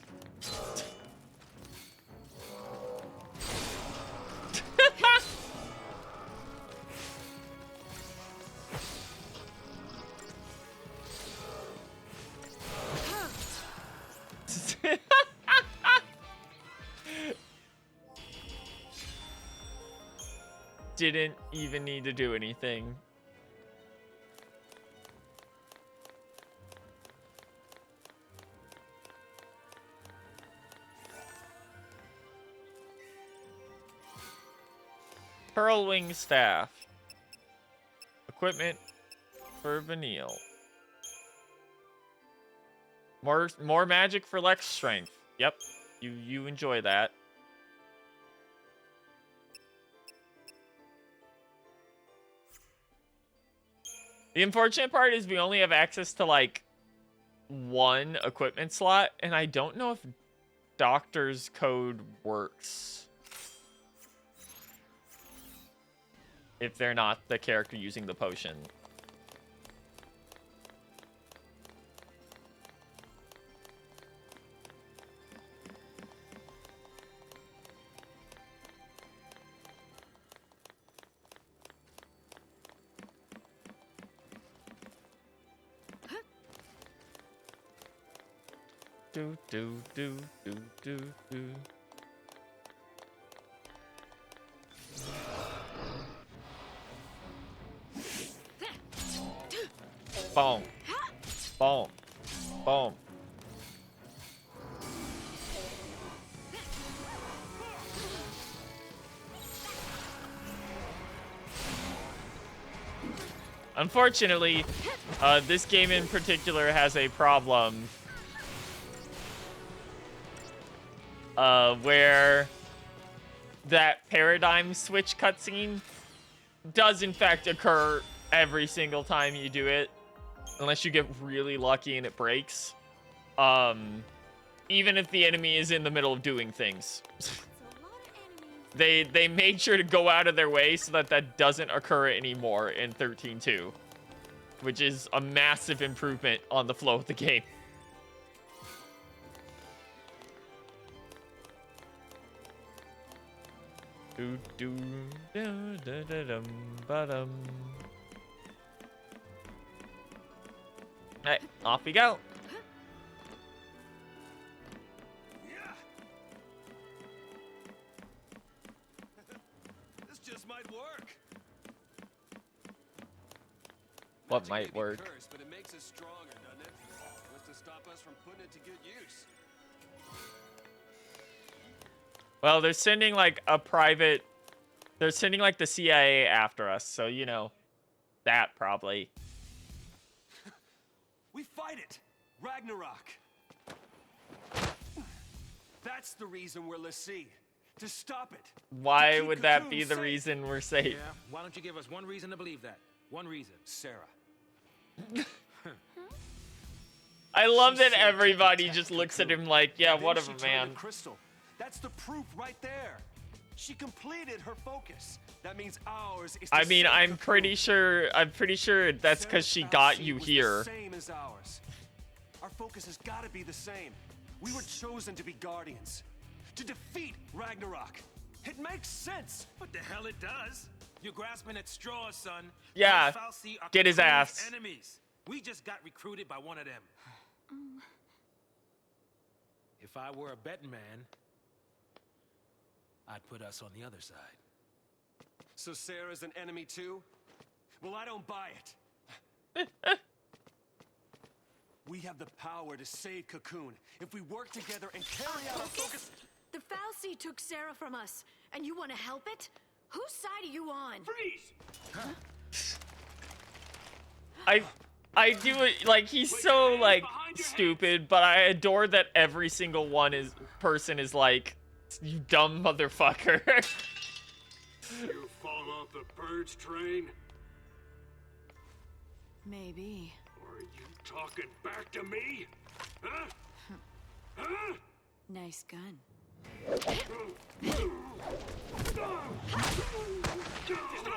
Didn't even need to do anything. Pearlwing Staff. Equipment for Vanille. More magic for Lex Strength. Yep, you enjoy that. The unfortunate part is we only have access to, like, one equipment slot, and I don't know if Doctor's Code works. If they're not the character using the potion. Do do do do do do. Boom. Boom. Boom. Unfortunately, this game in particular has a problem where that paradigm switch cutscene does in fact occur every single time you do it, unless you get really lucky and it breaks. Even if the enemy is in the middle of doing things. They made sure to go out of their way so that that doesn't occur anymore in 13.2, which is a massive improvement on the flow of the game. Do do da da da dum ba dum. Alright, off we go.
This just might work.
What might work?
Cursed, but it makes us stronger, doesn't it? What's to stop us from putting it to good use?
Well, they're sending like a private... They're sending like the CIA after us, so you know, that probably.
We fight it! Ragnarok! That's the reason we're Lassie. To stop it.
Why would that be the reason we're safe?
Yeah, why don't you give us one reason to believe that? One reason.
Sarah.
I love that everybody just looks at him like, yeah, whatever, man.
Crystal. That's the proof right there. She completed her focus. That means ours is.
I mean, I'm pretty sure that's because she got you here.
Same as ours. Our focus has got to be the same. We were chosen to be guardians, to defeat Ragnarok. It makes sense.
What the hell it does? You're grasping at straws, son.
Yeah, get his ass.
Enemies. We just got recruited by one of them. If I were a betting man, I'd put us on the other side.
So Sarah's an enemy too? Well, I don't buy it. We have the power to save Cocoon if we work together and carry out our focus.
The Fal'Cie took Sarah from us, and you want to help it? Whose side are you on?
Freeze!
I do it like he's so like stupid, but I adore that every single person is like, you dumb motherfucker.
You fall off the purge train?
Maybe.
Or are you talking back to me? Huh? Huh?
Nice gun.
Stop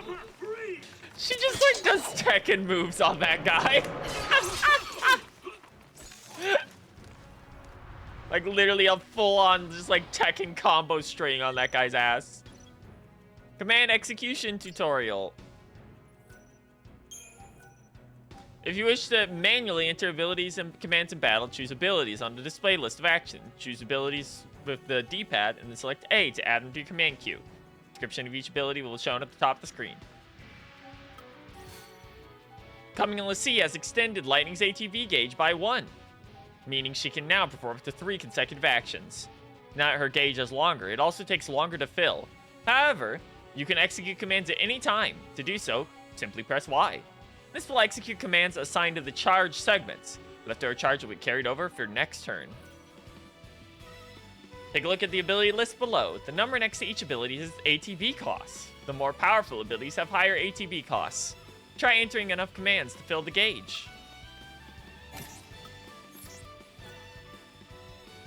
her! Freeze!
She just like does Tekken moves on that guy. Like literally a full-on just like Tekken combo string on that guy's ass. Command execution tutorial. If you wish to manually enter abilities and commands in battle, choose abilities on the display list of actions. Choose abilities with the D-pad and then select A to add them to your command queue. Description of each ability will be shown at the top of the screen. Coming in Lassie has extended Lightning's ATB gauge by 1, meaning she can now perform up to 3 consecutive actions. Now that her gauge is longer, it also takes longer to fill. However, you can execute commands at any time. To do so, simply press Y. This will execute commands assigned to the charge segments. Leftover charge will be carried over for your next turn. Take a look at the ability list below. The number next to each ability is ATB costs. The more powerful abilities have higher ATB costs. Try entering enough commands to fill the gauge.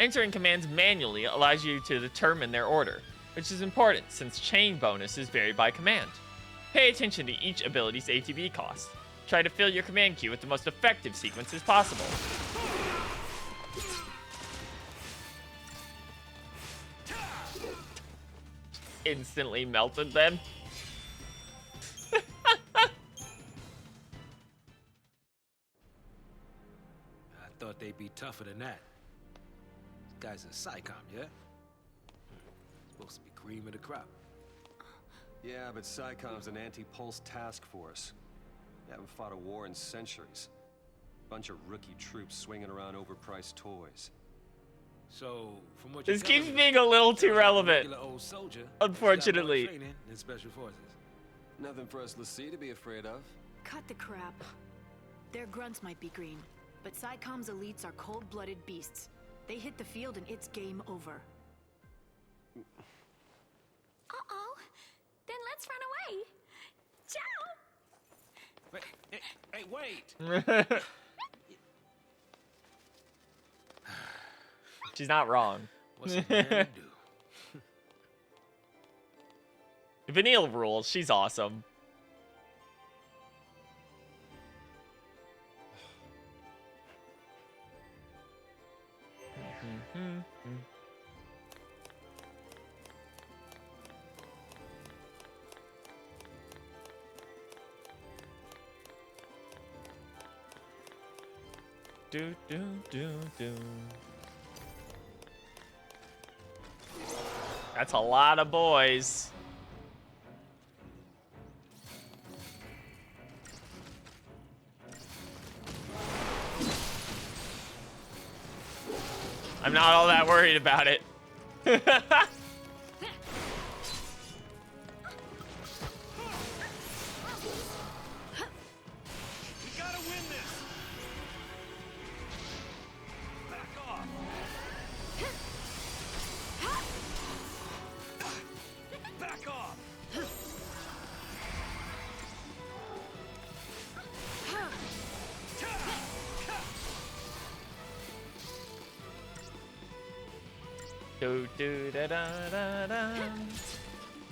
Entering commands manually allows you to determine their order, which is important since chain bonuses vary by command. Pay attention to each ability's ATB cost. Try to fill your command queue with the most effective sequences possible. Instantly melted them.
I thought they'd be tougher than that. This guy's a psychom, yeah? Supposed to be cream of the crop.
Yeah, but PSICOM's an anti-pulse task force. They haven't fought a war in centuries. Bunch of rookie troops swinging around overpriced toys.
So, from what you
This keeps being a little too relevant,
old soldier,
unfortunately.
Training in special forces.
Nothing for us Lassie to be afraid of.
Cut the crap. Their grunts might be green, but PSICOM's elites are cold-blooded beasts. They hit the field and it's game over.
Uh-oh. Then let's run away. Ciao!
Hey, wait!
She's not wrong.
What's a man to do?
Vanille rules. She's awesome. Do do do do. That's a lot of boys. I'm not all that worried about it.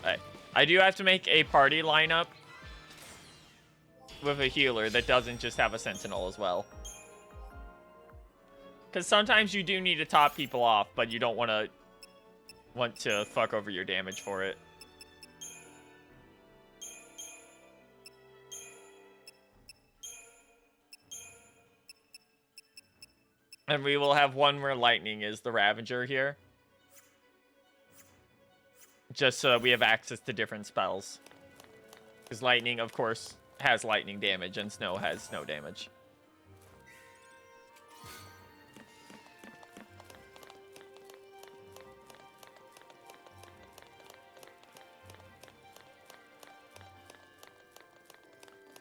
Alright. I do have to make a party lineup with a healer that doesn't just have a sentinel as well. Because sometimes you do need to top people off, but you don't want to fuck over your damage for it. And we will have one where lightning is the Ravager here. Just so we have access to different spells. Because lightning, of course, has lightning damage, and snow has snow damage.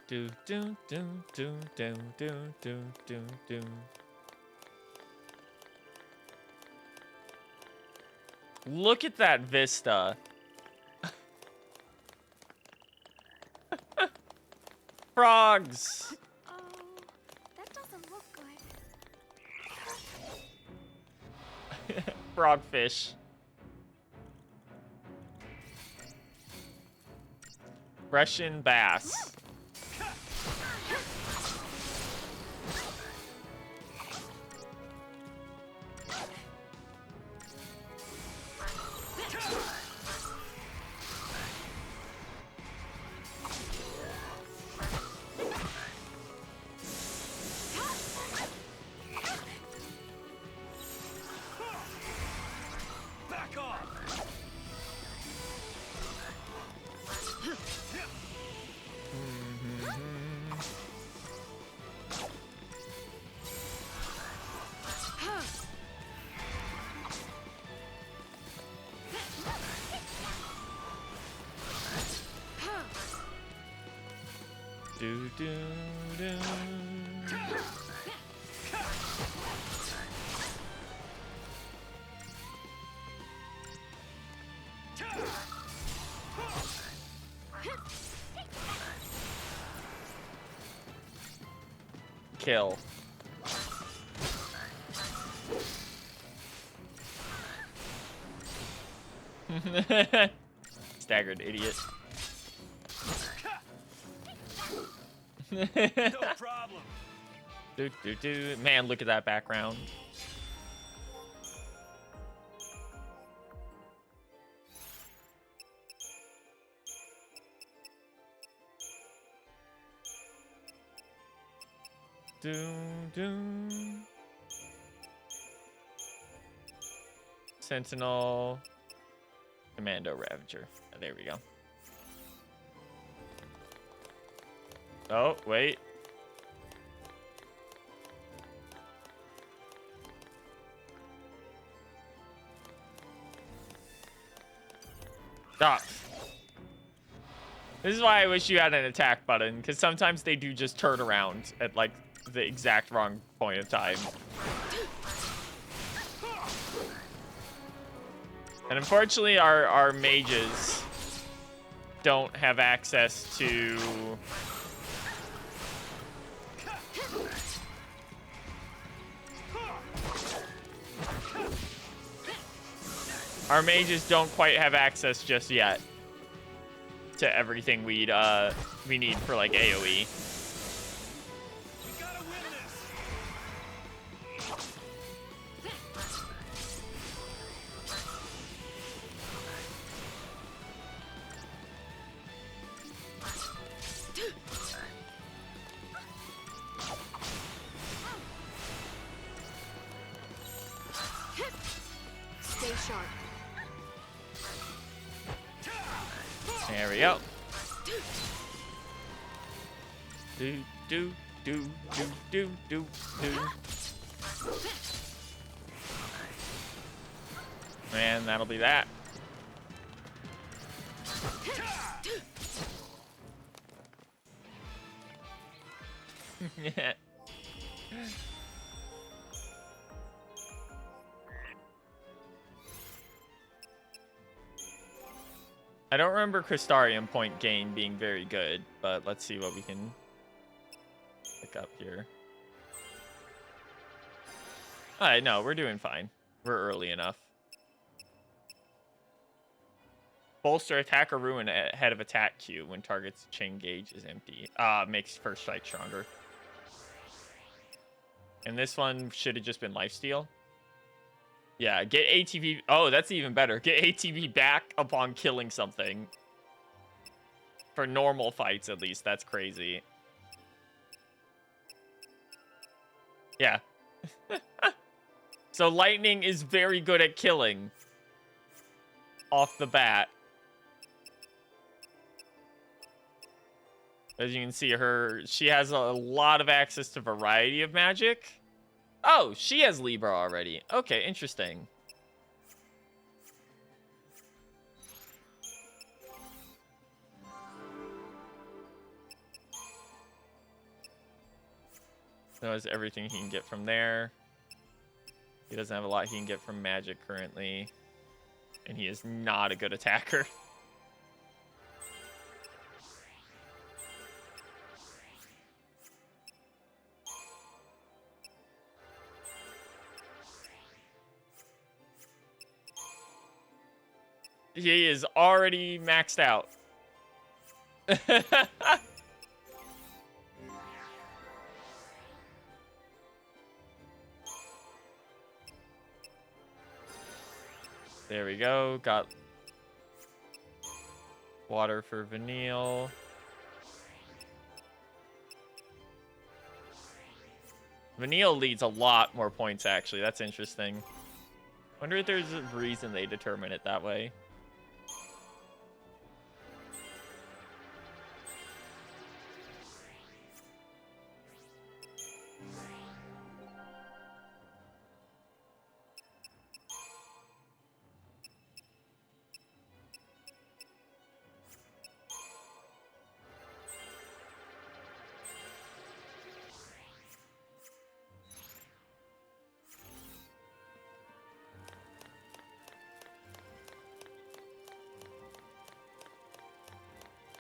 Do do do do do do do do do. Look at that vista. Frogs.
Oh, that doesn't look good.
Frogfish. Russian bass. Do do do. Kill. Staggered idiot.
No problem.
Man, look at that background. Sentinel. Commando Ravager. Oh, there we go. Oh, wait. Stop. This is why I wish you had an attack button, because sometimes they do just turn around at, like, the exact wrong point of time. And unfortunately, our mages don't have access to... Our mages don't quite have access just yet to everything we need for, like, AoE.
Stay sharp.
There we go. Do do do do do do do. And that'll be that. Yeah. I don't remember Crystarium point gain being very good, but let's see what we can pick up here. Alright, no, we're doing fine. We're early enough. Bolster attack or ruin ahead of attack queue when target's chain gauge is empty. Makes first strike stronger. And this one should have just been lifesteal. Yeah, get ATB. Oh, that's even better. Get ATB back upon killing something. For normal fights, at least. That's crazy. Yeah. So lightning is very good at killing. Off the bat. As you can see, she has a lot of access to variety of magic. Oh, she has Libra already. Okay, interesting. Knows everything he can get from there. He doesn't have a lot he can get from magic currently. And he is not a good attacker. He is already maxed out. There we go. Got water for Vanille. Vanille leads a lot more points, actually. That's interesting. Wonder if there's a reason they determine it that way.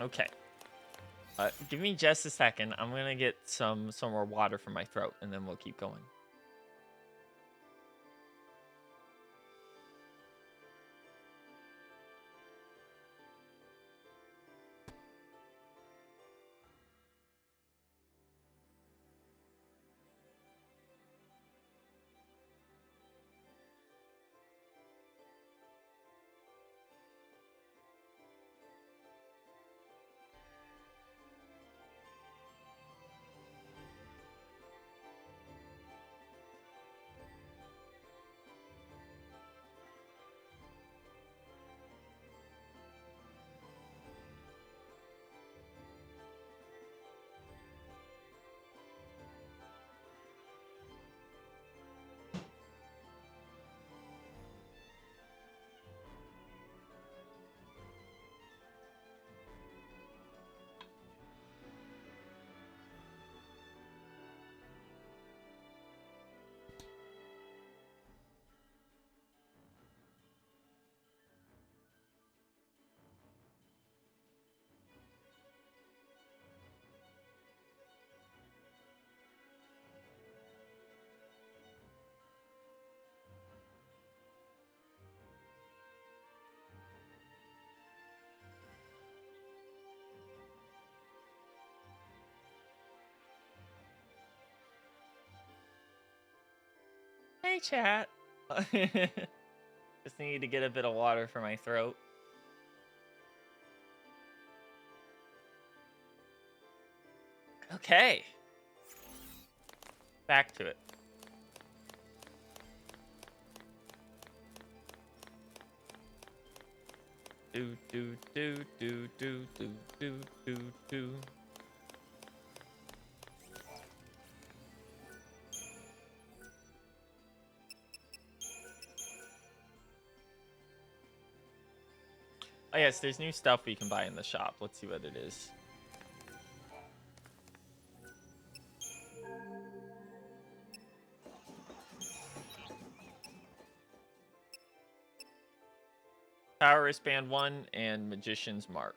Okay. Give me just a second. I'm gonna get some more water from my throat, and then we'll keep going. Hey, chat. Just need to get a bit of water for my throat. Okay. Back to it. Do do do do do do do do do. Oh yes, there's new stuff we can buy in the shop. Let's see what it is. Power Wristband 1 and Magician's Mark.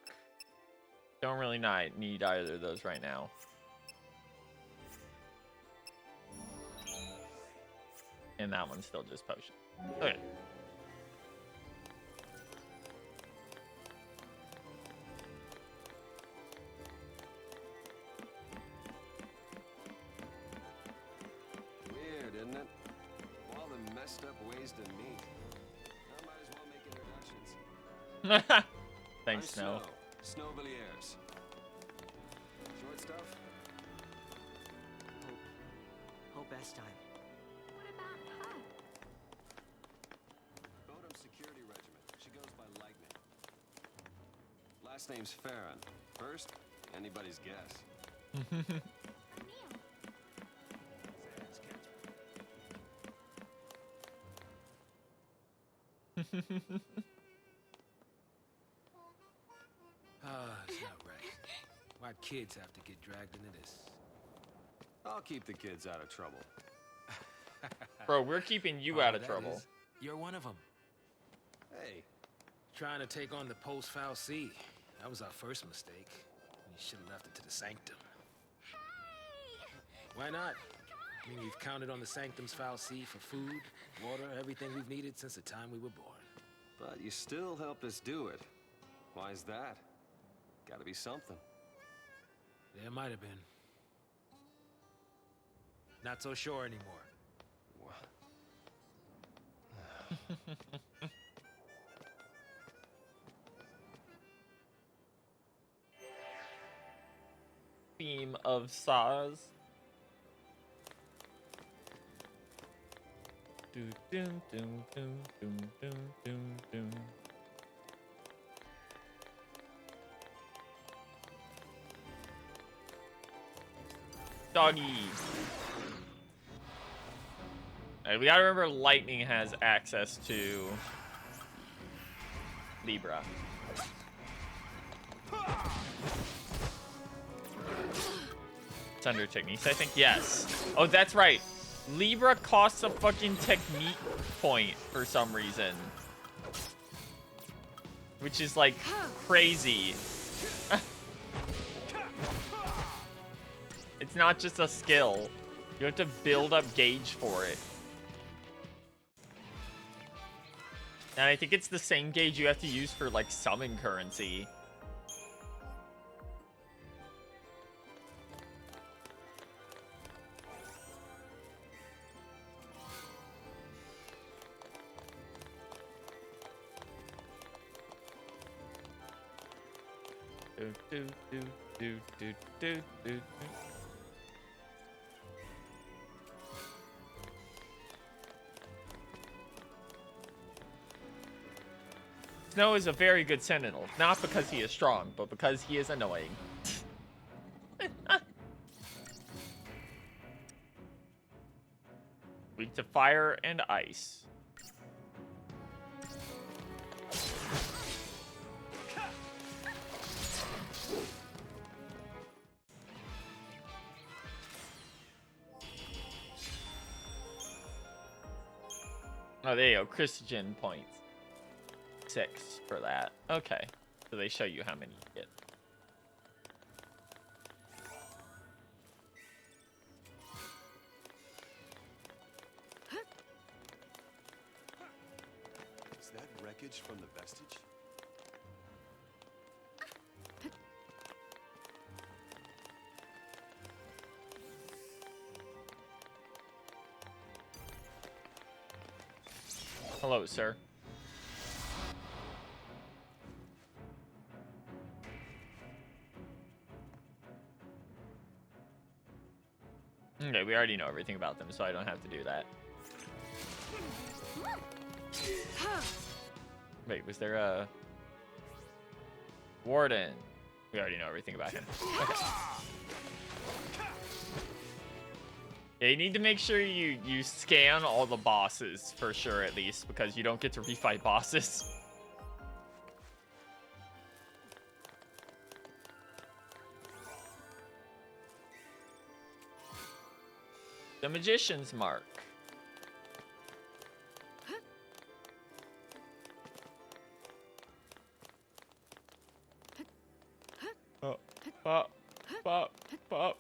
Don't really need either of those right now. And that one's still just potion. Okay.
Weird, isn't it? All the messed up ways to meet. I might as well make introductions.
Thanks,
I'm
Snow.
Snow Villiers. Short stuff?
Hope best time.
What about her?
Bodum Security Regiment. She goes by Lightning. Last name's Farron. First, anybody's guess.
It's not right. Why'd kids have to get dragged into this?
I'll keep the kids out of trouble.
Bro, we're keeping you out of trouble.
You're one of them.
Hey.
Trying to take on the post-foul C. That was our first mistake. We should have left it to the Sanctum. Why not? I mean, we've counted on the Sanctum's foul C for food, water, everything we've needed since the time we were born.
But you still helped us do it. Why's that? Gotta be something.
There might have been. Not so sure anymore.
Theme of Saws. Doom doom doom doom doom doom doom doom. Doggy. Alright, we gotta remember Lightning has access to Libra. Thunder techniques, I think, yes. Oh, that's right. Libra costs a fucking technique point for some reason. Which is like crazy. It's not just a skill. You have to build up gauge for it. And I think it's the same gauge you have to use for like summon currency. Do do do do do do do. Snow is a very good sentinel, not because he is strong, but because he is annoying. Weak to fire and ice. Oh, there you go. Christian points. 6 for that. Okay. So they show you how many you get.
Is that wreckage from the vestige?
Hello, sir. Okay, we already know everything about them, so I don't have to do that. Wait, was there a... Warden? We already know everything about him. Okay. Yeah, you need to make sure you scan all the bosses, for sure, at least, because you don't get to refight bosses. The Magician's Mark. Pop, pop, pop, pop.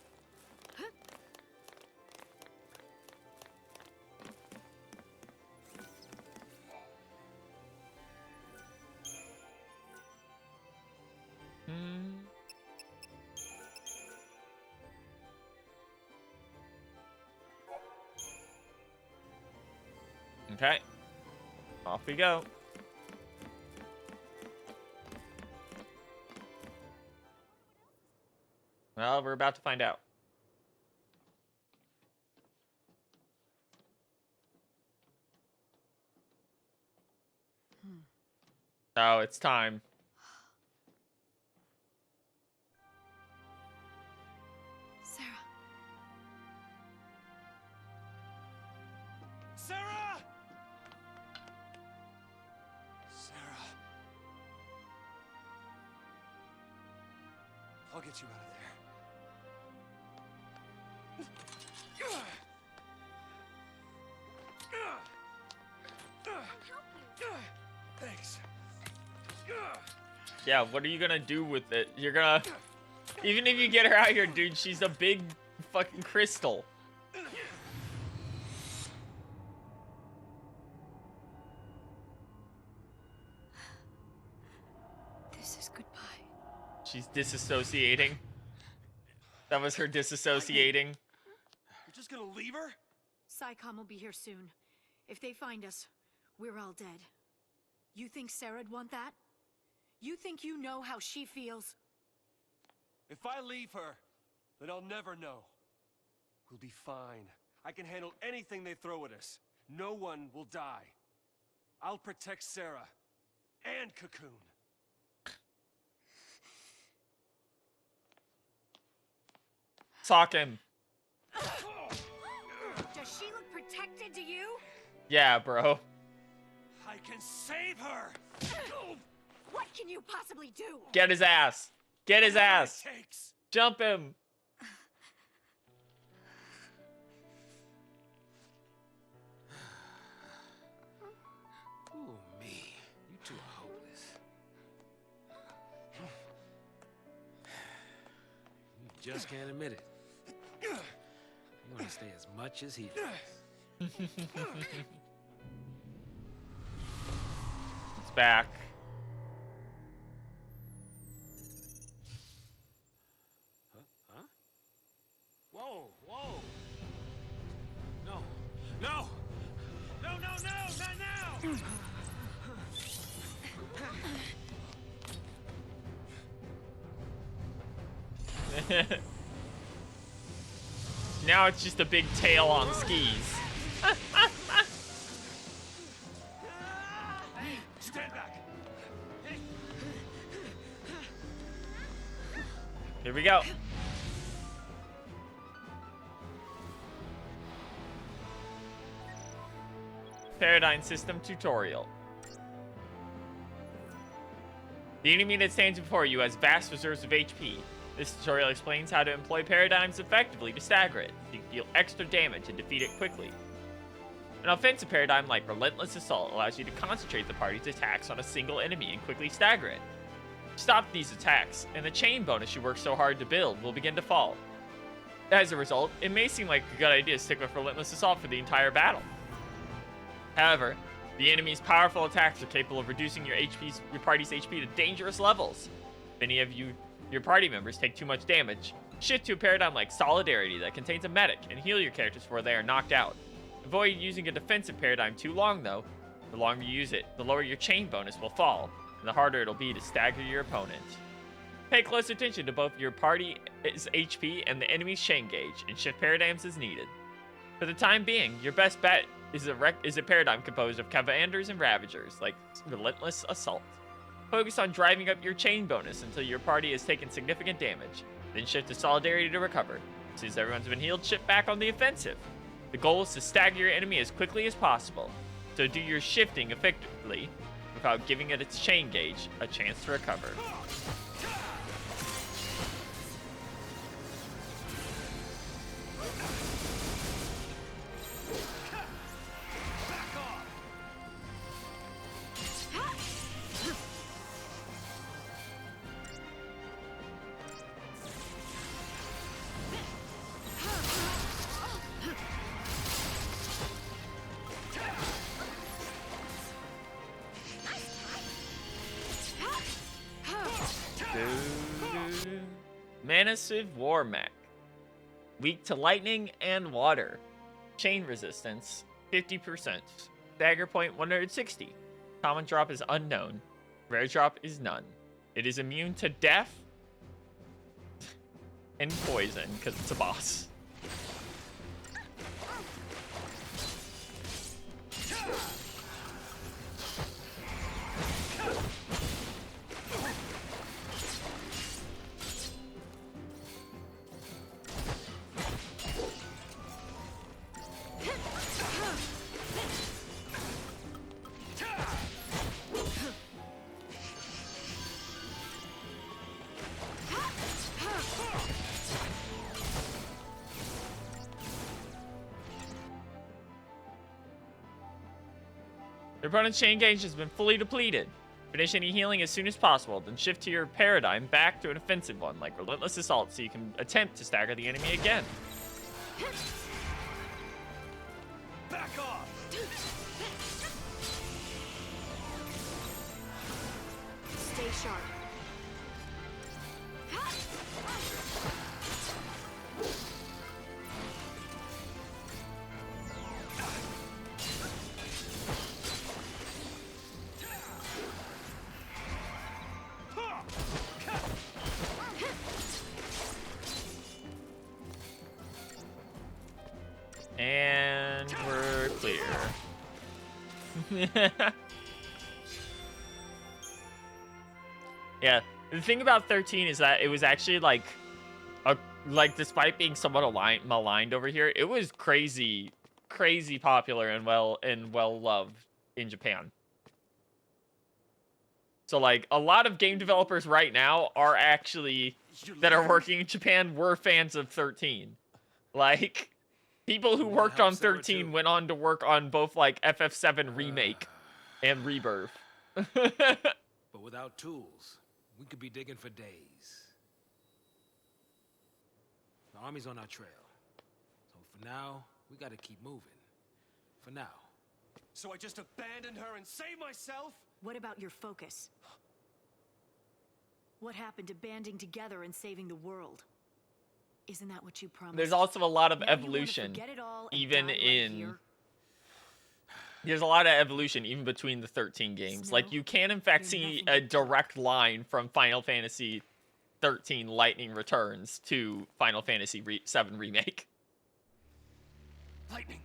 Okay. Off we go. Well, we're about to find out. Oh, it's time.
Sarah.
Sarah! Sarah. I'll get you out of there. Thanks.
Yeah, what are you gonna do with it? You're gonna... Even if you get her out here, dude, she's a big fucking crystal.
This is goodbye.
She's disassociating. That was her disassociating.
You're just gonna leave her?
SciComm will be here soon. If they find us, we're all dead. You think Sarah'd want that? You think you know how she feels?
If I leave her, then I'll never know. We'll be fine. I can handle anything they throw at us. No one will die. I'll protect Sarah and Cocoon.
Sock him.
Does she look protected to you?
Yeah, bro.
I can save her!
What can you possibly do?
Get his ass. Get his ass.
Whatever it takes.
Jump him.
Ooh, me. You two are hopeless. You just can't admit it. You want to stay as much as he does.
It's back.
Huh? Whoa, whoa. No, no! No, no, no, not now!
Now it's just a big tail on skis.
Stand back.
Here we go. Paradigm System Tutorial. The enemy that stands before you has vast reserves of HP. This tutorial explains how to employ paradigms effectively to stagger it. You can deal extra damage and defeat it quickly. An offensive paradigm like Relentless Assault allows you to concentrate the party's attacks on a single enemy and quickly stagger it. Stop these attacks, and the chain bonus you worked so hard to build will begin to fall. As a result, it may seem like a good idea to stick with Relentless Assault for the entire battle. However, the enemy's powerful attacks are capable of reducing your party's HP to dangerous levels. If any of your party members take too much damage, shift to a paradigm like Solidarity that contains a medic and heal your characters before they are knocked out. Avoid using a defensive paradigm too long though. The longer you use it, the lower your chain bonus will fall, and the harder it'll be to stagger your opponent. Pay close attention to both your party's HP and the enemy's chain gauge, and shift paradigms as needed. For the time being, your best bet is a paradigm composed of Commanders and Ravagers, like Relentless Assault. Focus on driving up your chain bonus until your party has taken significant damage, then shift to Solidarity to recover. As soon as everyone's been healed, shift back on the offensive. The goal is to stagger your enemy as quickly as possible, so do your shifting effectively without giving it its chain gauge a chance to recover. Massive War Mech. Weak to lightning and water. Chain resistance 50%. Dagger point 160. Common drop is unknown. Rare drop is none. It is immune to death and poison because it's a boss. Your opponent's chain gauge has been fully depleted. Finish any healing as soon as possible, then shift to your paradigm back to an offensive one, like Relentless Assault, so you can attempt to stagger the enemy again.
Back off!
Stay sharp.
And we're clear. Yeah, the thing about 13 is that it was actually like despite being somewhat maligned over here, it was crazy popular and well loved in Japan. So like a lot of game developers right now are actually that are working in Japan were fans of 13. Like people who worked on 13 went on to work on both like FF7 Remake and Rebirth.
But without tools, we could be digging for days. The army's on our trail. So for now, we gotta keep moving. For now.
So I just abandoned her and saved myself?
What about your focus? What happened to banding together and saving the world? Isn't that what you promised?
There's also a lot of
Now you wanna
evolution,
forget it all and
even
die right
in.
here?
There's a lot of evolution even between the 13 games. Like you can in fact see a direct line from Final Fantasy 13 Lightning Returns to Final Fantasy 7 Remake.
Lightning!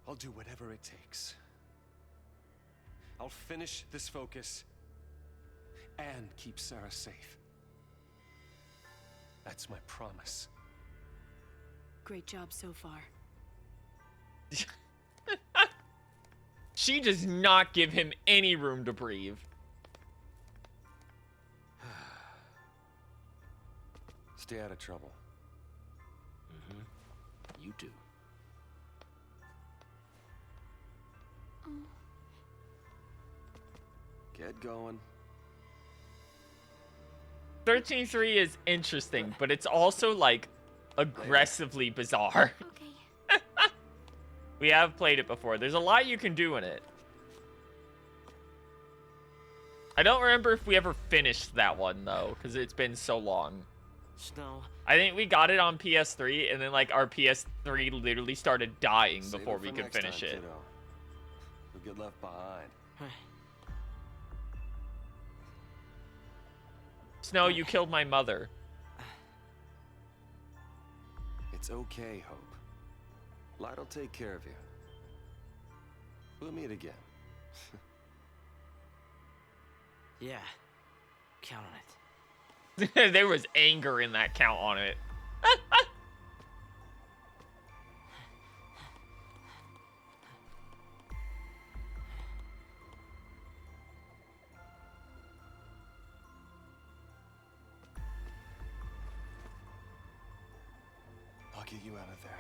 I'll do whatever it takes. I'll finish this focus and keep Sarah safe. That's my promise.
Great job so far.
She does not give him any room to breathe.
Stay out of trouble.
Mm-hmm. You too.
Get going.
13.3 is interesting, but it's also like aggressively bizarre. We have played it before. There's a lot you can do in it. I don't remember if we ever finished that one though, because it's been so long.
Snow.
I think we got it on PS3, and then like our PS3 literally started dying
Save
before
it
we
for
could
next
finish
time,
it.
kiddo. You'll get left behind.
Snow, you killed my mother.
It's okay, Hope. Light'll take care of you. We'll meet again.
Yeah. Count on it.
There was anger in that count on it.
I'll get you out of there.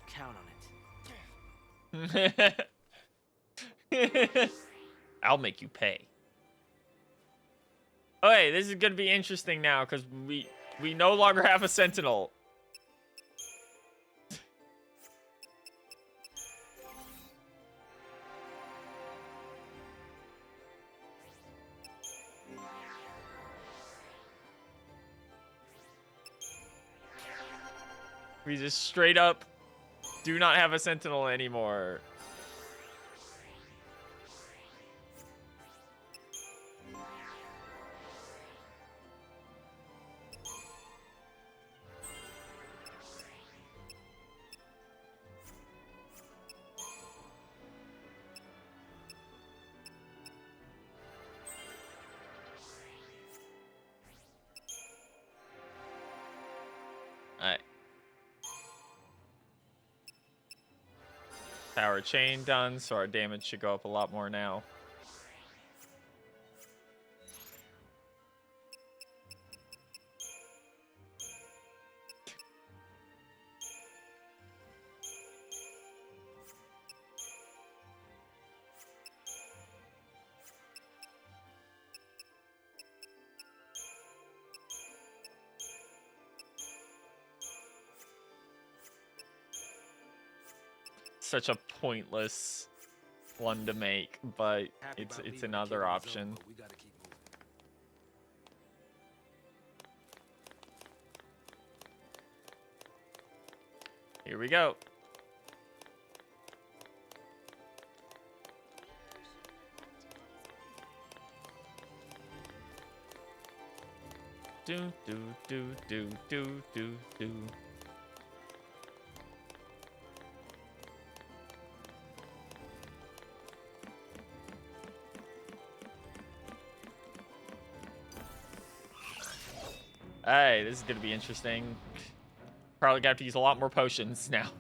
Count on
it. I'll make you pay. Okay, this is gonna be interesting now because we no longer have a sentinel. We just straight up do not have a sentinel anymore. Alright. Power chain done, so our damage should go up a lot more now. Such a pointless one to make, but it's another option. Here we go. Do do do do do do do. Hey, this is gonna be interesting. Probably gonna have to use a lot more potions now.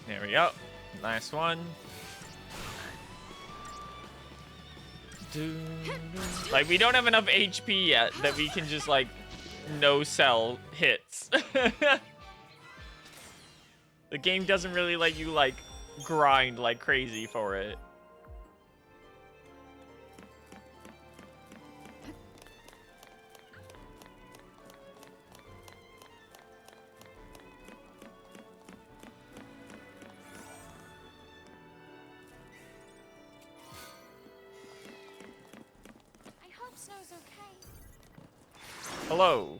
There we go. Nice one. Like, we don't have enough HP yet that we can just, like, no-sell hits. The game doesn't really let you, like, grind like crazy for it. Hello.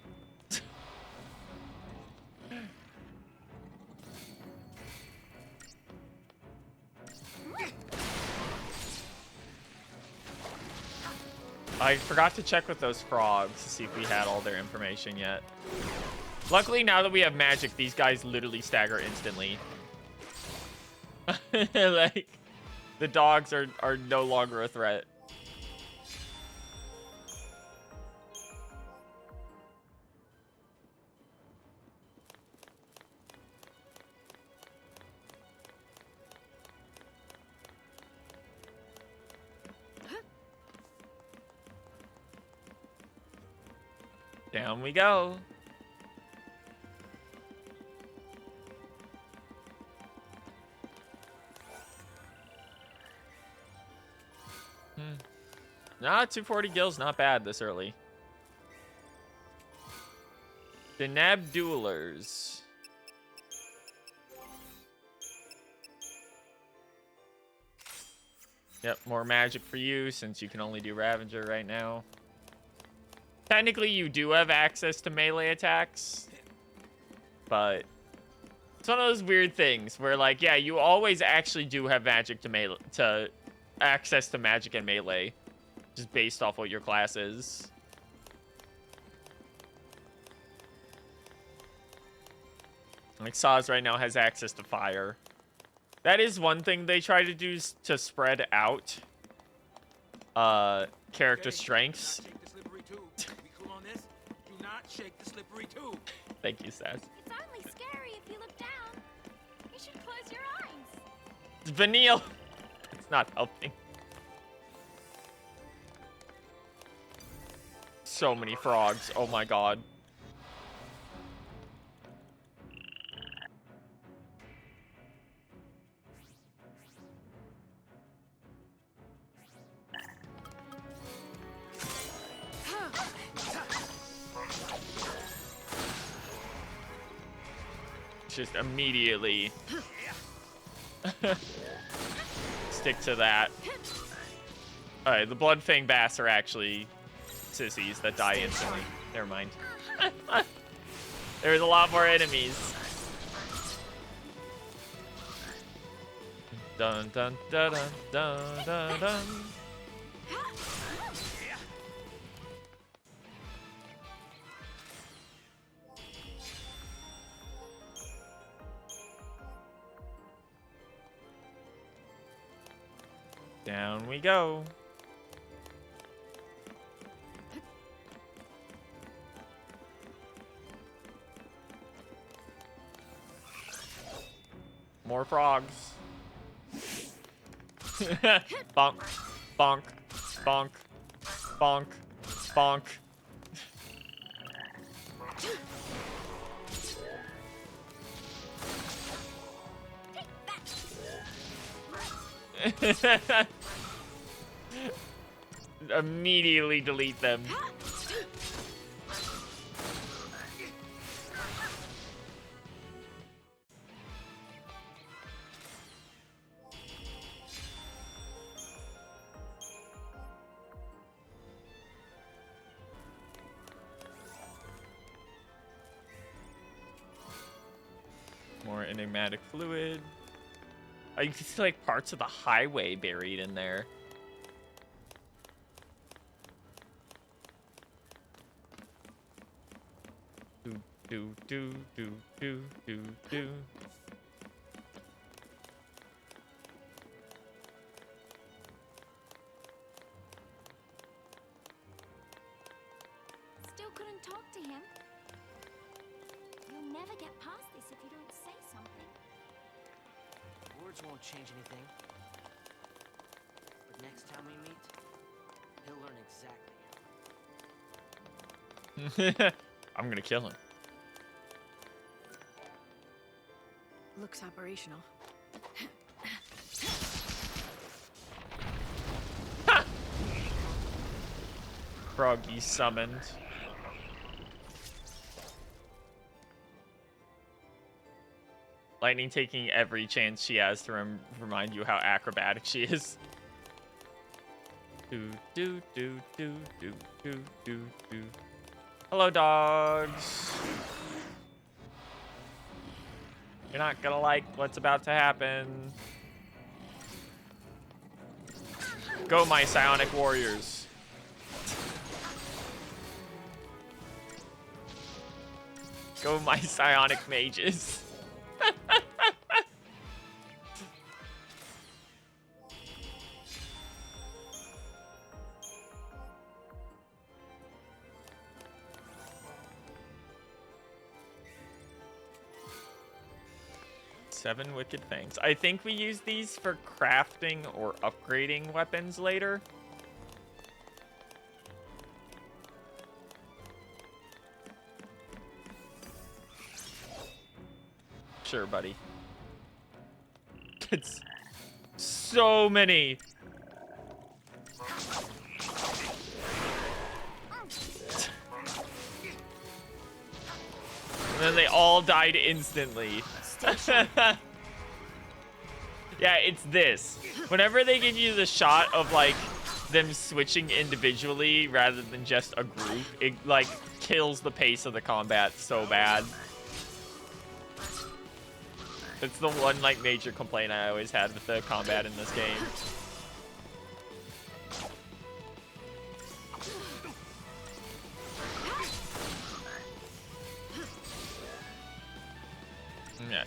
I forgot to check with those frogs to see if we had all their information yet. Luckily, now that we have magic, these guys literally stagger instantly. Like, The dogs are no longer a threat. Down we go. Nah, 240 gills, not bad this early. The Nab Duelers. Yep, more magic for you since you can only do Ravager right now. Technically, you do have access to melee attacks, but it's one of those weird things where, like, yeah, you always actually do have magic to access to magic and melee, just based off what your class is. Like, Saz right now has access to fire. That is one thing they try to do to spread out character strengths.
Do not shake the slippery tube.
Thank you, Saz.
It's only scary if you look down. You should close your eyes.
Vanille! It's not helping. So many frogs. Oh my god. Just immediately stick to that. Alright, the Bloodfang Bass are actually sissies that die instantly. Never mind. There's a lot more enemies. Dun dun dun dun dun dun dun. Down we go. More frogs. Bonk, bonk, bonk, bonk, bonk. Immediately delete them. More enigmatic fluid. Oh, you can see like parts of the highway buried in there. Do do do do do do.
Still couldn't talk to him. You'll never get past this if you don't say something.
Words won't change anything. But next time we meet, he'll learn exactly.
I'm gonna kill him.
Looks operational.
Froggy summoned. Lightning taking every chance she has to remind you how acrobatic she is. Do do do do do do do do. Hello, dogs. You're not gonna like what's about to happen. Go, my psionic warriors. Go, my psionic mages. 7 wicked fangs. I think we use these for crafting or upgrading weapons later. Sure, buddy. It's so many. And then they all died instantly. Yeah, it's this. Whenever they give you the shot of, like, them switching individually rather than just a group, it, like, kills the pace of the combat so bad. It's the one, like, major complaint I always had with the combat in this game. Yeah.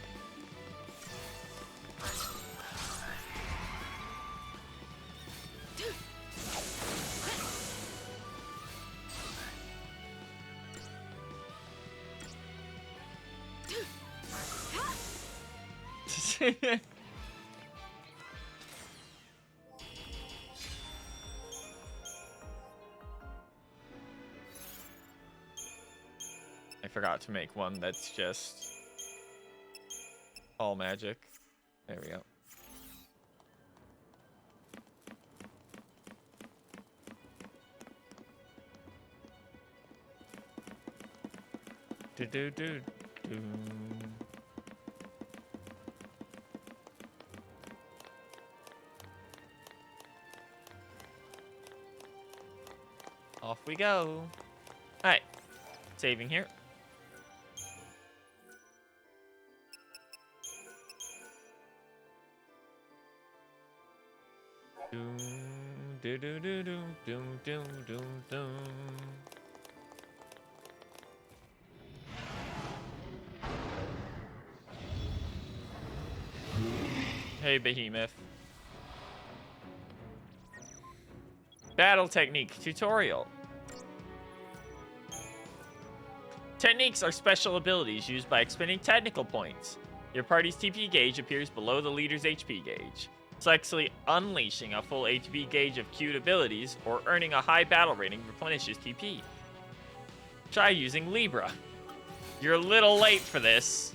I forgot to make one that's just all magic. There we go. Do do do do. Off we go. Alright. Saving here. Doom, do do do do doom doom doom doom. Hey, Behemoth. Battle technique tutorial. Techniques are special abilities used by expending technical points. Your party's TP gauge appears below the leader's HP gauge. Successfully unleashing a full HP gauge of queued abilities or earning a high battle rating replenishes TP. Try using Libra. You're a little late for this.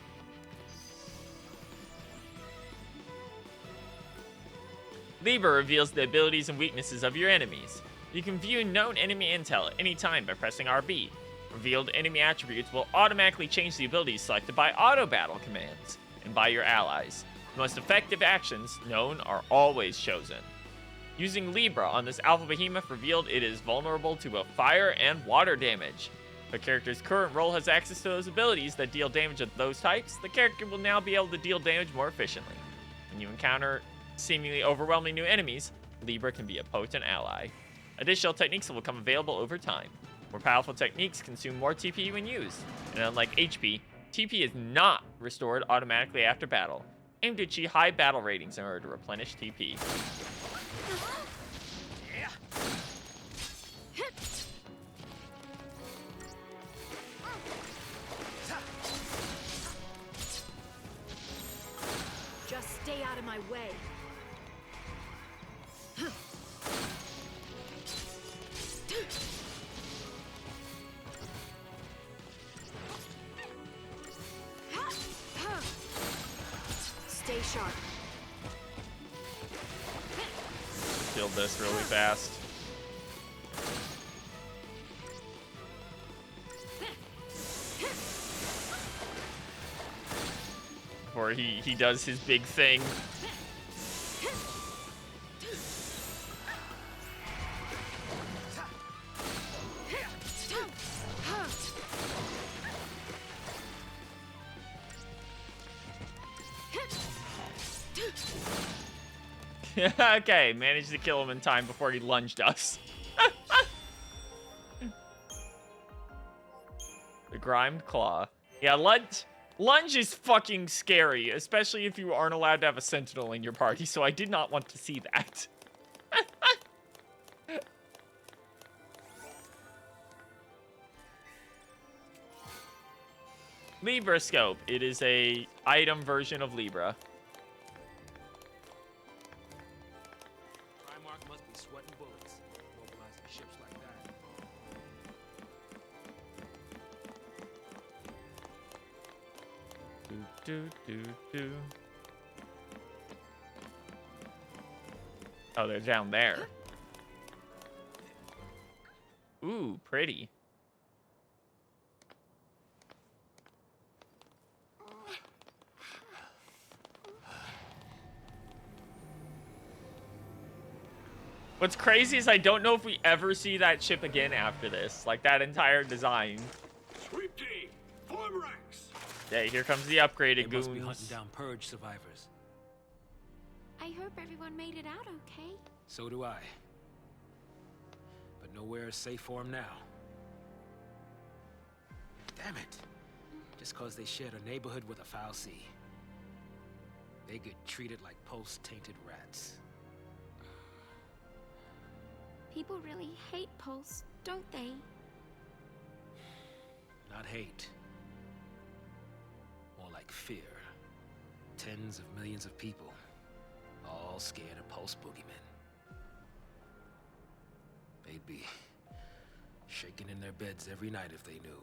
Libra reveals the abilities and weaknesses of your enemies. You can view known enemy intel at any time by pressing RB. Revealed enemy attributes will automatically change the abilities selected by auto battle commands and by your allies. The most effective actions known are always chosen. Using Libra on this Alpha Behemoth revealed it is vulnerable to both fire and water damage. If a character's current role has access to those abilities that deal damage of those types, the character will now be able to deal damage more efficiently. When you encounter seemingly overwhelming new enemies, Libra can be a potent ally. Additional techniques will become available over time. More powerful techniques consume more TP when used, and unlike HP, TP is not restored automatically after battle. Aim to achieve high battle ratings in order to replenish TP.
Just stay out of my way. Stay sharp.
Killed this really fast. Before he does his big thing. Okay, managed to kill him in time before he lunged us. The Grimed Claw. Yeah, lunge is fucking scary, especially if you aren't allowed to have a sentinel in your party, so I did not want to see that. Libra scope. It is a item version of Libra.
Primarch must be sweating bullets, mobilizing ships like that.
Do. Oh, they're down there. Ooh, pretty. What's crazy is I don't know if we ever see that ship again after this. Like, that entire design.
Sweep team, form ranks.
Yeah, here comes the upgraded
They must be
goons.
hunting down Purge survivors.
I hope everyone made it out okay.
So do I. But nowhere is safe for them now. Damn it. Just cause they shared a neighborhood with a foul sea. They get treated like Pulse-tainted rats.
People really hate Pulse, don't they?
Not hate. More like fear. Tens of millions of people, all scared of Pulse boogeymen. They'd be shaking in their beds every night if they knew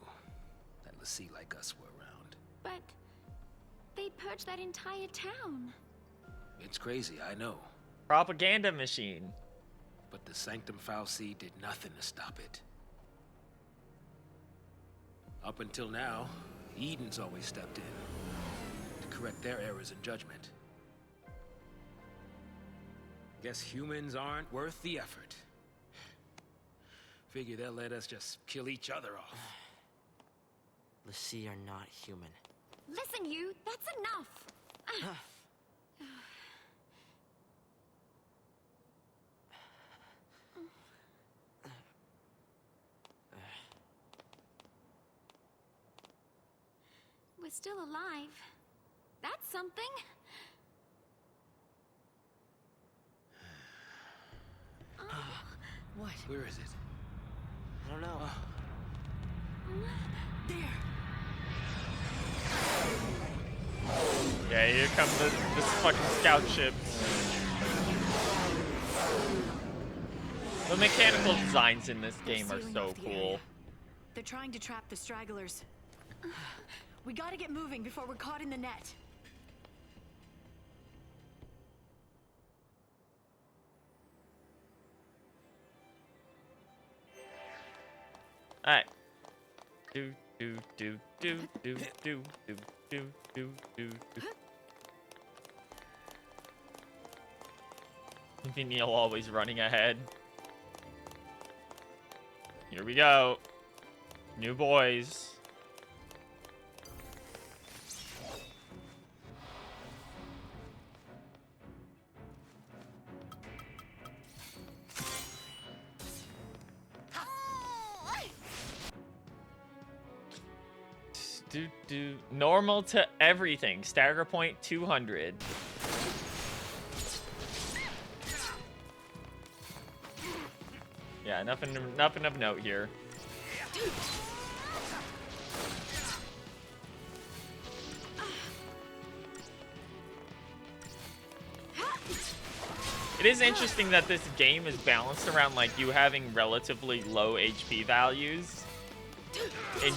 that Lassie like us were around.
But they purged that entire town.
It's crazy, I know.
Propaganda machine.
But the Sanctum Foul Sea did nothing to stop it. Up until now, Eden's always stepped in to correct their errors in judgment. Guess humans aren't worth the effort. Figure they'll let us just kill each other off.
Lassie are not human.
Listen, you, that's enough. We're still alive. That's something.
What?
Where is it?
I don't know.
There.
Yeah, here come this fucking scout ship. The mechanical designs in this game are
Sealing
so
off the
cool.
area. They're trying to trap the stragglers. We gotta get moving before we're caught in the net.
Alright. Do. Neil always running ahead. Here we go. New boys. Normal to everything. Stagger point 200. Yeah, nothing of note here. It is interesting that this game is balanced around like you having relatively low HP values and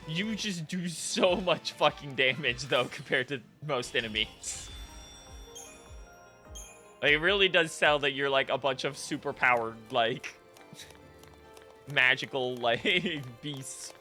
you just do so much fucking damage though compared to most enemies. Like, it really does sell that you're like a bunch of super powered like magical like beasts.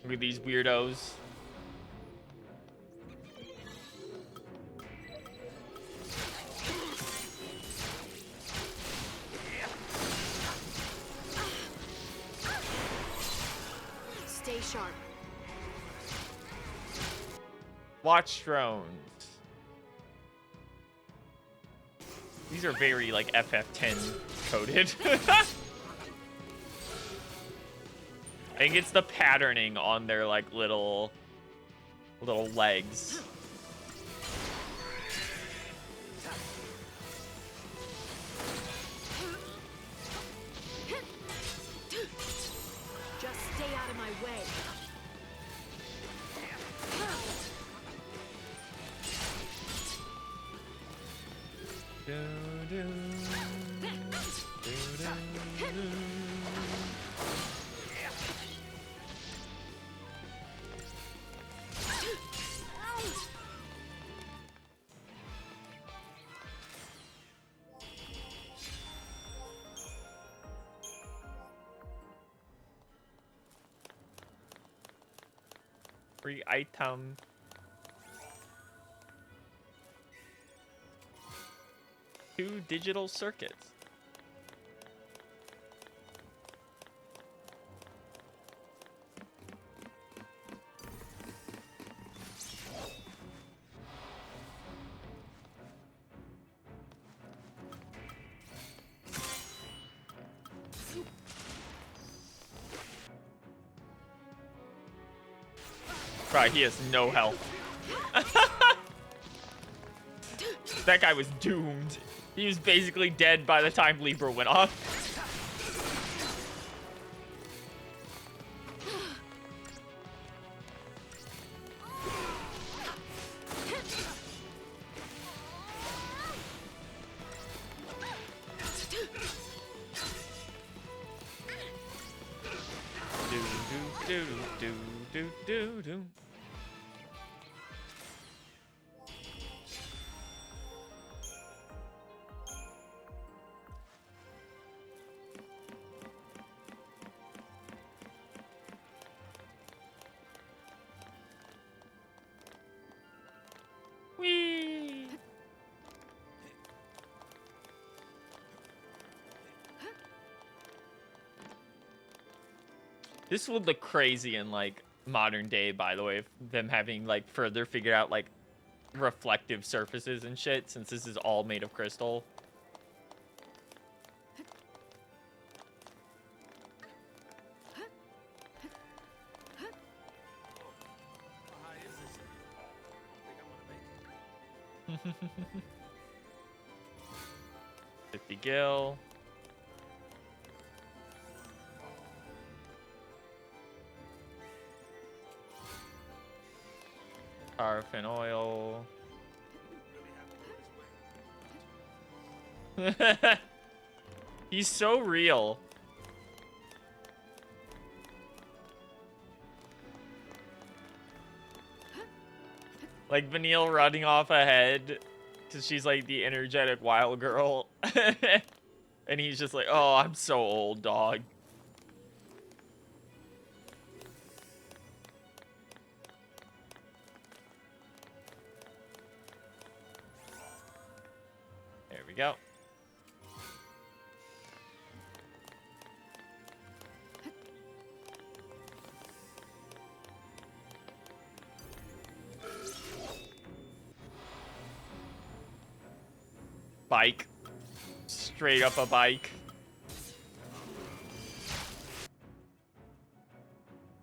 Look at these weirdos.
Stay sharp.
Watch drones. These are very like FF10 coded. think it's the patterning on their like little legs.
Just stay out of my way.
Free item. Two digital circuits. Right, he has no health. That guy was doomed. He was basically dead by the time Libra went off. Do. Whee! This would look crazy in like modern day, by the way, if them having like further figured out like reflective surfaces and shit, since this is all made of crystal. $50 gil. Paraffin oil. He's so real. Like Vanille running off ahead because she's like the energetic wild girl. And he's just like, oh, I'm so old, dog. There we go. Bike. Straight up a bike.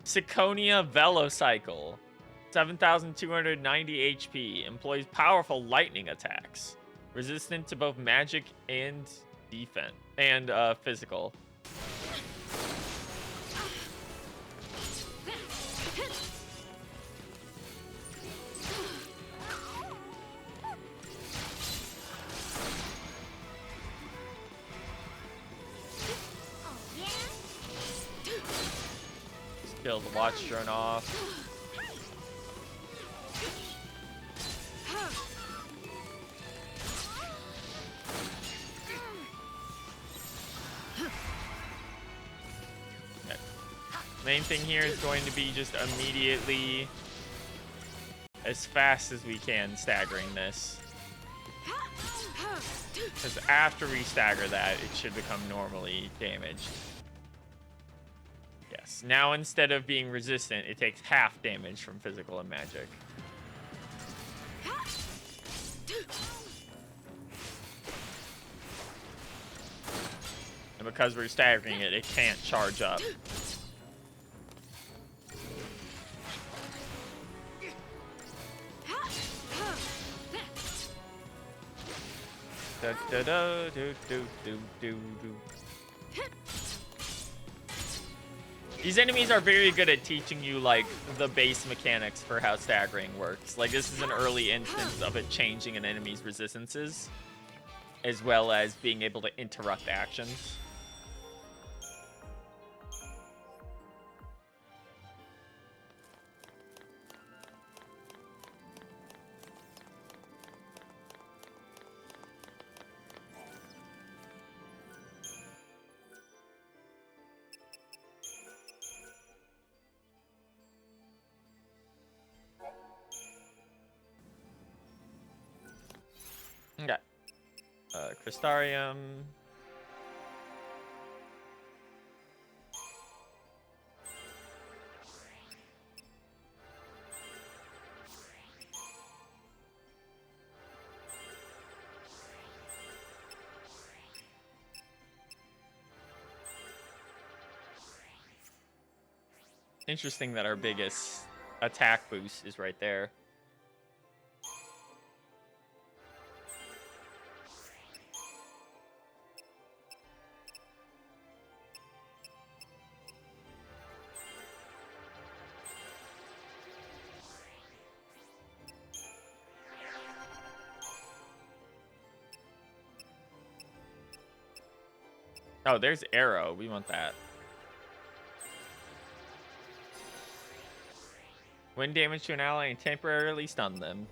Siconia Velocycle. 7,290 HP. Employs powerful lightning attacks. Resistant to both magic and defense. And physical. Kill the watch drone off. Okay. Main thing here is going to be just immediately, as fast as we can, staggering this. Because after we stagger that, it should become normally damaged. Yes. Now instead of being resistant, it takes half damage from physical and magic. And because we're staggering it, it can't charge up. Da, da, da, do, do, do, do, do. These enemies are very good at teaching you, like, the base mechanics for how staggering works. Like, this is an early instance of it changing an enemy's resistances, as well as being able to interrupt actions. Okay. Crystarium. Interesting that our biggest attack boost is right there. Oh, there's arrow. We want that. When damage to an ally and temporarily stun them.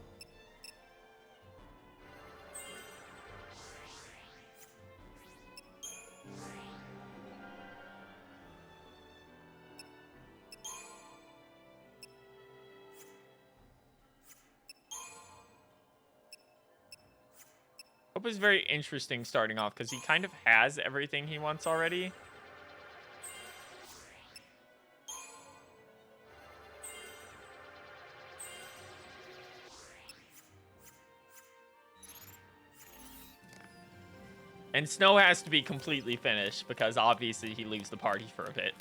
Hope is very interesting starting off because he kind of has everything he wants already. And Snow has to be completely finished because obviously he leaves the party for a bit.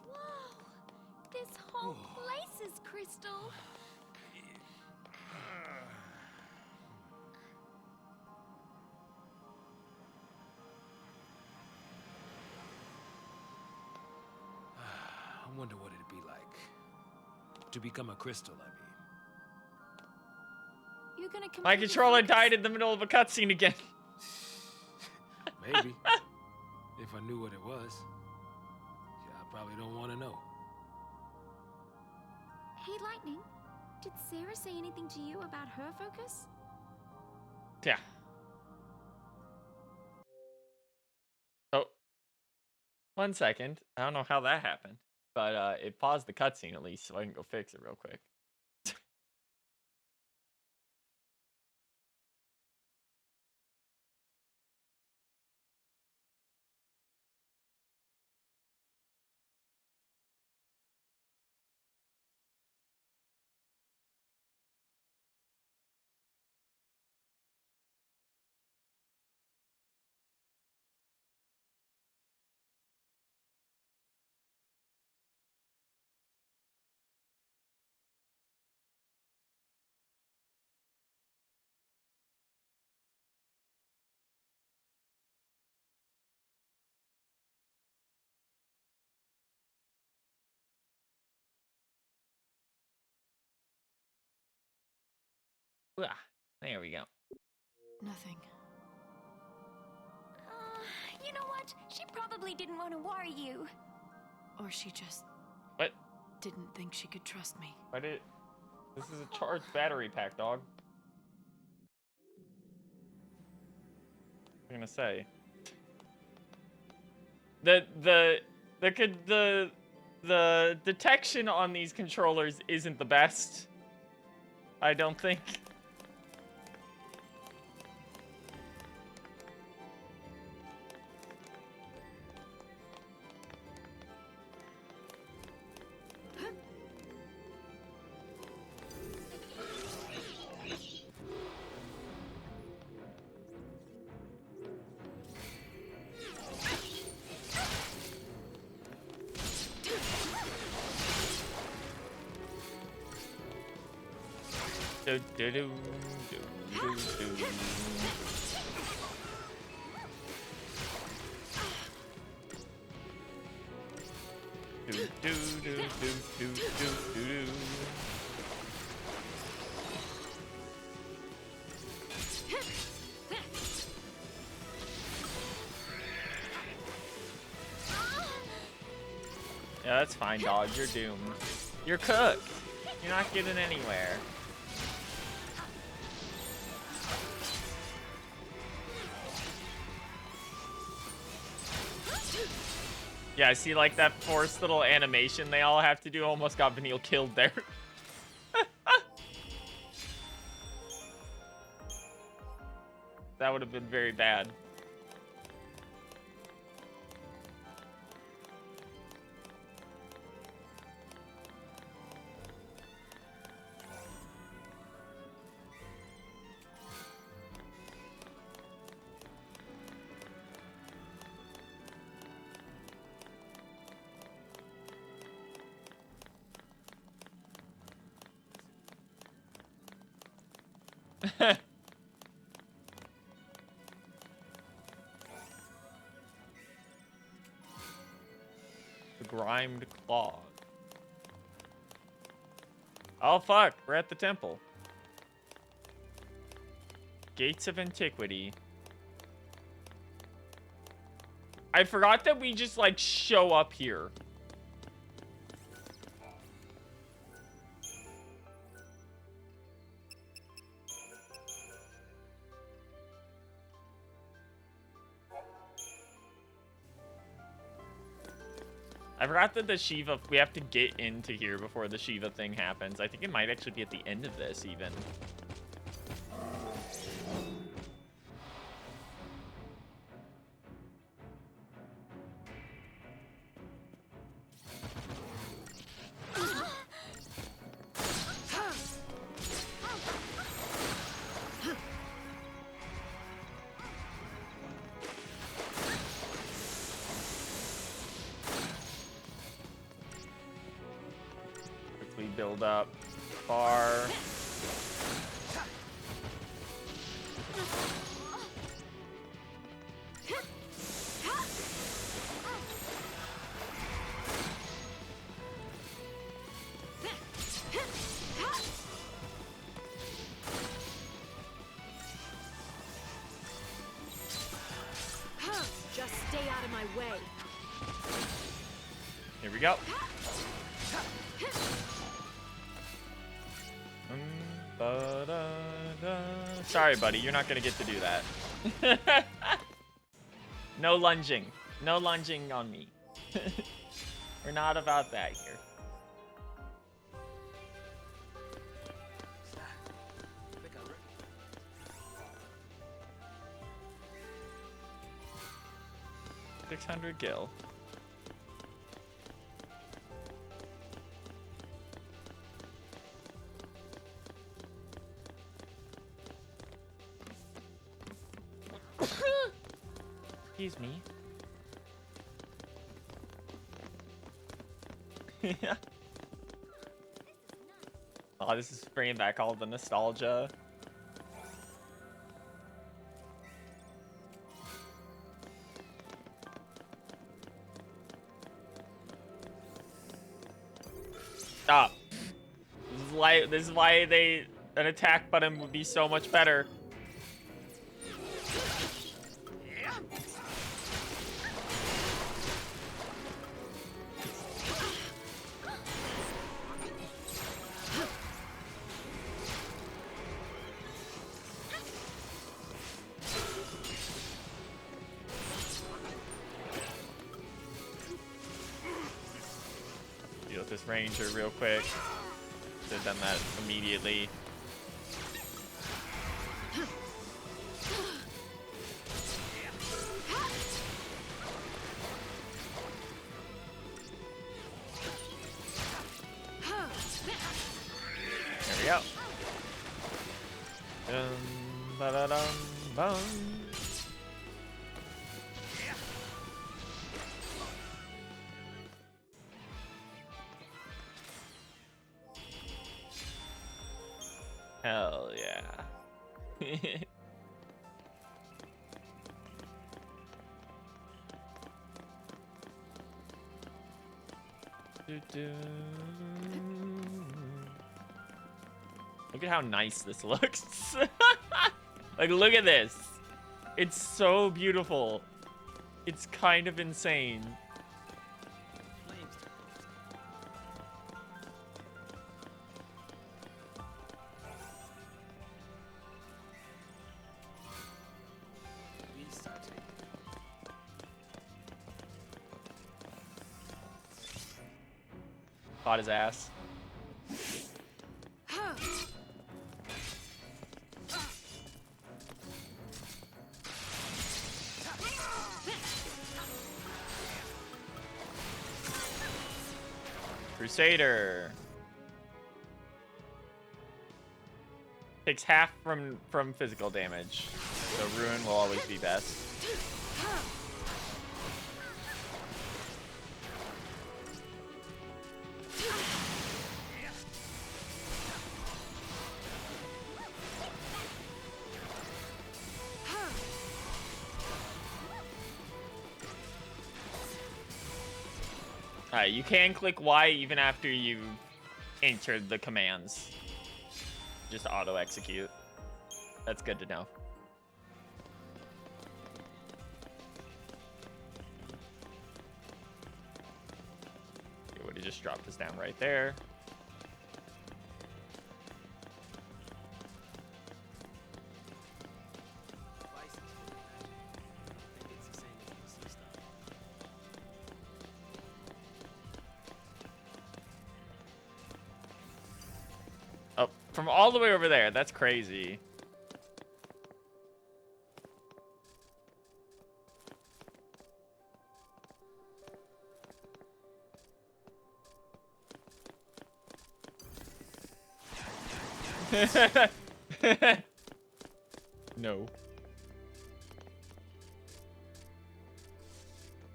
Whoa! This whole place is crystal.
I wonder what it'd be like to become a crystal, I mean.
You're gonna
My controller died in the middle of a cutscene again.
Maybe. If I knew what it was. Yeah, I probably don't want to know.
Hey, Lightning. Did Sarah say anything to you about her focus?
Yeah. Oh. 1 second. I don't know how that happened. But it paused the cutscene at least, so I can go fix it real quick. There we go.
Nothing.
You know what? She probably didn't want to worry you.
Or she just...
What?
Didn't think she could trust me.
Why did... This is a charged battery pack, dog. What am I gonna say? The detection on these controllers isn't the best. I don't think. do, do, do, do, do, do. Do, do, do, do, do, do, do. Yeah, that's fine, dog. You're doomed. You're cooked. You're not getting anywhere. Yeah, I see like that forced little animation they all have to do. Almost got Vanille killed there. That would have been very bad. The grimed claw. Oh fuck, we're at the temple. Gates of Antiquity. I forgot that we just like show up here. I forgot that the Shiva, we have to get into here before the Shiva thing happens. I think it might actually be at the end of this, even. Build up far.
Just stay out of my way.
Here we go. Sorry, buddy, you're not gonna get to do that. No lunging. No lunging on me. We're not about that here. $600 gil. Excuse me. Yeah. Oh, this is bringing back all the nostalgia. Stop. This is why an attack button would be so much better. Deal with this ranger real quick. Should have done that immediately. There we go. Ba-da-dum-bum. Hell Look at how nice this looks. Like, look at this. It's so beautiful. It's kind of insane. Caught his ass. Crusader. Takes half from physical damage. So Ruin will always be best. Alright, you can click Y even after you've entered the commands. Just auto-execute. That's good to know. It would have just dropped us down right there. Oh, from all the way over there. That's crazy. No.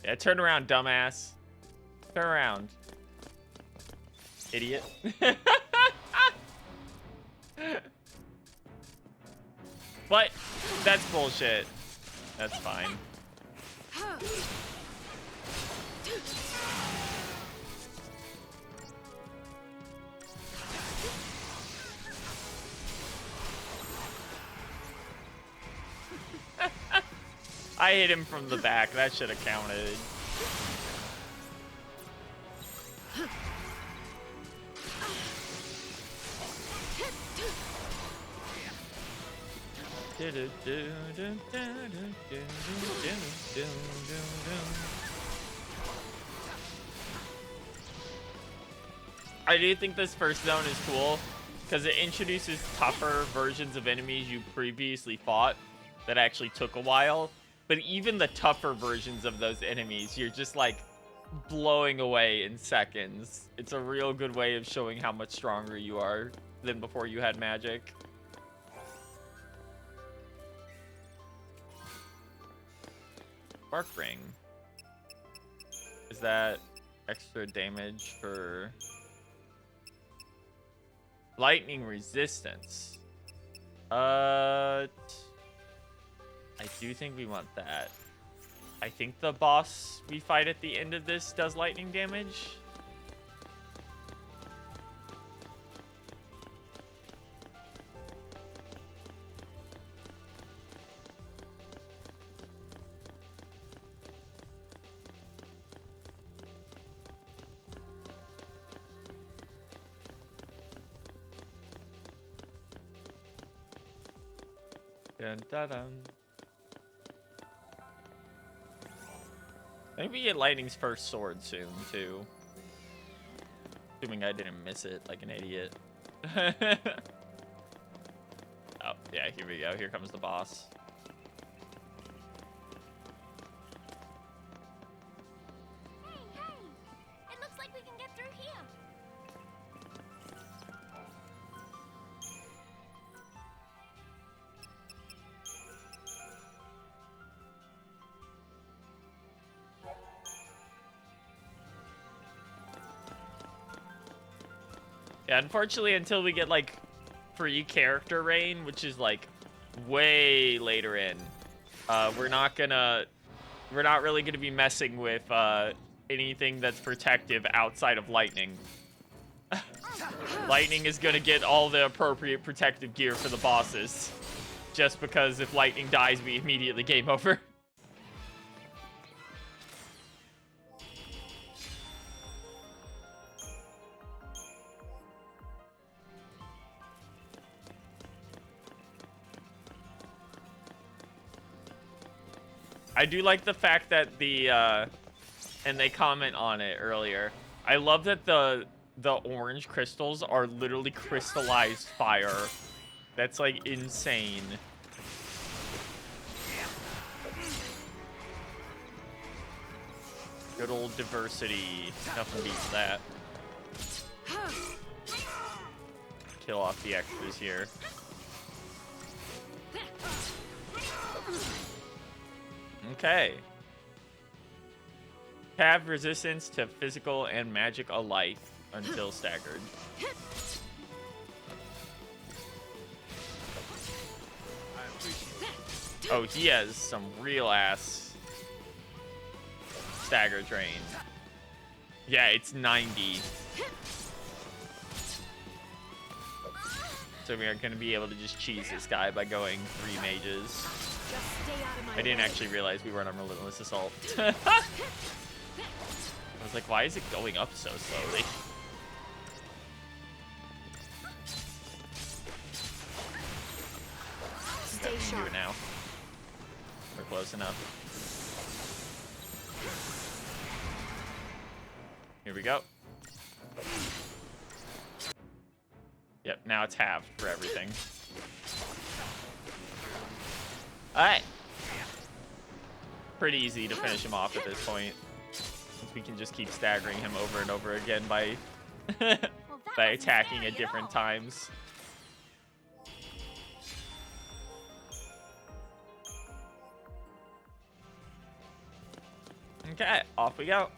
Yeah, turn around, dumbass. Turn around. Idiot. But that's bullshit. That's fine. I hit him from the back. That should have counted. I do think this first zone is cool because it introduces tougher versions of enemies you previously fought that actually took a while. But even the tougher versions of those enemies, you're just like blowing away in seconds. It's a real good way of showing how much stronger you are than before you had magic. Spark Ring. Is that extra damage for lightning resistance? I do think we want that. I think the boss we fight at the end of this does lightning damage. Dun, dun, dun. I think we get Lightning's first sword soon, too. Assuming I didn't miss it like an idiot. Oh, yeah, here we go. Here comes the boss.
Hey, hey! It looks like we can get through here.
Yeah, unfortunately, until we get, like, free character rain, which is, like, way later in. We're not really gonna be messing with anything that's protective outside of lightning. Lightning is gonna get all the appropriate protective gear for the bosses. Just because if lightning dies, we immediately game over. I do like the fact that and they comment on it earlier. I love that the orange crystals are literally crystallized fire. That's like insane. Good old diversity. Nothing beats that. Kill off the extras here. Okay. Have resistance to physical and magic alike until staggered. Oh, he has some real ass stagger drain. Yeah, it's 90. So we are going to be able to just cheese this guy by going 3 mages. I didn't actually realize we weren't on Relentless Assault. I was like, why is it going up so slowly?
Stay
Do
sharp.
it now. We're close enough. Here we go. Yep, now it's halved for everything. Alright. Pretty easy to finish him off at this point. Since we can just keep staggering him over and over again by by attacking at different times. Okay, off we go.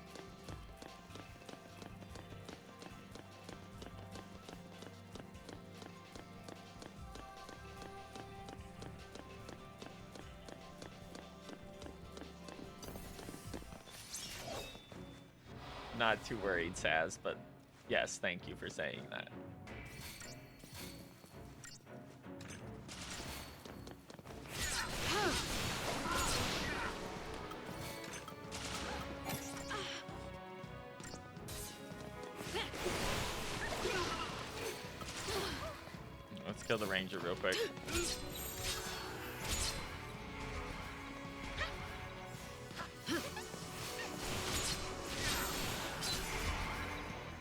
Not too worried, Saz, but yes, thank you for saying that. Let's kill the ranger real quick.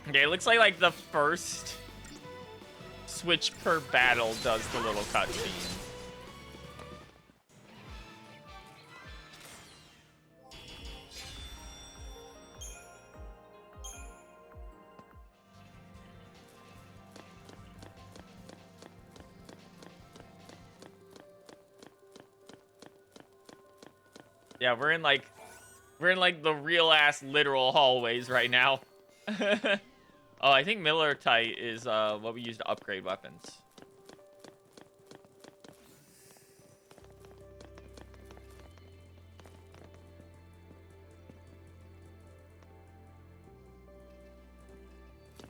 Okay, it looks like the first switch per battle does the little cutscene. Yeah, we're in like the real ass literal hallways right now. Oh, I think Millerite is what we use to upgrade weapons.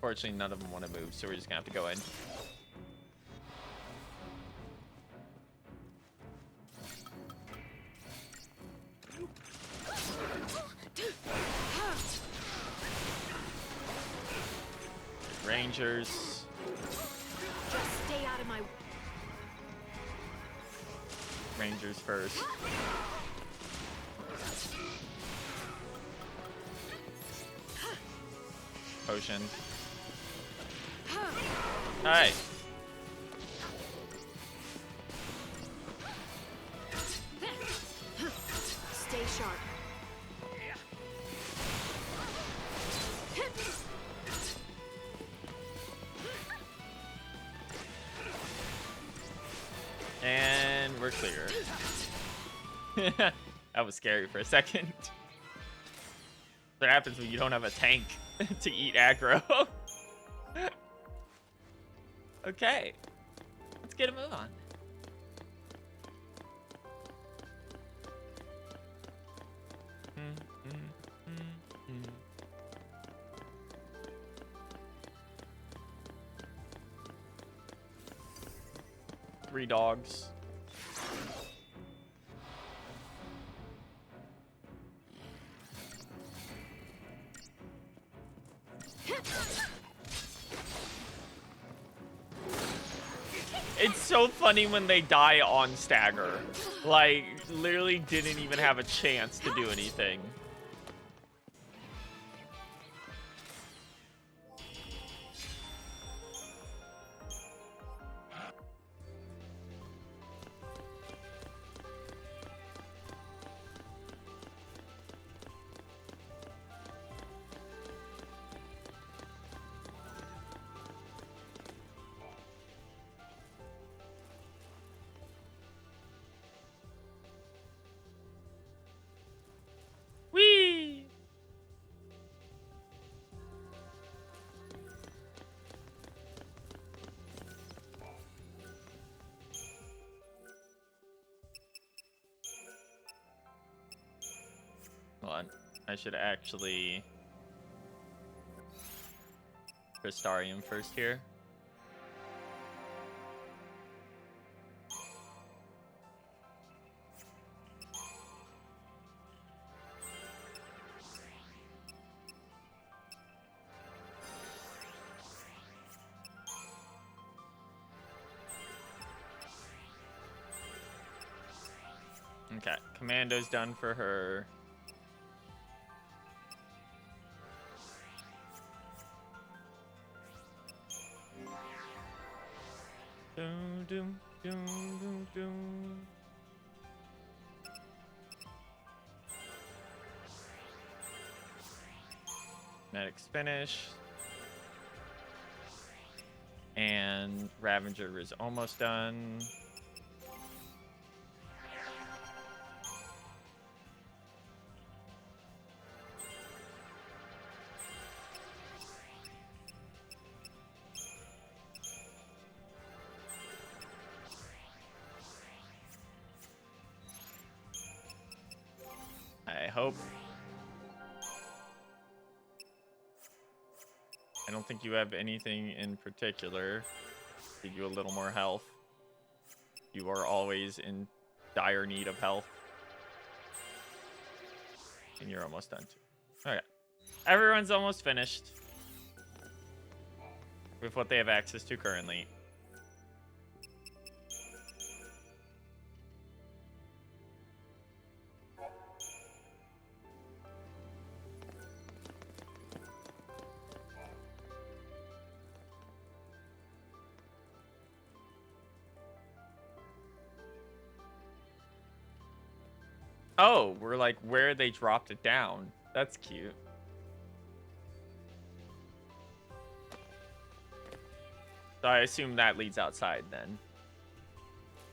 Fortunately, none of them want to move, so we're just gonna have to go in. Rangers.
Just stay out of my...
Rangers first. Potion. Alright.
Stay sharp.
And we're clear. That was scary for a second. What happens when you don't have a tank to eat aggro? Okay. Let's get a move on. 3 dogs. It's so funny when they die on stagger. Like, literally didn't even have a chance to do anything. Whee! Hold on. I should actually Crystarium first here. Okay, Commando's done for her. Doom, doom, doom, doom, doom. Medic's finished. And Ravager is almost done. I hope. I don't think you have anything in particular. Give you a little more health. You are always in dire need of health. And you're almost done too. Okay. Everyone's almost finished with what they have access to currently. Oh, we're like where they dropped it down. That's cute. So I assume that leads outside then.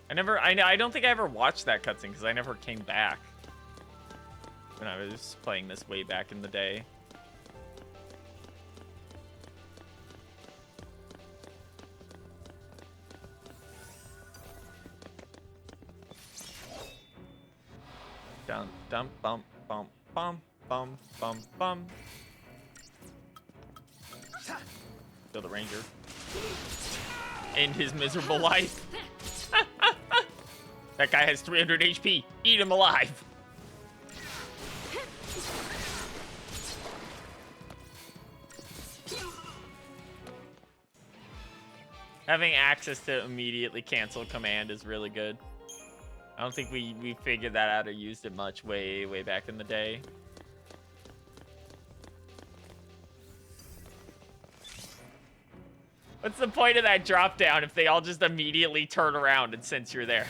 I don't think I ever watched that cutscene because I never came back when I was playing this way back in the day. Dum dum bum bum bum bum bum bum. Kill the ranger. End his miserable life. That guy has 300 HP. Eat him alive. Having access to immediately cancel command is really good. I don't think we figured that out or used it much way back in the day. What's the point of that drop down if they all just immediately turn around and sense you're there?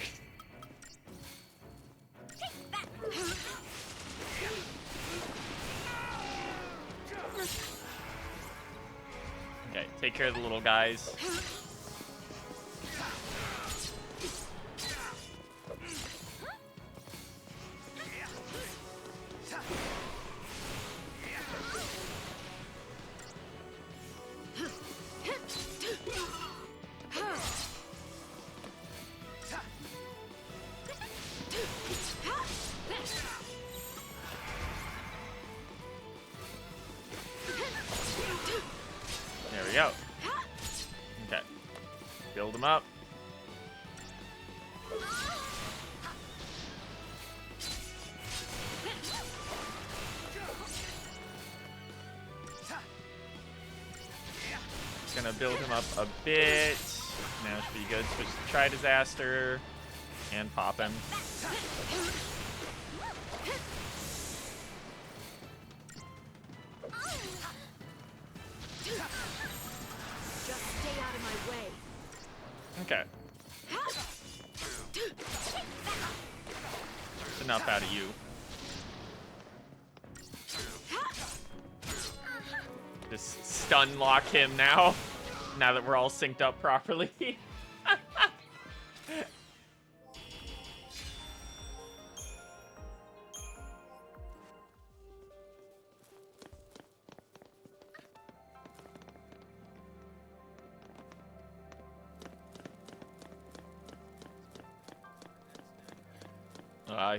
Okay, take care of the little guys. There we go. Okay. Build them up. gonna build him up a bit. Now should be good. Switch to Tri-Disaster and pop him.
Just stay out of my way.
Okay. That's enough out of you. Just stun lock him now. Now that we're all synced up properly.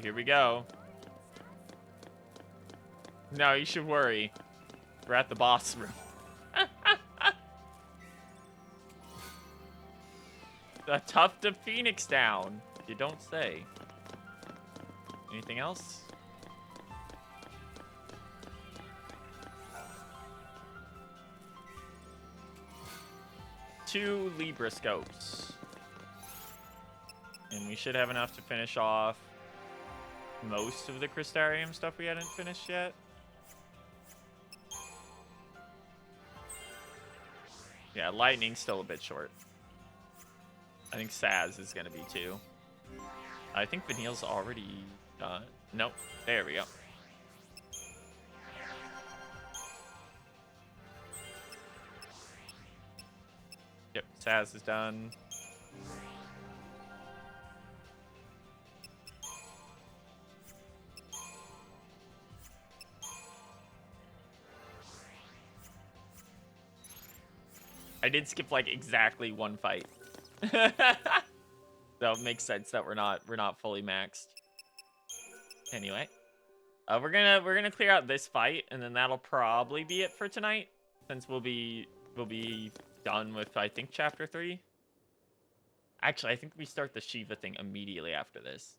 Here we go. No, you should worry. We're at the boss room. The Tuft of Phoenix down. You don't say. Anything else? Two Libra scopes. And we should have enough to finish off most of the Crystarium stuff we hadn't finished yet. Yeah, lightning's still a bit short. I think Saz is gonna be too. I think Vanille's already done. Nope. There we go. Yep, Saz is done. I did skip like exactly one fight. So it makes sense that we're not fully maxed. Anyway, we're gonna clear out this fight, and then that'll probably be it for tonight, since we'll be done with, I think, chapter 3. Actually, I think we start the Shiva thing immediately after this.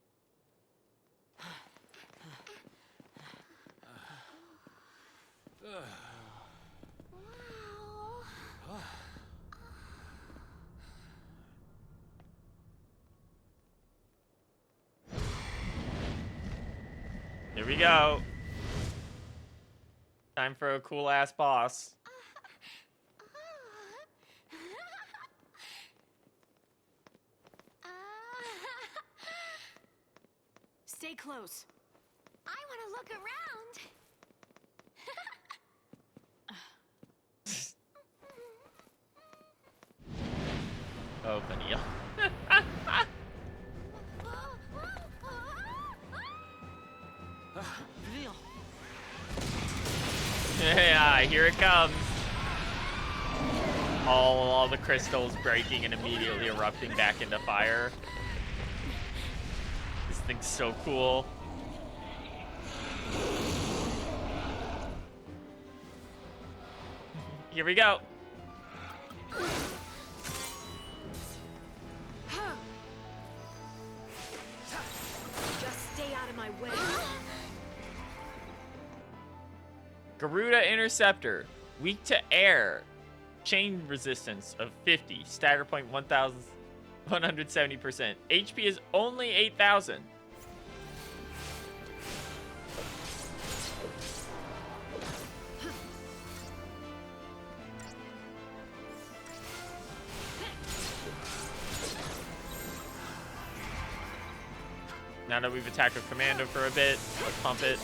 Here we go. Time for a cool ass boss.
Stay close.
I want to look around.
Oh, Vanille.
Vanille.
Yeah, here it comes. All the crystals breaking and immediately erupting back into fire. This thing's so cool. Here we go.
Just stay out of my way.
Garuda Interceptor. Weak to air. Chain resistance of 50. Stagger point 1,170%. HP is only 8,000. Now that we've attacked with Commando for a bit, let's pump it.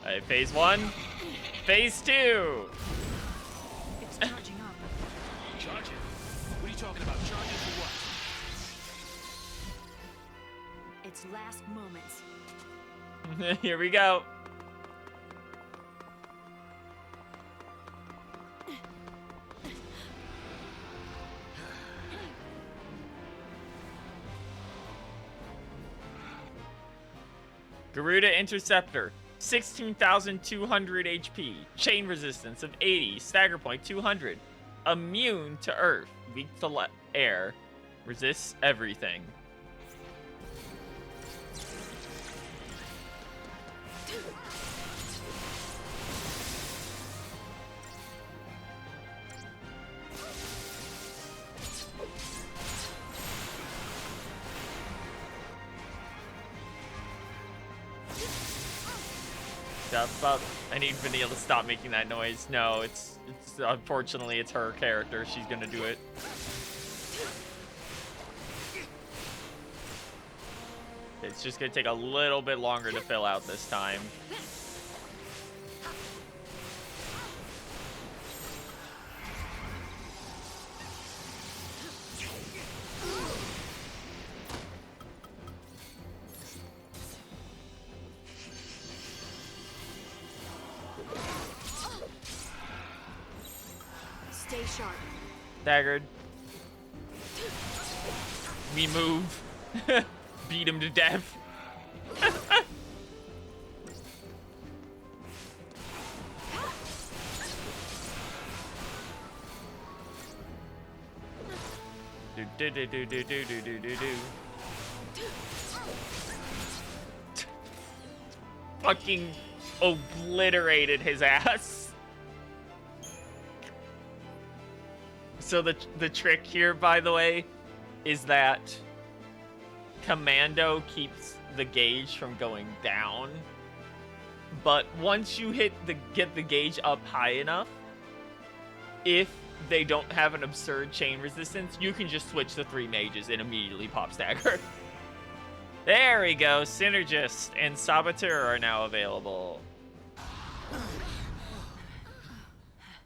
Alright, phase 1. Phase 2.
It's charging up.
Charging? What are you talking about? Charging for what?
It's last moments.
Here we go. Garuda Interceptor, 16,200 HP, chain resistance of 80, stagger point 200, immune to earth, weak to air, Resists everything. Step up. I need Vanille to stop making that noise. No, it's unfortunately it's her character. She's gonna do it. It's just gonna take a little bit longer to fill out this time.
Stay sharp.
Staggered. We move. Beat him to death. do. Fucking obliterated his ass. So the trick here, by the way, is that Commando keeps the gauge from going down, but once you get the gauge up high enough, if they don't have an absurd chain resistance, you can just switch the 3 mages and immediately pop stagger. There we go. Synergist and Saboteur are now available.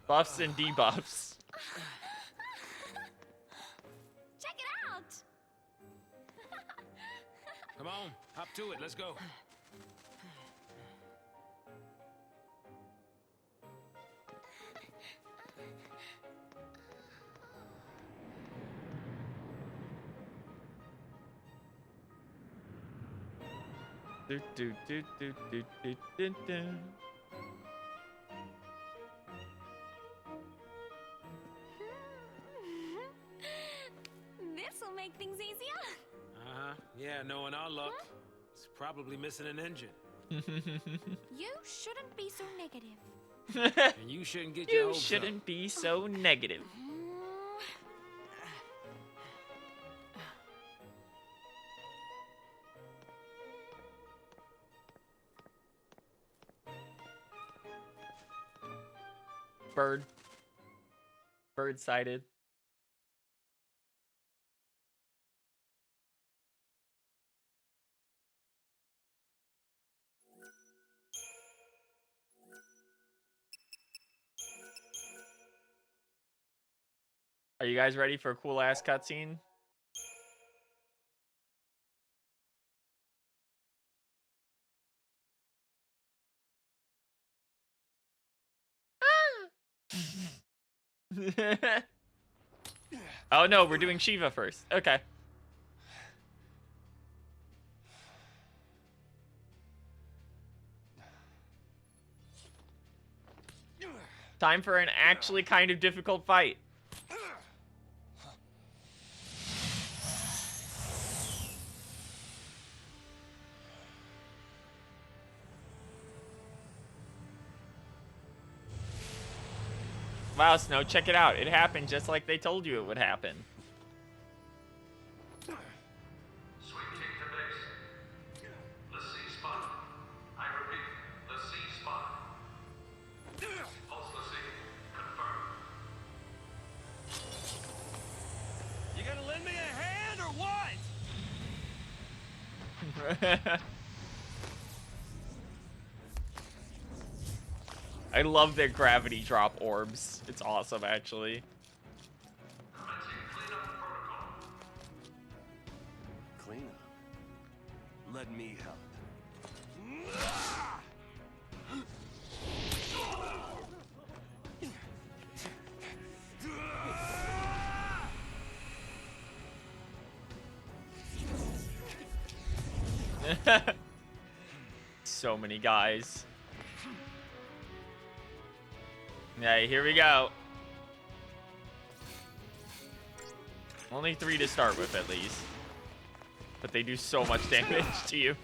Buffs and debuffs.
Check it out.
Come on, hop to it. Let's go.
Do, do, do, do, do, do, do, do.
This'll make things easier.
Yeah, knowing our luck, it's probably missing an engine.
You shouldn't be so negative.
And you shouldn't get your
You
hopes
shouldn't
up.
be so negative. Bird. Bird sighted. Are you guys ready for a cool ass cutscene? Oh no, we're doing Shiva first. Okay. Time for an actually kind of difficult fight. Wow, Snow, check it out. It happened just like they told you it would happen.
Sweep team to base. The C spot. I repeat, the C spot. Pulse the C. Confirmed.
You gonna lend me a hand or what?
I love their gravity drop orbs. It's awesome, actually.
Cleanup. Let me help.
So many guys. Yeah, here we go. Only 3 to start with, at least. But they do so much damage to you.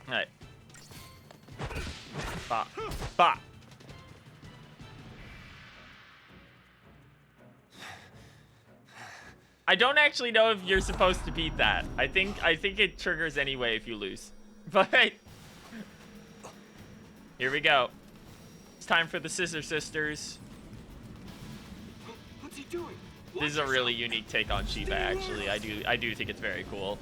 Alright. Bop. Bop. I don't actually know if you're supposed to beat that. I think it triggers anyway if you lose. But here we go. It's time for the Scissor Sisters.
What's he doing?
This is a really unique take on Shiva, actually. I do think it's very cool.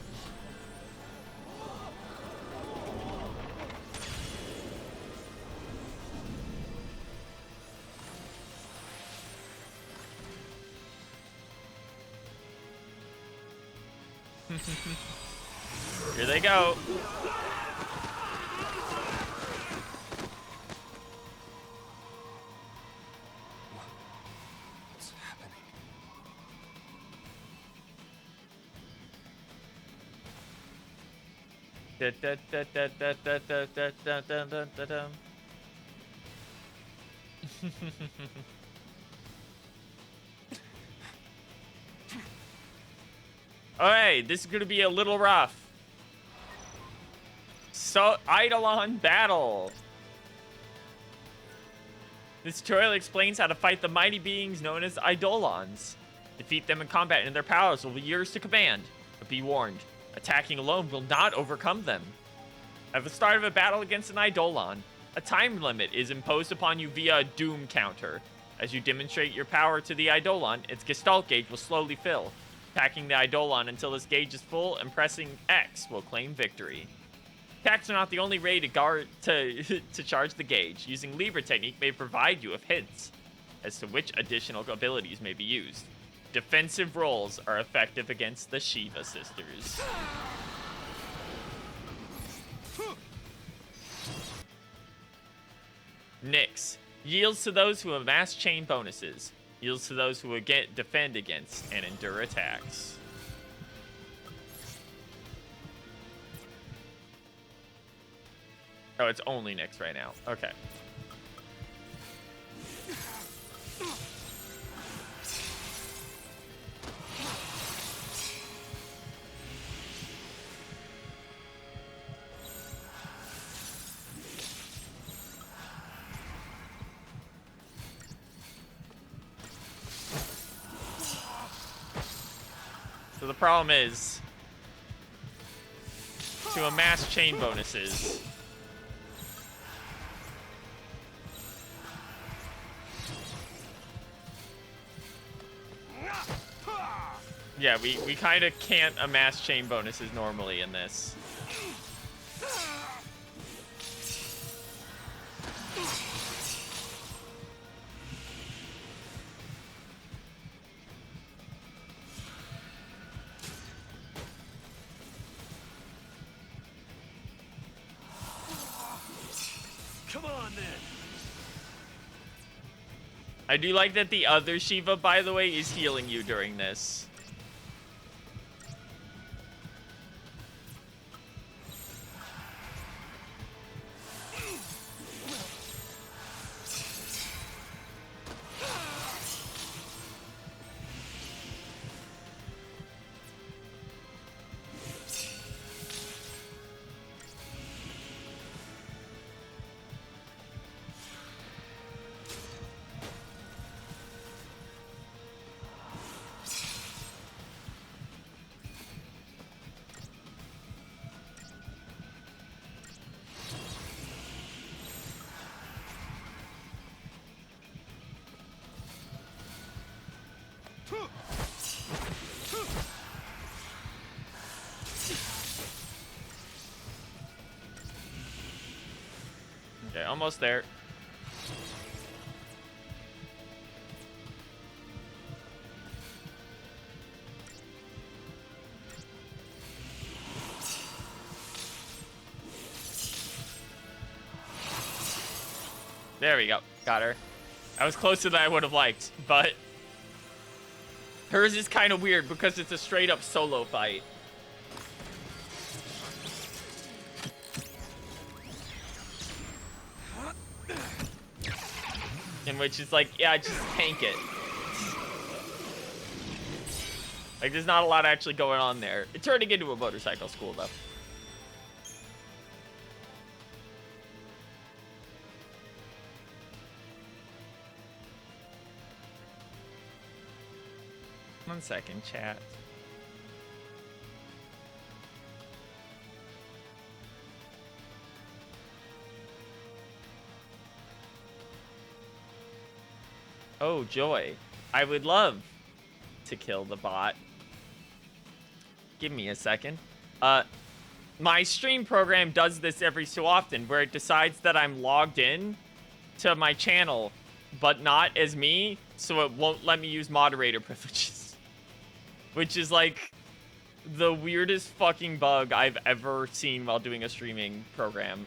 Here they go.
What's happening?
Alright, this is gonna be a little rough. So, Eidolon battle. This tutorial explains how to fight the mighty beings known as Eidolons. Defeat them in combat and their powers will be yours to command. But be warned, attacking alone will not overcome them. At the start of a battle against an Eidolon, a time limit is imposed upon you via a doom counter. As you demonstrate your power to the Eidolon, its Gestalt gauge will slowly fill. Attacking the Eidolon until this gauge is full and pressing X will claim victory. Attacks are not the only way to charge the gauge. Using Libra technique may provide you with hints as to which additional abilities may be used. Defensive roles are effective against the Shiva sisters. Nyx yields to those who amass chain bonuses. Yields to those who defend against and endure attacks. Oh, it's only Nyx right now. Okay. So the problem is, to amass chain bonuses, yeah, we kind of can't amass chain bonuses normally in this.
Come on, then.
I do like that the other Shiva, by the way, is healing you during this. Okay, almost there. There we go. Got her. I was closer than I would have liked, but hers is kind of weird because it's a straight up solo fight. In which it's like, yeah, just tank it. Like, there's not a lot actually going on there. It's turning into a motorcycle school, though. One second, chat. Oh, joy. I would love to kill the bot. Give me a second. My stream program does this every so often, where it decides that I'm logged in to my channel, but not as me, so it won't let me use moderator privileges. Which is like the weirdest fucking bug I've ever seen while doing a streaming program.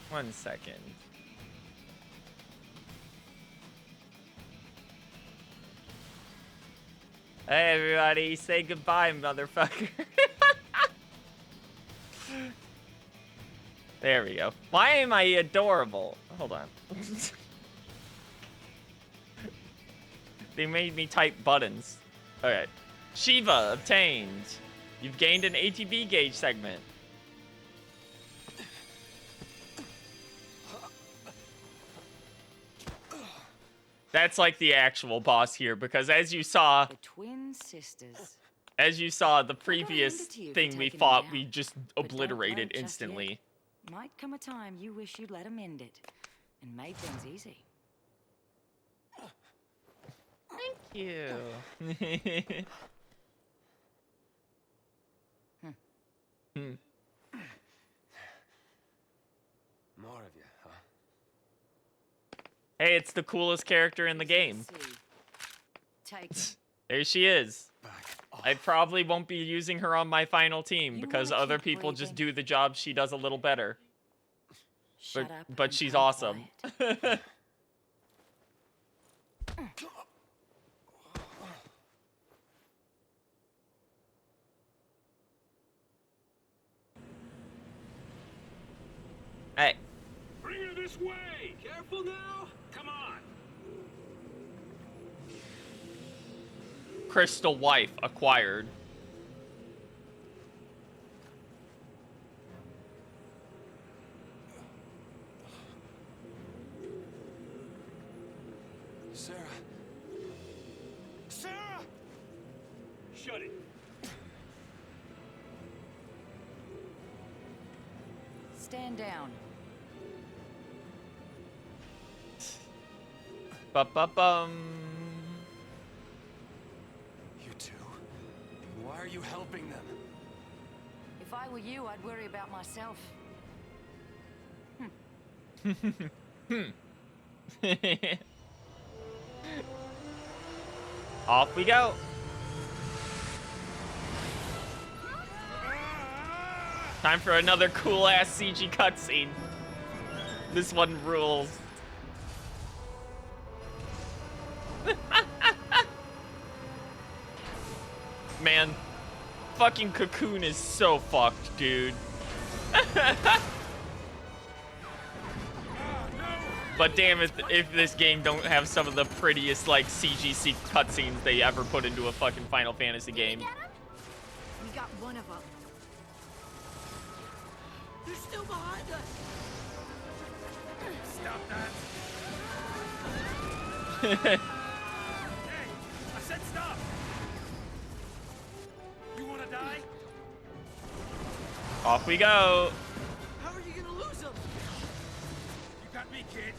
One second. Hey everybody, say goodbye, motherfucker. There we go. Why am I adorable? Hold on. They made me type buttons. Okay. Shiva obtained. You've gained an ATB gauge segment. That's like the actual boss here, because as you saw,
the twin sisters.
As you saw, the previous thing we fought, we just obliterated instantly.
Might come a time you wish you'd let them end it and made things easy.
Thank you.
More of you, huh?
Hey, it's the coolest character in the game. There she is. I probably won't be using her on my final team because other people just do the job she does a little better. But she's awesome. Hey.
Bring her this way! Careful now! Come on!
Crystal wife acquired.
Sarah. Sarah!
Shut it.
Stand down.
Ba-ba-bum.
You two? Why are you helping them?
If I were you, I'd worry about myself.
Off we go. Time for another cool-ass CG cutscene. This one rules. Man, fucking Cocoon is so fucked, dude. But damn it, if this game don't have some of the prettiest, like, CG cutscenes they ever put into a fucking Final Fantasy game.
We got one of them. They're still behind us.
Stop that. Hey, I said stop.
Off we go.
How are you gonna lose him?
You got me, kid.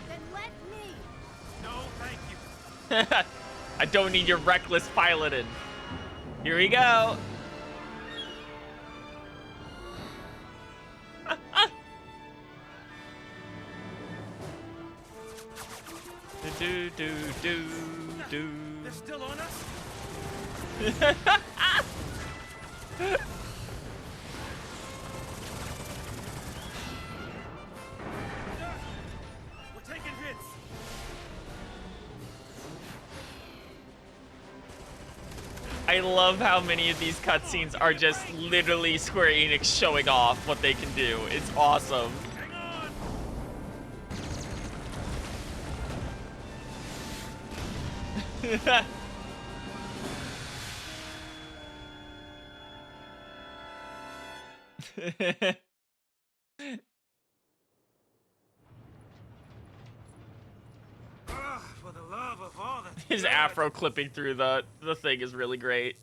Then let me.
No, thank you.
I don't need your reckless piloting. Here we go. do do do do.
They're still on us? We're taking hits.
I love how many of these cutscenes are just literally Square Enix showing off what they can do. It's awesome.
For the love of all that's
His
good.
afro clipping through the thing is really great.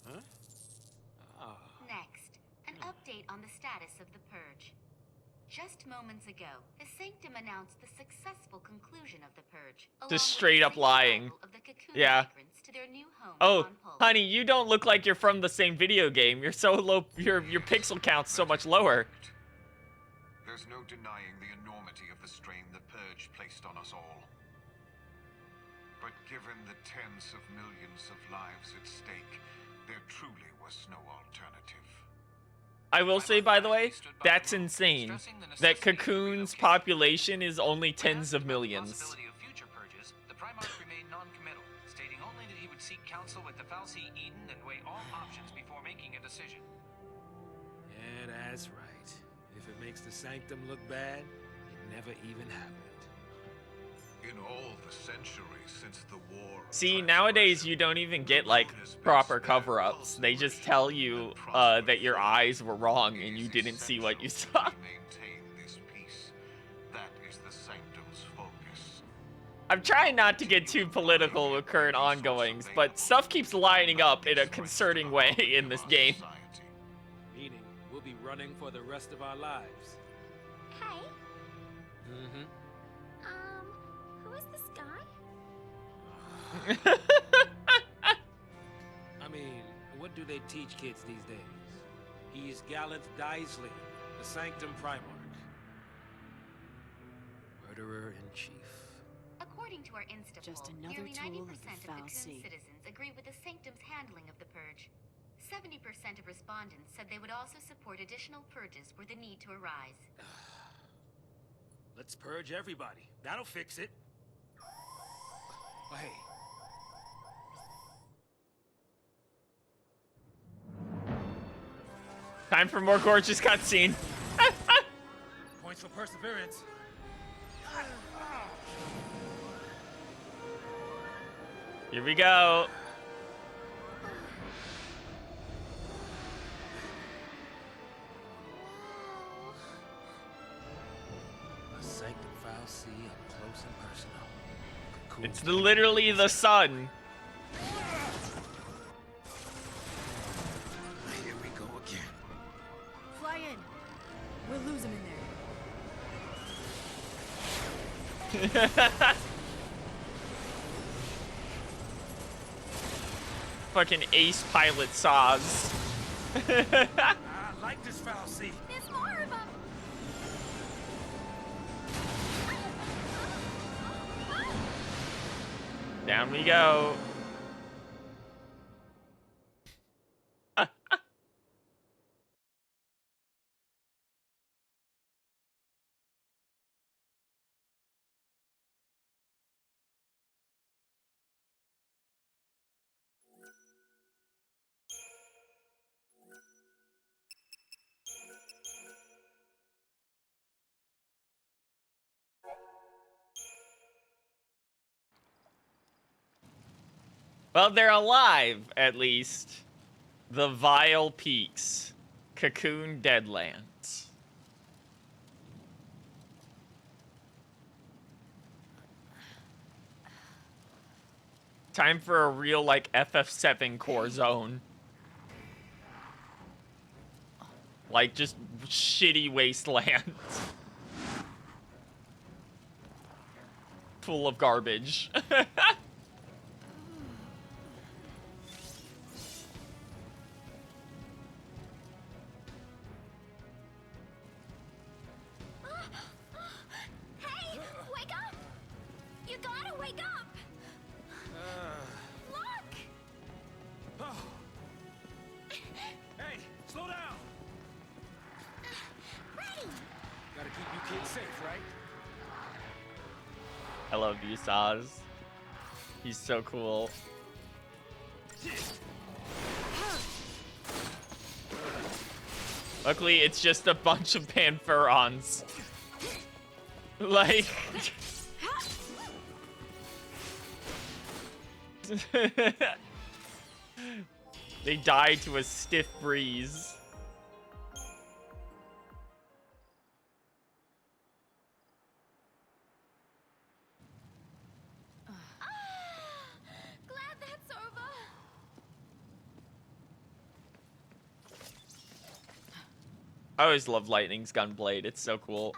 Next, an update on the status of the Purge. Just moments ago, the Sanctum announced the successful conclusion of the Purge.
Just straight up lying. Yeah.
To their new home
Oh,
on Pulse.
honey, you don't look like you're from the same video game. You're so low. Your pixel count's so much lower.
There's no denying the enormity of the strain the Purge placed on us all. But given the tens of millions of lives at stake, there truly was no alternative.
I will say, by the way, that's insane. That Cocoon's population is only tens of millions.
The Primarch remained non-committal, stating only that he would seek counsel with the Fal'Cie Eden and weigh all options before making a decision.
Yeah, that's right. If it makes the Sanctum look bad, it never even happened.
In all the centuries since the war...
See, nowadays you don't even get, like, proper cover-ups. They just tell you that your eyes were wrong and you didn't see what you saw.
Maintain this peace. That is the Sanctum's focus.
I'm trying not to get too political with current ongoings, but stuff keeps lining up in a concerning way in this game.
Meaning, we'll be running for the rest of our lives.
Hey,
Mm-hmm.
who is this guy?
I mean, what do they teach kids these days? He's Gallant Daisley, the Sanctum Primarch. Murderer-in-Chief.
According to our Insta
Just
poll,
another
nearly
tool
90%
of the
of the
Fal'Cie.
Cocoon citizens agree with the Sanctum's handling of the Purge. 70% of respondents said they would also support additional purges were the need to arise.
Let's purge everybody. That'll fix it. Oh, hey.
Time for more gorgeous cutscene.
Points for perseverance.
Here we go.
A Sanctum Fal'Cie up close and personal. Cocoon.
It's literally the sun.
Here we go again.
Fly in. We'll lose him in there.
Fucking ace pilot saws.
I like this Fal'Cie.
There's more of them.
Down we go. Well, they're alive, at least. The Vile Peaks. Cocoon Deadlands. Time for a real, like, FF7 core zone. Like, just shitty wasteland. Full of garbage.
Hey, wake up! You gotta wake up! Look!
Oh. Hey, slow down!
Ready!
Gotta keep you kids safe, right?
I love you, Saz. He's so cool. Luckily, it's just a bunch of Panferons. Like... They die to a stiff breeze.
Glad that's over.
I always love Lightning's gunblade. It's so cool.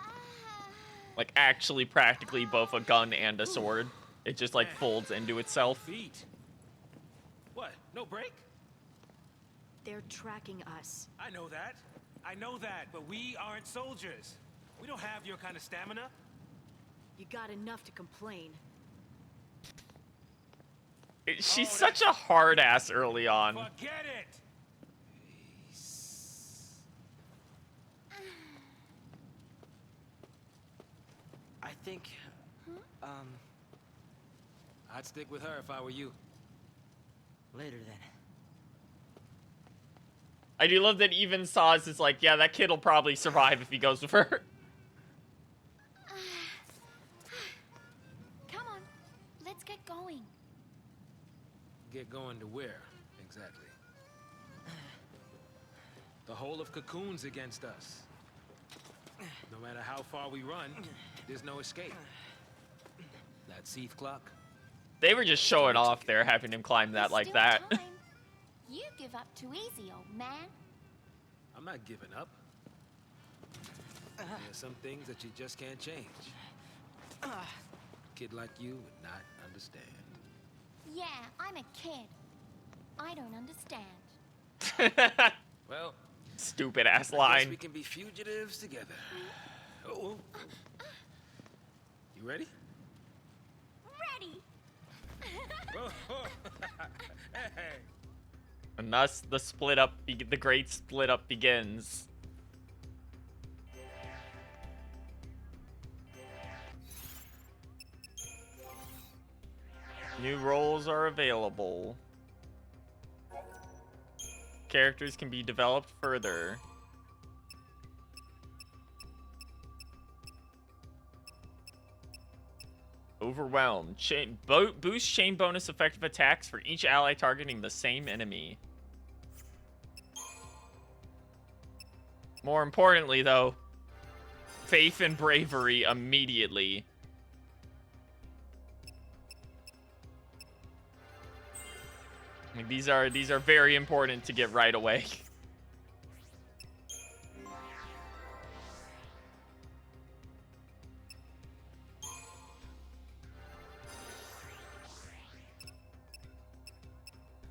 Like, actually practically both a gun and a sword. It just, like, folds into itself.
Feet. What? No break?
They're tracking us.
I know that, but we aren't soldiers. We don't have your kind of stamina.
You got enough to complain.
She's such a hard ass early on.
Forget it!
I think,
I'd stick with her if I were you.
later then.
I do love that even Saz is like, yeah, that kid will probably survive if he goes with her.
Come on, let's get going.
Get going to where, exactly? The whole of Cocoon's against us. No matter how far we run, there's no escape. That Seath clock?
They were just showing off there, having him climb that like that.
You give up too easy, old man.
I'm not giving up. There are some things that you just can't change. A kid like you would not understand.
Yeah, I'm a kid. I don't understand.
Well,
stupid ass
I
line.
guess we can be fugitives together. Oh. You ready?
Ready.
Hey.
And thus the split up, the great split up begins. New roles are available. Characters can be developed further. Overwhelmed. Boost chain bonus effective attacks for each ally targeting the same enemy. More importantly, though, faith and bravery immediately. Like, these are very important to get right away.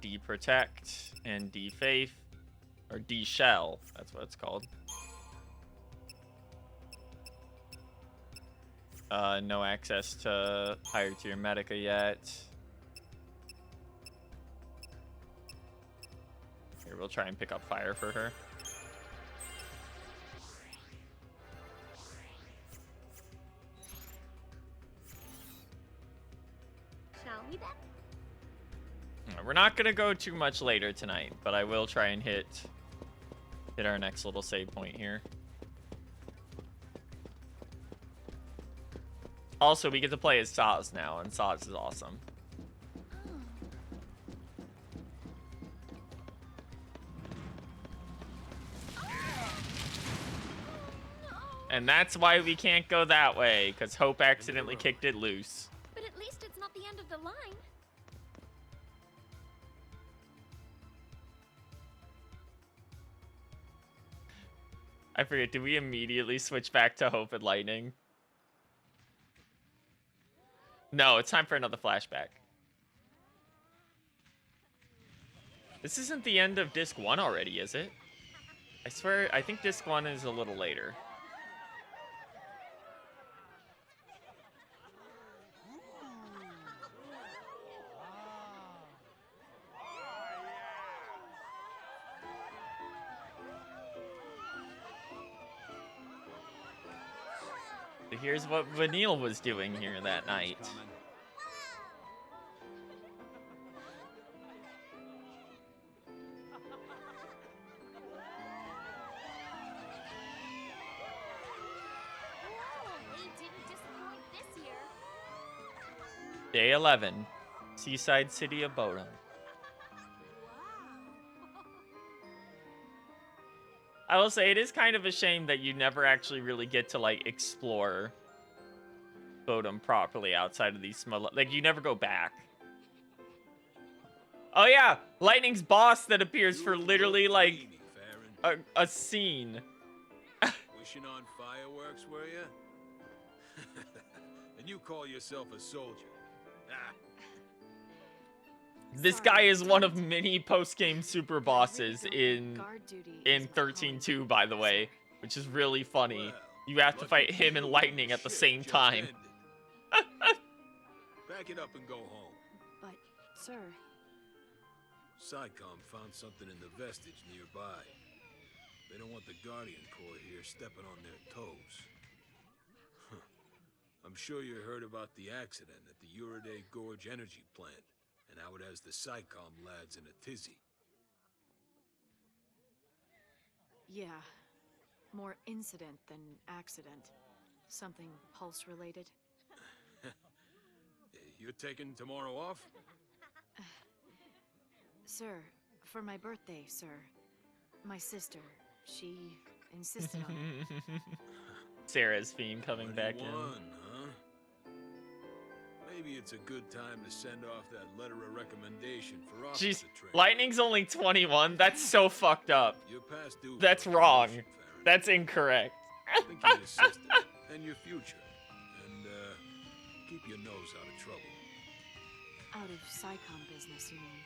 D-Protect and D-Faith, or D-Shell, that's what it's called. No access to higher tier Medica yet. Here, we'll try and pick up fire for her.
Shall we then?
We're not gonna go too much later tonight, but I will try and hit our next little save point here. Also, we get to play as Saz now, and Saz is awesome. And that's why we can't go that way, because Hope accidentally kicked it loose.
But at least it's not the end of the line.
I forget, do we immediately switch back to Hope and Lightning? No, it's time for another flashback. This isn't the end of Disc 1 already, is it? I swear, I think Disc 1 is a little later. So here's what Vanille was doing here that night. Day 11, Seaside City of Bodom. I will say it is kind of a shame that you never actually really get to like explore Bodom properly outside of these small, like you never go back. Oh yeah, Lightning's boss that appears for literally like a scene.
Wishing on fireworks, were you? And you call yourself a soldier? Ah.
This guy is one of many post-game super bosses in 13-2, by the way, which is really funny. You have to fight him and Lightning at the same time.
Back it up and go home.
But, sir...
SciComm found something in the vestige nearby. They don't want the Guardian Corps here stepping on their toes. Huh. I'm sure you heard about the accident at the Uriday Gorge energy plant, and how it has the SciComm lads in a tizzy.
Yeah. More incident than accident. Something pulse-related.
You're taking tomorrow off?
Sir, for my birthday, sir. My sister, she insisted on it.
Sarah's theme coming back in.
Huh? Maybe it's a good time to send off that letter of recommendation for officer
Jeez,
training.
Lightning's only 21. That's so fucked up.
You're past due.
That's wrong. That's incorrect.
Think of your sister and your future, and keep your nose out of trouble.
Out of SciComm business, you mean?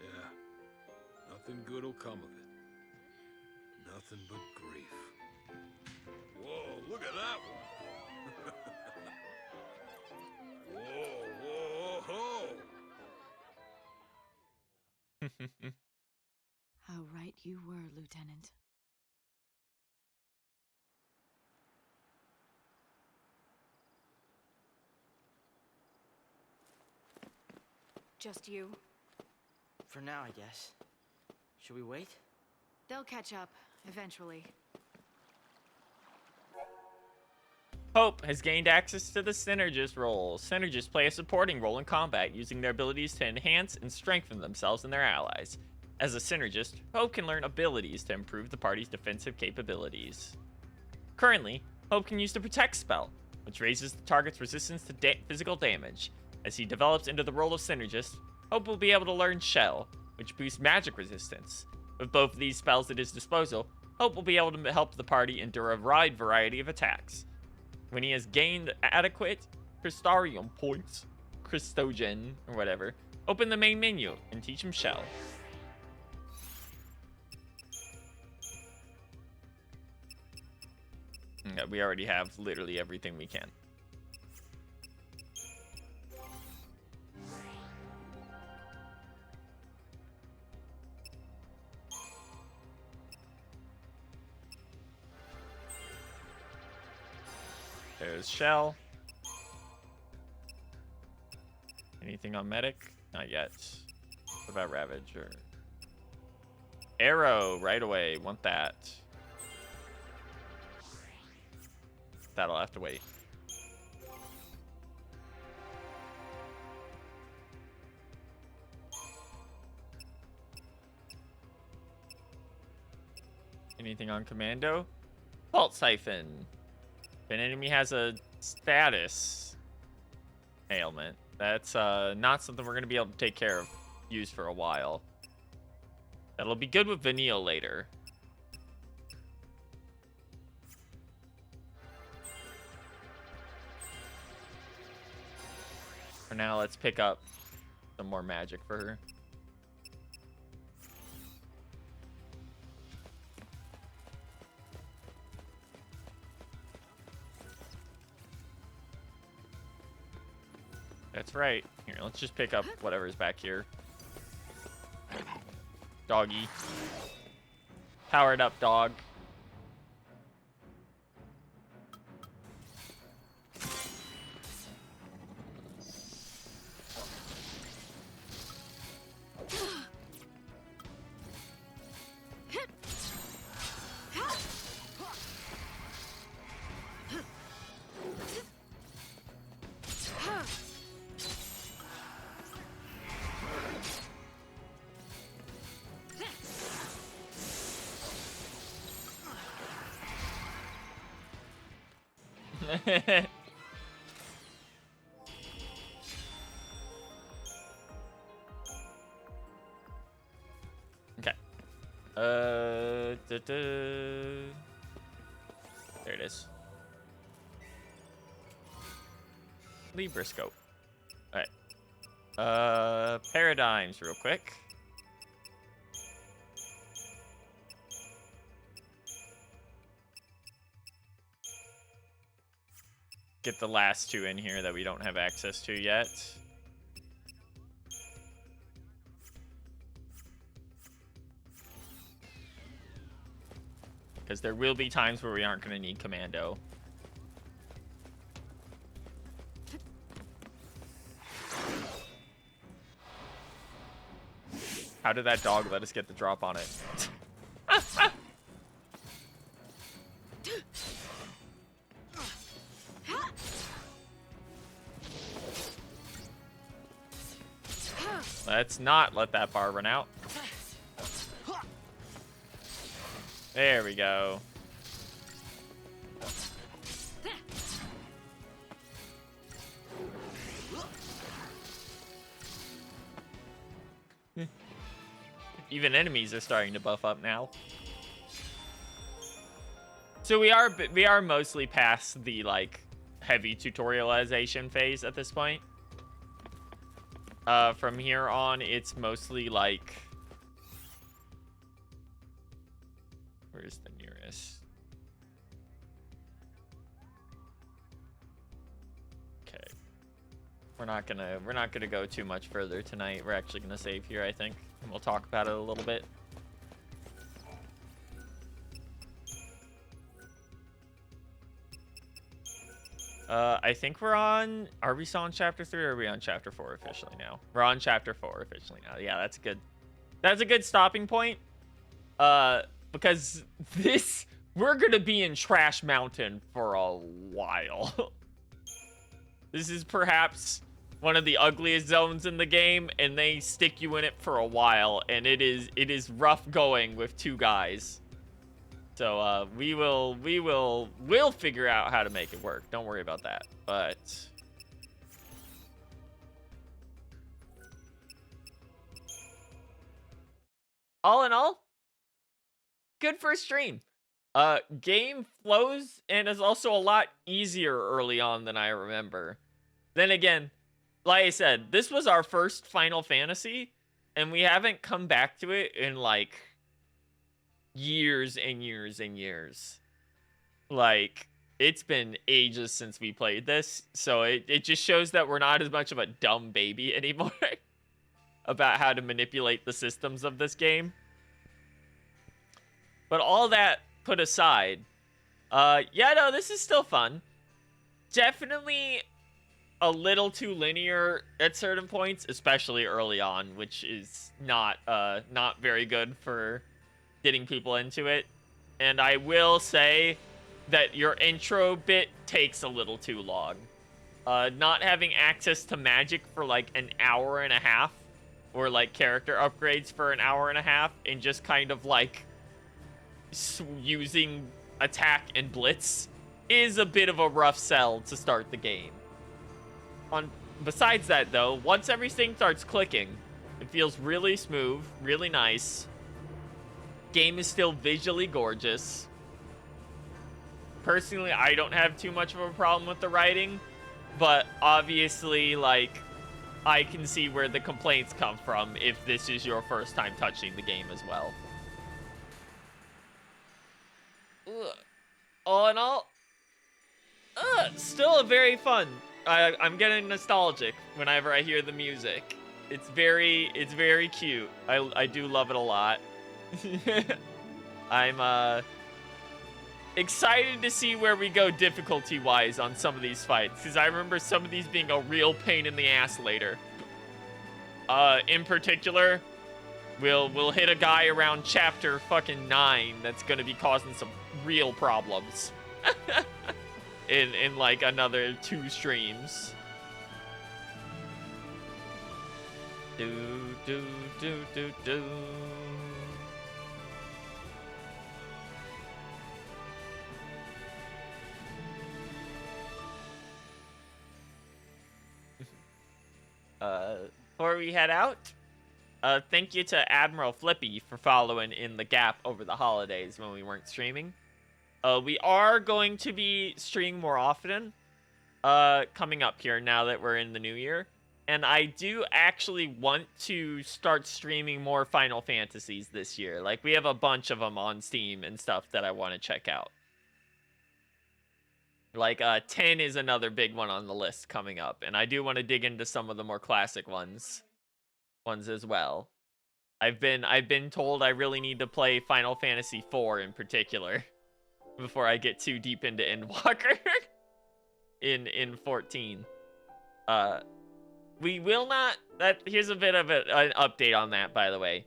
Yeah. Nothing good'll come of it. Nothing but grief. Whoa, look at that one. Whoa, whoa, ho!
How right you were, Lieutenant. Just you?
For now, I guess. Should we wait?
They'll catch up, eventually.
Hope has gained access to the Synergist role. Synergists play a supporting role in combat, using their abilities to enhance and strengthen themselves and their allies. As a Synergist, Hope can learn abilities to improve the party's defensive capabilities. Currently, Hope can use the Protect spell, which raises the target's resistance to physical damage. As he develops into the role of Synergist, Hope will be able to learn Shell, which boosts magic resistance. With both of these spells at his disposal, Hope will be able to help the party endure a wide variety of attacks. When he has gained adequate Crystarium points, Christogen, or whatever, open the main menu and teach him Shell. Okay, we already have literally everything we can. There's Shell. Anything on Medic? Not yet. What about Ravage or Arrow? Right away. Want that. That'll have to wait. Anything on Commando? Pulse Siphon. If an enemy has a status ailment, that's not something we're going to be able to take care of, use for a while. That'll be good with Vanille later. For now, let's pick up some more magic for her. That's right. Here, let's just pick up whatever's back here. Doggy. Powered up dog. Okay. There it is. Libroscope. All right. Paradigms real quick. Get the last two in here that we don't have access to yet. Because there will be times where we aren't going to need commando. How did that dog let us get the drop on it? Let's not let that bar run out. There we go. Even enemies are starting to buff up now. So we are mostly past the like heavy tutorialization phase at this point. From here on, it's mostly like, where's the nearest? Okay, we're not gonna go too much further tonight. We're actually gonna save here, I think, and we'll talk about it a little bit. I think we're on... Are we still on Chapter 3 or are we on Chapter 4 officially now? We're on Chapter 4 officially now. Yeah, that's good. That's a good stopping point. Because this... We're going to be in Trash Mountain for a while. This is perhaps one of the ugliest zones in the game, and they stick you in it for a while, and it is rough going with two guys. So we'll figure out how to make it work. Don't worry about that. But all in all, good first stream. Game flows and is also a lot easier early on than I remember. Then again, like I said, this was our first Final Fantasy, and we haven't come back to it in like years and years and years. Like, it's been ages since we played this, so it just shows that we're not as much of a dumb baby anymore about how to manipulate the systems of this game. But all that put aside, yeah, no, this is still fun. Definitely a little too linear at certain points, especially early on, which is not very good for getting people into it. And I will say that your intro bit takes a little too long. Not having access to magic for like an hour and a half, or like character upgrades for an hour and a half, and just kind of like using attack and blitz is a bit of a rough sell to start the game. Besides that though, once everything starts clicking, it feels really smooth, really nice. Game is still visually gorgeous. Personally, I don't have too much of a problem with the writing, but obviously, like, I can see where the complaints come from if this is your first time touching the game as well. Ugh. All in all, still a very fun. I'm getting nostalgic whenever I hear the music. It's very cute. I do love it a lot. I'm excited to see where we go difficulty-wise on some of these fights, because I remember some of these being a real pain in the ass later. In particular, we'll hit a guy around chapter fucking 9 that's gonna be causing some real problems. in like another 2 streams. Do do do do do. Before we head out, thank you to Admiral Flippy for following in the gap over the holidays when we weren't streaming. We are going to be streaming more often, coming up here now that we're in the new year. And I do actually want to start streaming more Final Fantasies this year. Like, we have a bunch of them on Steam and stuff that I want to check out. Like, 10 is another big one on the list coming up. And I do want to dig into some of the more classic ones as well. I've been told I really need to play Final Fantasy IV in particular before I get too deep into Endwalker in 14. We will not, here's a bit of an update on that, by the way.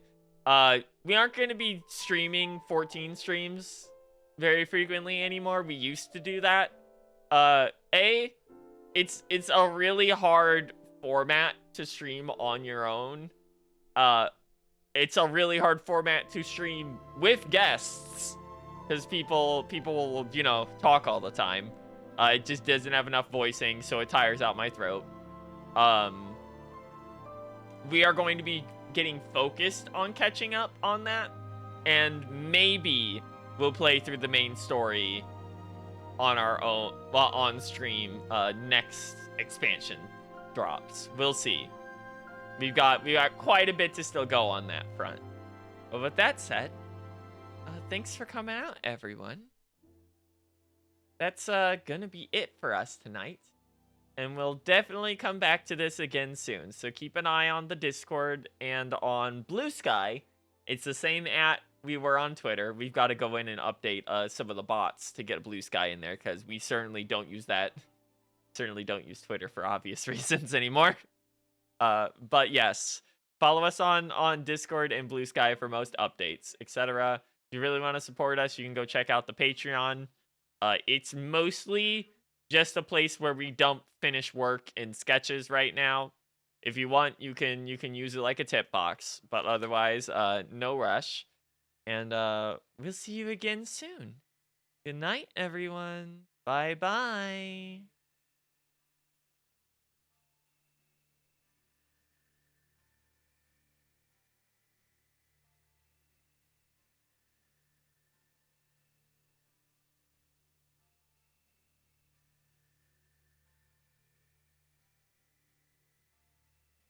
We aren't going to be streaming 14 streams very frequently anymore. We used to do that. It's a really hard format to stream on your own. It's a really hard format to stream with guests, because people will, you know, talk all the time. It just doesn't have enough voicing, so it tires out my throat. We are going to be getting focused on catching up on that, and maybe we'll play through the main story on our own, well, on stream, next expansion drops. We'll see. We got quite a bit to still go on that front. But with that said, thanks for coming out, everyone. That's gonna be it for us tonight. And we'll definitely come back to this again soon. So keep an eye on the Discord and on Blue Sky. It's the same at we were on Twitter. We've got to go in and update some of the bots to get Blue Sky in there, because we certainly don't use that. Certainly don't use Twitter for obvious reasons anymore. But yes, follow us on Discord and Blue Sky for most updates, etc. If you really want to support us, you can go check out the Patreon. It's mostly just a place where we dump finished work and sketches right now. If you want, you can use it like a tip box, but otherwise, no rush. And we'll see you again soon. Good night, everyone. Bye-bye.